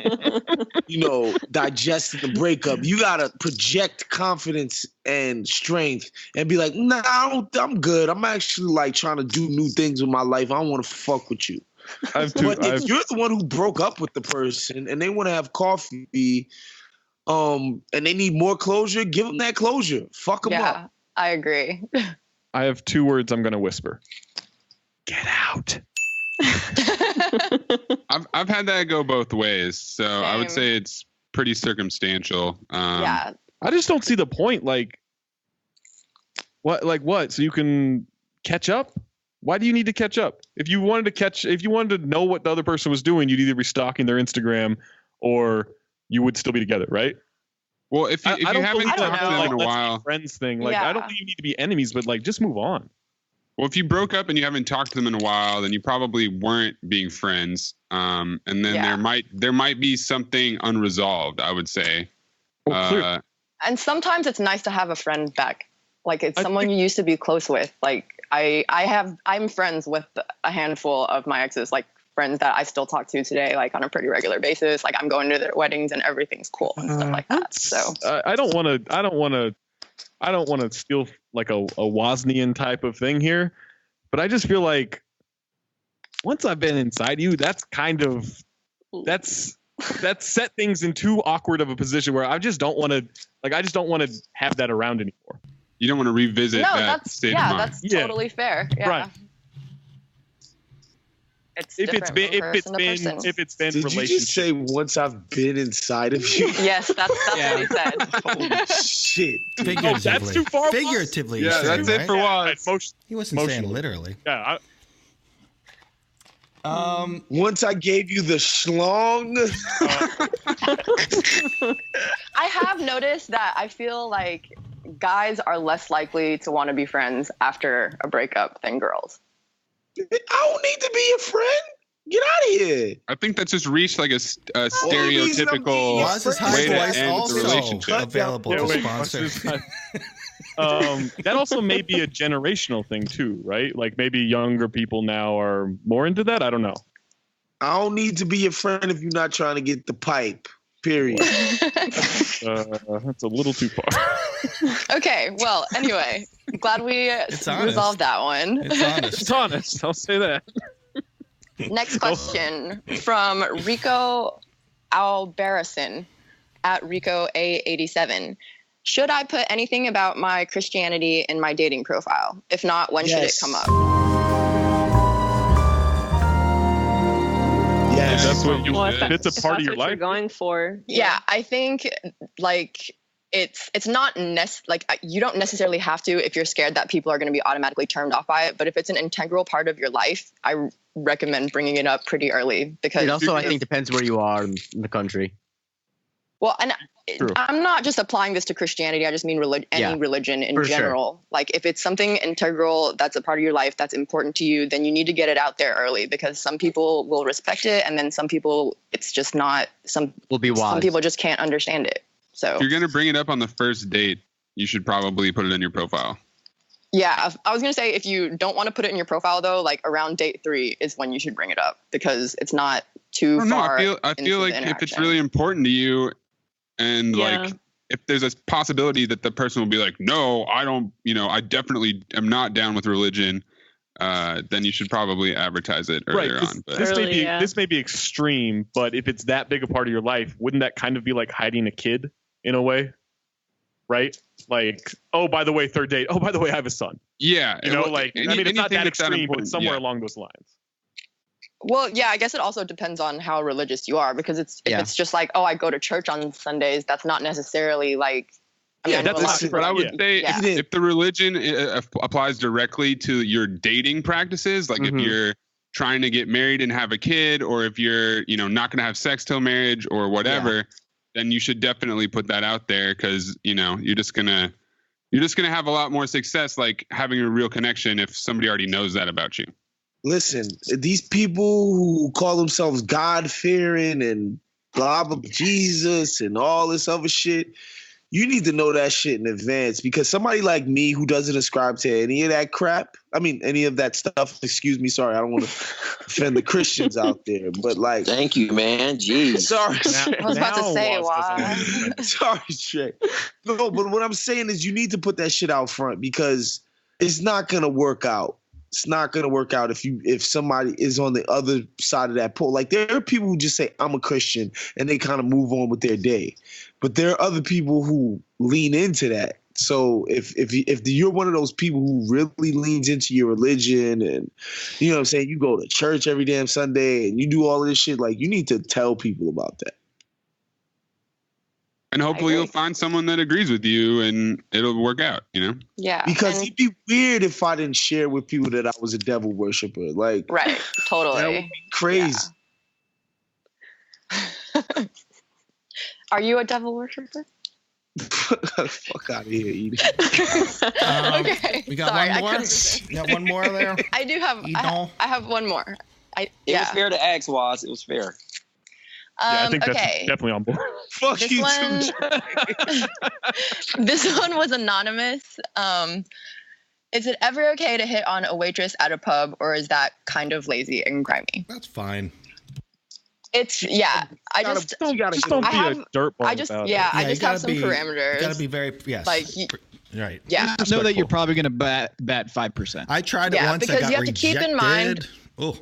digesting the breakup. You gotta project confidence and strength and be like, nah, I'm good. I'm actually like trying to do new things with my life. I don't want to fuck with you. But if you're the one who broke up with the person and they want to have coffee, and they need more closure, give them that closure. Fuck them up. Yeah, I agree. I have 2 words I'm going to whisper. Get out. I've had that go both ways, so I would say it's pretty circumstantial. Yeah. I just don't see the point. Like what? So you can catch up? Why do you need to catch up? If you wanted to know what the other person was doing, you'd either be stalking their Instagram or you would still be together, right? Well, if you haven't talked to them in a while, friends thing. Like I don't think you need to be enemies, but like just move on. Well, if you broke up and you haven't talked to them in a while, then you probably weren't being friends. And then there might be something unresolved, I would say. And sometimes it's nice to have a friend back. Like it's someone you used to be close with. Like I'm friends with a handful of my exes, like friends that I still talk to today, like on a pretty regular basis. Like I'm going to their weddings and everything's cool and stuff like that. So I don't want to steal like a Woznian type of thing here, but I just feel like once I've been inside you, that's set things in too awkward of a position where I just don't want to have that around anymore. You don't want to revisit that state of mind. That's totally fair. Yeah. Right. If it's been Did you just say once I've been inside of you? Yes, that's what he said. Holy shit! Figuratively. That's too far. Figuratively. Yeah, that's it for once. He wasn't saying literally. Yeah. Once I gave you the schlong. I have noticed that I feel like guys are less likely to want to be friends after a breakup than girls. I don't need to be a friend. Get out of here. I think that's just reached like a stereotypical way to end the relationship. Available to sponsor. That also may be a generational thing too, right? Like maybe younger people now are more into that. I don't know. I don't need to be your friend if you're not trying to get the pipe. Period. That's a little too far. Okay, well, anyway, glad we resolved that one. It's honest. I'll say that. Next question from Rico Albarracin at Rico A87. Should I put anything about my Christianity in my dating profile? If not, when should it come up? Yeah, that's what you. Well, it's a part of your life. You're going for. Yeah, I think like it's not like you don't necessarily have to if you're scared that people are going to be automatically turned off by it. But if it's an integral part of your life, I recommend bringing it up pretty early because it also I think depends where you are in the country. Well, and I'm not just applying this to Christianity. I just mean any religion in general. Sure. Like if it's something integral that's a part of your life that's important to you, then you need to get it out there early because some people will respect it, and then some people it's just not. Some will be wise. Some people just can't understand it. So if you're gonna bring it up on the first date, you should probably put it in your profile. Yeah, I was gonna say if you don't want to put it in your profile though, like around date 3 is when you should bring it up because it's not too far. I feel like if it's really important to you. And like, if there's a possibility that the person will be like, no, I don't, I definitely am not down with religion, then you should probably advertise it earlier on. But this may be extreme, but if it's that big a part of your life, wouldn't that kind of be like hiding a kid in a way? Right? Like, oh, by the way, third date. Oh, by the way, I have a son. Yeah. It's not that extreme, but it's somewhere along those lines. Well, yeah, I guess it also depends on how religious you are because if it's just like, oh, I go to church on Sundays, that's not necessarily like. But I would say if the religion applies directly to your dating practices, like if you're trying to get married and have a kid, or if you're, not going to have sex till marriage or whatever, then you should definitely put that out there because, you're just going to have a lot more success, like having a real connection if somebody already knows that about you. Listen, these people who call themselves God-fearing and blah, blah, Jesus and all this other shit, you need to know that shit in advance because somebody like me who doesn't ascribe to any of that crap, any of that stuff, excuse me, sorry, I don't want to offend the Christians out there, but like. Thank you, man. Jeez. Sorry. I was about to say, why? Sorry, Trey. No, but what I'm saying is you need to put that shit out front because it's not going to work out. It's not gonna work out if somebody is on the other side of that pole. Like there are people who just say I'm a Christian and they kind of move on with their day, but there are other people who lean into that. So if you're one of those people who really leans into your religion and you know what I'm saying, you go to church every damn Sunday and you do all of this shit, like you need to tell people about that. And hopefully you'll find someone that agrees with you and it'll work out, you know? Yeah. Because it'd be weird if I didn't share with people that I was a devil worshiper. Like, right, totally. That would be crazy. Yeah. Are you a devil worshiper? Fuck out of here, Edie. Okay. We got Sorry, one more? I couldn't resist. You got one more there? I do have. I have one more. It was fair to ask, Was. It was fair. I think that's okay. definitely on board. Fuck This you one- too. This one was anonymous. Is it ever okay to hit on a waitress at a pub, or is that kind of lazy and grimy? That's fine. It's I just don't be a dirtball I just about I you just gotta have some be- parameters. You gotta be very like right. yeah. Just know that you're probably going to bat 5%. I tried it Yeah, once. I because got you have to keep in mind- rejected. Oh,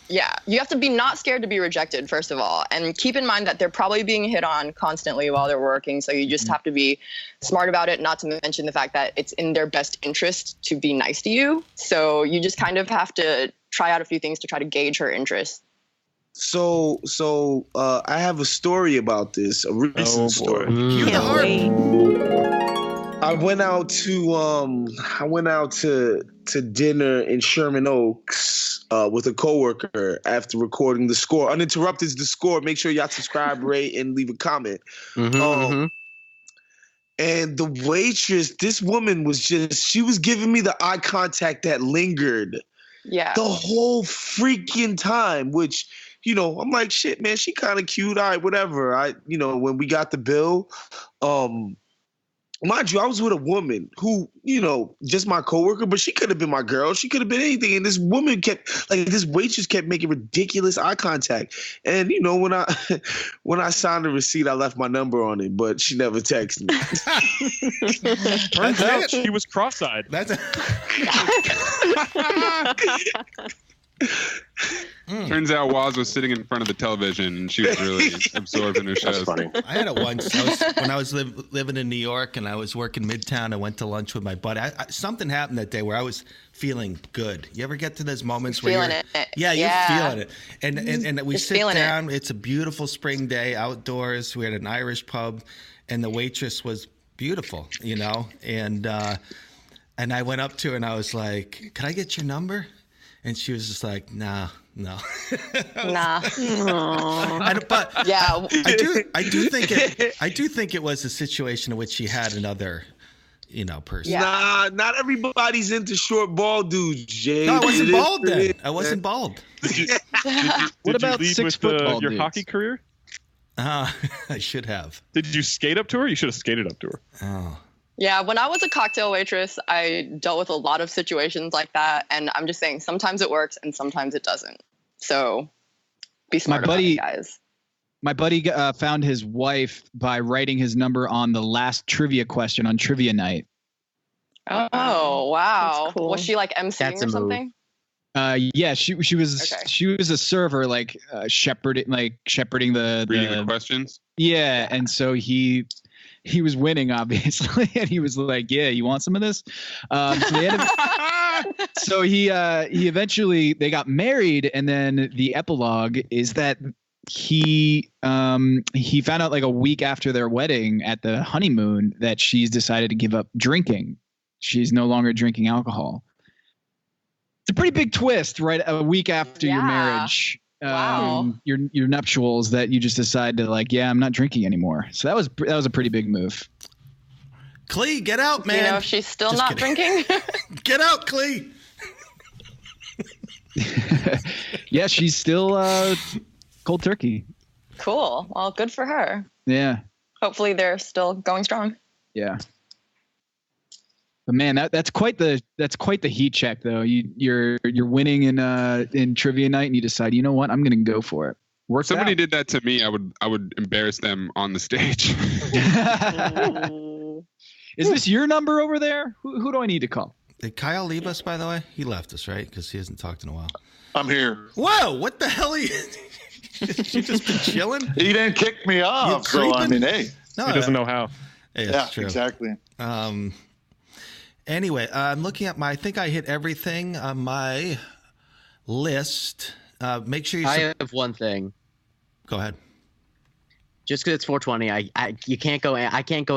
Yeah, you have to be not scared to be rejected, first of all. And keep in mind that they're probably being hit on constantly while they're working. So you just have to be smart about it, not to mention the fact that it's in their best interest to be nice to you. So you just kind of have to try out a few things to try to gauge her interest. So I have a story about this, a recent story. Can't wait. I went out to dinner in Sherman Oaks with a coworker after recording The Score. Uninterrupted is The Score. Make sure y'all subscribe, rate, and leave a comment. And the waitress, this woman she was giving me the eye contact that lingered. Yeah. The whole freaking time, which, you know, I'm like, shit, man, she kind of cute. All right, whatever. When we got the bill, mind you, I was with a woman who, you know, just my coworker, but she could have been my girl. She could have been anything. And this woman this waitress kept making ridiculous eye contact. And, you know, when I signed the receipt, I left my number on it, but she never texted me. Turns out she was cross-eyed. Turns out Waz was sitting in front of the television and she was really absorbed in her shows. That's funny. I had it once. When I was living in New York and I was working Midtown, I went to lunch with my buddy. Something happened that day where I was feeling good. You ever get to those moments where feeling you're it. Yeah, you're feeling it. And we Just sit feeling down. It's a beautiful spring day outdoors. We had an Irish pub, and the waitress was beautiful, you know. And I went up to her and I was like, "Could I get your number?" And she was just like, no. Nah. But Yeah. I do think it was a situation in which she had another, you know, person. Yeah. Nah, not everybody's into short bald dudes, Jay. No, I wasn't It bald is- then. I wasn't bald. Did What about you lead 6 with football your dudes? hockey career? I should have. Did you skate up to her? You should have skated up to her. Oh. Yeah, when I was a cocktail waitress, I dealt with a lot of situations like that. And I'm just saying, sometimes it works and sometimes it doesn't. So be smart about it, guys. My buddy found his wife by writing his number on the last trivia question on trivia night. Oh, wow. That's cool. Was she like emceeing That's a or move. something? Yeah, she was Okay. she was a server, like shepherding the Reading the questions. Yeah, and so he was winning, obviously, and he was like, "Yeah, you want some of this?" So he eventually they got married, and then the epilogue is that he found out like a week after their wedding at the honeymoon that she's decided to give up drinking. She's no longer drinking alcohol. It's a pretty big twist, right? A week after your marriage. Wow. Your nuptials, that you just decide to like, yeah, I'm not drinking anymore. So that was a pretty big move. Clee, get out, man. You know, if she's still Just not kidding. drinking. Get out, Clee. Yeah, she's still cold turkey. Cool. Well, good for her. Yeah. Hopefully they're still going strong. Yeah. But man, that's quite the heat check though. You're winning in trivia night and you decide, you know what, I'm gonna go for it. If somebody did that to me, I would embarrass them on the stage. Is this your number over there? Who do I need to call? Did Kyle leave us, by the way? He left us, right? Because he hasn't talked in a while. I'm here. Whoa, what the hell are you? You just been chilling? He didn't kick me off, so I mean, hey. No, he doesn't know how. Hey, yeah, true. Exactly. Anyway, I'm looking at I think I hit everything on my list. Make sure you. I have one thing. Go ahead. Just because it's 420, I can't go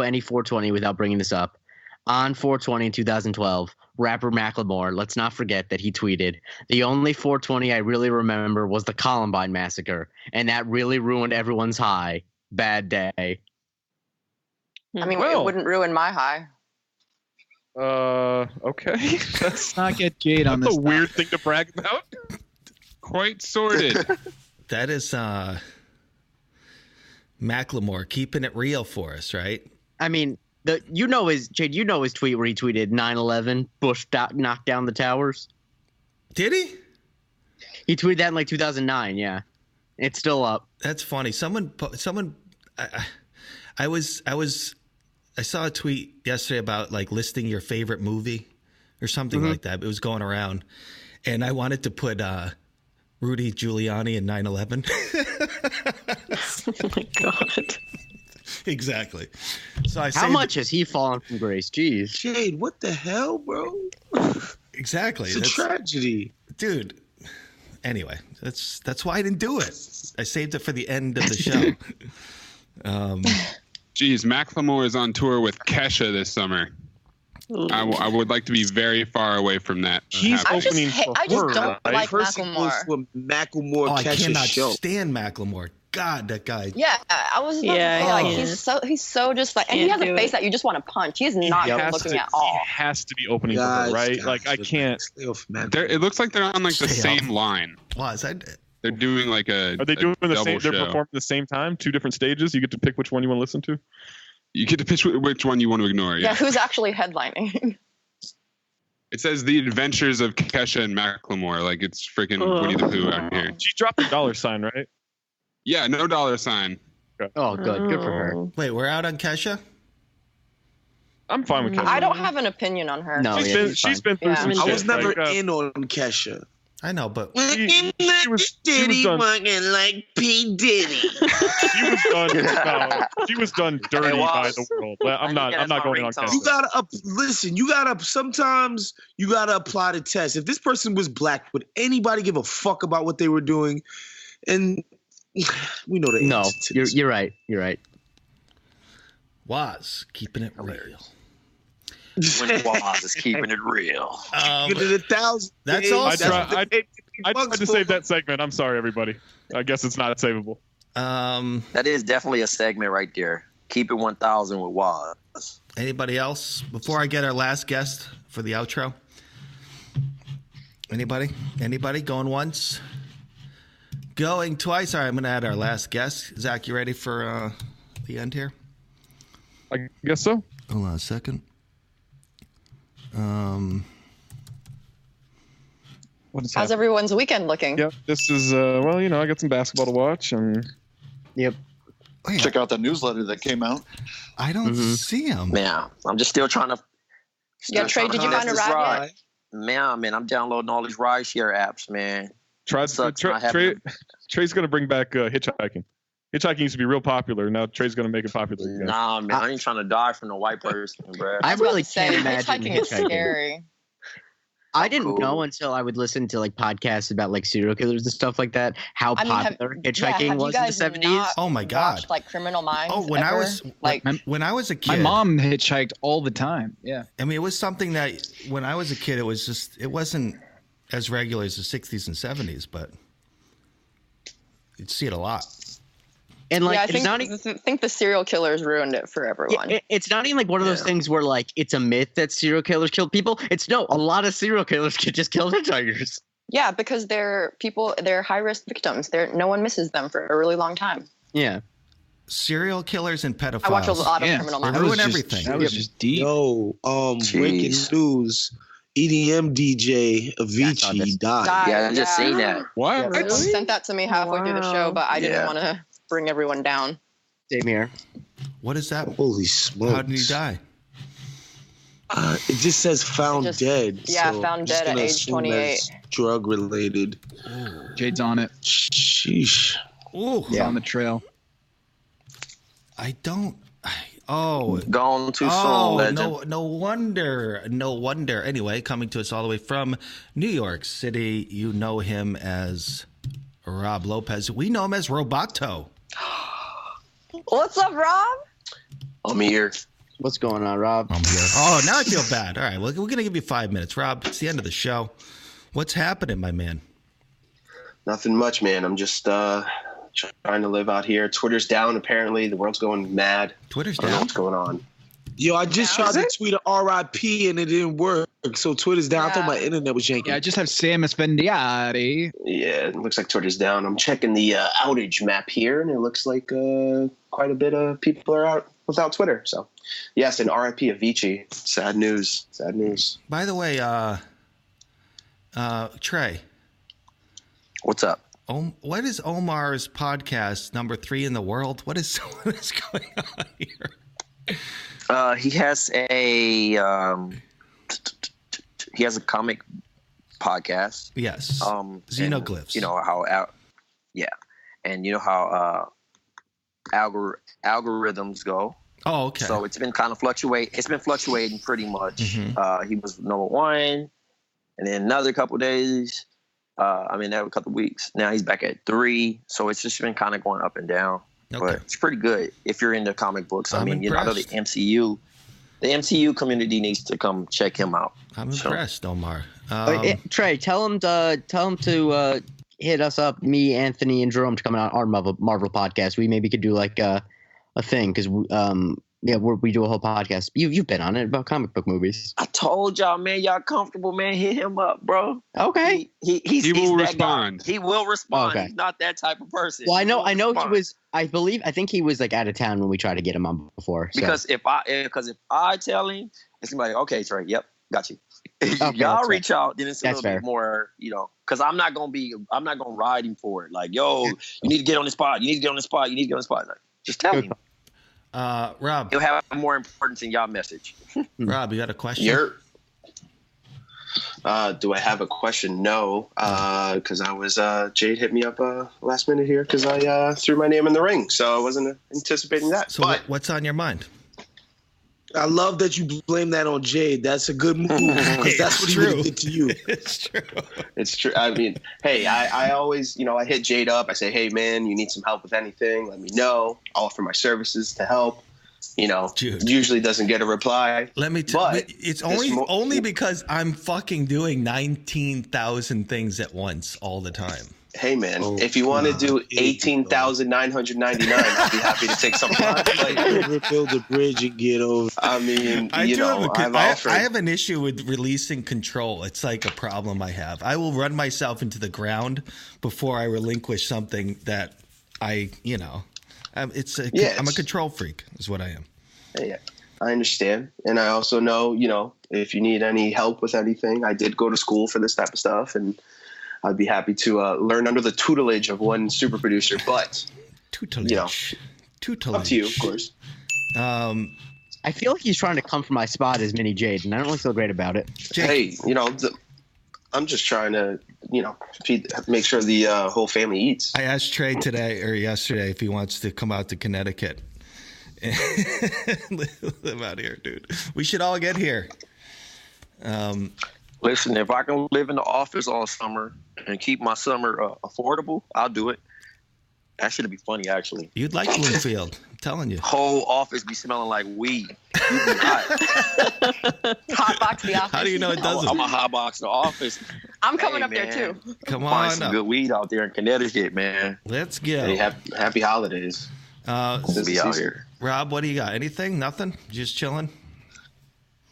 any 420 without bringing this up. On 420 in 2012, rapper Macklemore, let's not forget that he tweeted, "The only 420 I really remember was the Columbine massacre, and that really ruined everyone's high. Bad day." I mean, it wouldn't ruin my high. Okay. Let's not get Jade on this. That's a weird thing to brag about. Quite sorted. That is Macklemore keeping it real for us, right? I mean, Jade, you know his tweet where he tweeted 9/11, Bush knocked down the towers. Did he? He tweeted that in like 2009. Yeah, it's still up. That's funny. I saw a tweet yesterday about like listing your favorite movie or something like that. It was going around, and I wanted to put Rudy Giuliani in 9/11. Oh my god. Exactly. So How much has he fallen from grace? Jeez. Jade, what the hell, bro? Exactly. It's a tragedy. Dude. Anyway, that's why I didn't do it. I saved it for the end of the show. Geez, Macklemore is on tour with Kesha this summer. I would like to be very far away from that. He's opening for I just her. don't like Person goes Macklemore. to a Macklemore I Kesha cannot show. stand Macklemore. God, that guy. Yeah, I was about to say, like, he's so just like, and he has a face that you just want to punch. He's not good looking at all. He has to be opening for her, right? Like, I can't. It looks like they're on like the same line. Wow, is that? They're doing like a. Are they doing the same? Show. They're performing at the same time, 2 different stages. You get to pick which one you want to listen to. You get to pick which one you want to ignore. Yeah, who's actually headlining? It says The Adventures of Kesha and Macklemore. Like it's freaking Winnie the Pooh out here. She dropped a $sign, right? Yeah, no $sign. Oh, good. Good for her. Wait, we're out on Kesha? I'm fine with Kesha. I don't have an opinion on her. No, she's been through some shit. I was never like, in on Kesha. I know, but She was walking like P. Diddy. She was done dirty by the world. I'm not going on Kesha. You gotta listen. Sometimes you gotta apply the test. If this person was black, would anybody give a fuck about what they were doing? And we know that. No, you're right. You're right. Was keeping it real. When Waz is keeping it real. Get it 1,000. That's all. I tried to save that segment. I'm sorry, everybody. I guess it's not savable. That is definitely a segment right there. Keep it 1,000 with Waz. Anybody else? Before I get our last guest for the outro. Anybody? Going once? Going twice? All right, I'm going to add our last guest. Zach, you ready for the end here? I guess so. Hold on a second. How's everyone's weekend looking? Yep, this is I got some basketball to watch, and check out the newsletter that came out. I don't see him. Man, I'm just still trying to. Trey, did you find a ride yet? Man, I'm downloading all these ride share apps, man. Trey's going to bring back hitchhiking. Hitchhiking used to be real popular. Now Trey's going to make it popular again. Nah, man, I ain't trying to die from no white person, bro. I really can't imagine hitchhiking is scary. I didn't know until I would listen to like podcasts about like serial killers and stuff like that how popular hitchhiking was in the 70s. Oh my god! Watched, like Criminal Minds. Oh, when I was a kid, my mom hitchhiked all the time. Yeah, I mean it was something that when I was a kid, it wasn't as regular as the 60s and 70s, but you'd see it a lot. And like, I think the serial killers ruined it for everyone. It's not even like one of those things where like it's a myth that serial killers kill people. A lot of serial killers could just kill hitchhikers. Yeah, because they're high risk victims. No one misses them for a really long time. Yeah. Serial killers and pedophiles. I watch a lot of Criminal Minds. They ruin everything. That was just deep. Yo, breaking news. EDM DJ Avicii died. Yeah, I just seen that. What? Yeah, really? Sent that to me halfway through the show, but I didn't want to bring everyone down. Same here. What is that? Holy smokes. How did he die? It just says found dead. Yeah, so found I'm just dead at gonna age assume 28. that's drug related. Jade's on it. Sheesh. Ooh. He's on the trail. Gone too soon, legend. No wonder. Anyway, coming to us all the way from New York City, you know him as Rob Lopez. We know him as Roboto. What's up, Rob? I'm here. What's going on, Rob? I'm here. Oh, now I feel bad. All right, we're going to give you 5 minutes. Rob, it's the end of the show. What's happening, my man? Nothing much, man. I'm just trying to live out here. Twitter's down, apparently. The world's going mad. Twitter's I don't know down? what's going on. Yo, I just tried to tweet a RIP and it didn't work. So Twitter's down. I thought my internet was janky. Yeah, I just have Sam Espendiari. Yeah, it looks like Twitter's down. I'm checking the outage map here, and it looks like quite a bit of people are out without Twitter. So, yes, and RIP Avicii. Sad news. Sad news. By the way, Trey. What's up? What is Omar's podcast number 3 in the world? What is going on here? He has a comic podcast. Yes. Xenoglyphs. You know how and you know how algorithms go. Oh, okay. So it's been kind of fluctuating pretty much. Mm-hmm. He was number 1, and then another couple days. Every couple of weeks. Now he's back at 3. So it's just been kind of going up and down. Okay. But it's pretty good if you're into comic books. I know the impressed. MCU community needs to come check him out. I'm impressed, Omar. Trey, tell him to hit us up, me, Anthony, and Jerome, to come on our Marvel podcast. We maybe could do like a thing because we do a whole podcast. You've been on it about comic book movies. I told y'all, man, y'all comfortable, man. Hit him up, bro. Okay. He will respond. He will respond. Okay. He's not that type of person. Well, I know he was. I think he was like out of town when we tried to get him on before. So. Because if I tell him, it's gonna be like, okay, Trey, yep, got you. If y'all reach out, then it's a little bit more, because I'm not gonna ride him for it. Like, yo, you need to get on the spot. You need to get on the spot. You need to get on the spot. Like, just tell him. Rob, he'll have more importance in y'all message. Rob, you got a question? Do I have a question? No, because I was Jade hit me up last minute here because I threw my name in the ring, so I wasn't anticipating that. So what's on your mind? I love that you blame that on Jade. That's a good move because that's what he really did to you. It's true. It's true. I mean, hey, I always, I hit Jade up. I say, hey, man, you need some help with anything, let me know. I'll offer my services to help. Usually doesn't get a reply. Let me tell you, it's only because I'm fucking doing 19,000 things at once all the time. Hey, man, if you want to do 18,999, I'd be happy to take some time. Build a bridge and get over. I mean, I have an issue with releasing control. It's like a problem I have. I will run myself into the ground before I relinquish something that I'm a control freak is what I am. Yeah, I understand. And I also know, if you need any help with anything, I did go to school for this type of stuff, and I'd be happy to learn under the tutelage of one super producer, but tutelage. Up to you, of course. I feel like he's trying to come for my spot as Mini Jade, and I don't really feel great about it. Hey, I'm just trying to, make sure the whole family eats. I asked Trey today or yesterday if he wants to come out to Connecticut and live out here, dude. We should all get here. Listen, if I can live in the office all summer and keep my summer affordable, I'll do it. That should be funny, actually. You'd like Bloomfield. I'm telling you. Whole office be smelling like weed. Hot box the office. How do you know it doesn't? I'm a hot box the office. I'm coming up there too. Come Find on some up. good weed out there in Connecticut, man. Let's go. Hey, happy holidays. We'll be out here. Rob, what do you got? Anything? Nothing? Just chilling?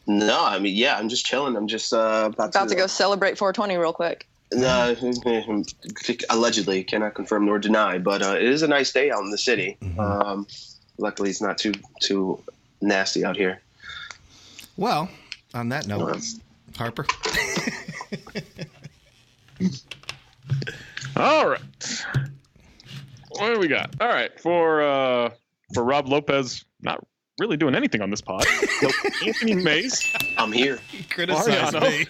No, I mean, I'm just chilling. I'm just about to go celebrate 420 real quick. Allegedly, cannot confirm nor deny, but it is a nice day out in the city. Mm-hmm. Luckily, it's not too nasty out here. Well, on that note, Harper. All right. What do we got? All right, for Rob Lopez, not really doing anything on this pod. Anthony Mays. I'm here. Criticize me.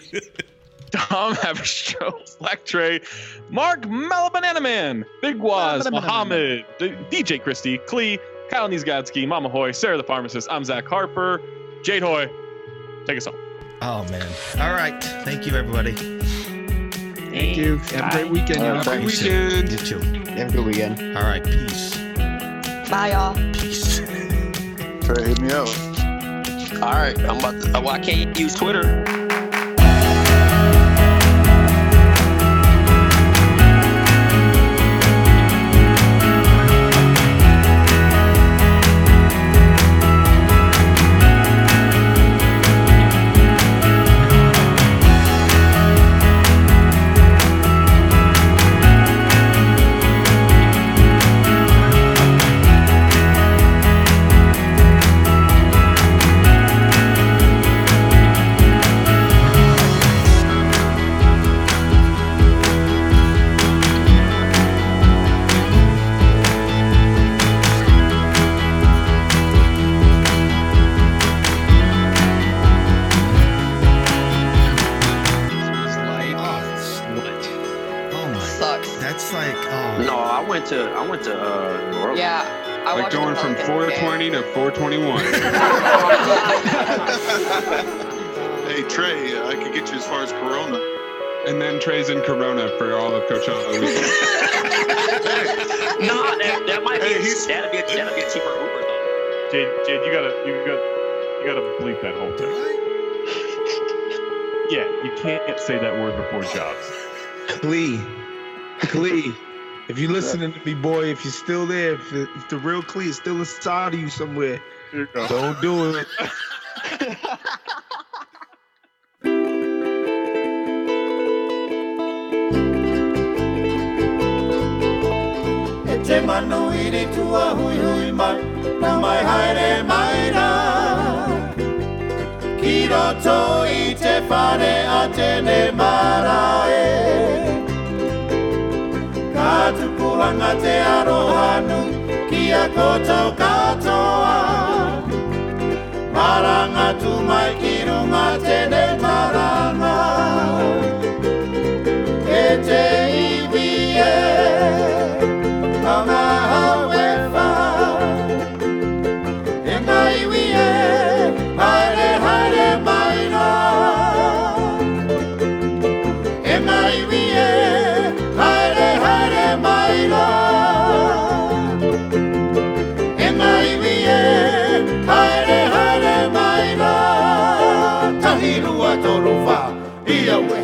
Tom Haverstraw, Black Trey, Mark Malabanana Man, Big Waz, Muhammad, DJ Christie, Klee, Kyle Niezgodsky, Mama Hoy, Sarah the Pharmacist, I'm Zach Harper, Jade Hoy. Take us home. Oh, man. All right. Thank you, everybody. Thank you. Have a great weekend. Have a great weekend. You too. Have a good weekend. All right. Peace. Bye, y'all. Peace. Trey, hit me up. All right, I can't use Twitter. I went to yeah. I like going from 420 to 421. Hey Trey, I could get you as far as Corona. And then Trey's in Corona for all of Coachella weekend. No, that might be that'd be a cheaper Uber though. Jade, you gotta bleep that whole thing. Yeah, you can't say that word before jobs. Klee. If you're listening to me, boy, if you're still there, if the real Klee is still inside of you somewhere, don't do it. Te manu iri tua hui hui mai, na mai haere mai rā. Ki roto I te whare a tene marae. Ka tupuranga te arohanu, ki a koutou katoa. Maranga tu mai ki runga tene maranga. E te iwi e. Ia we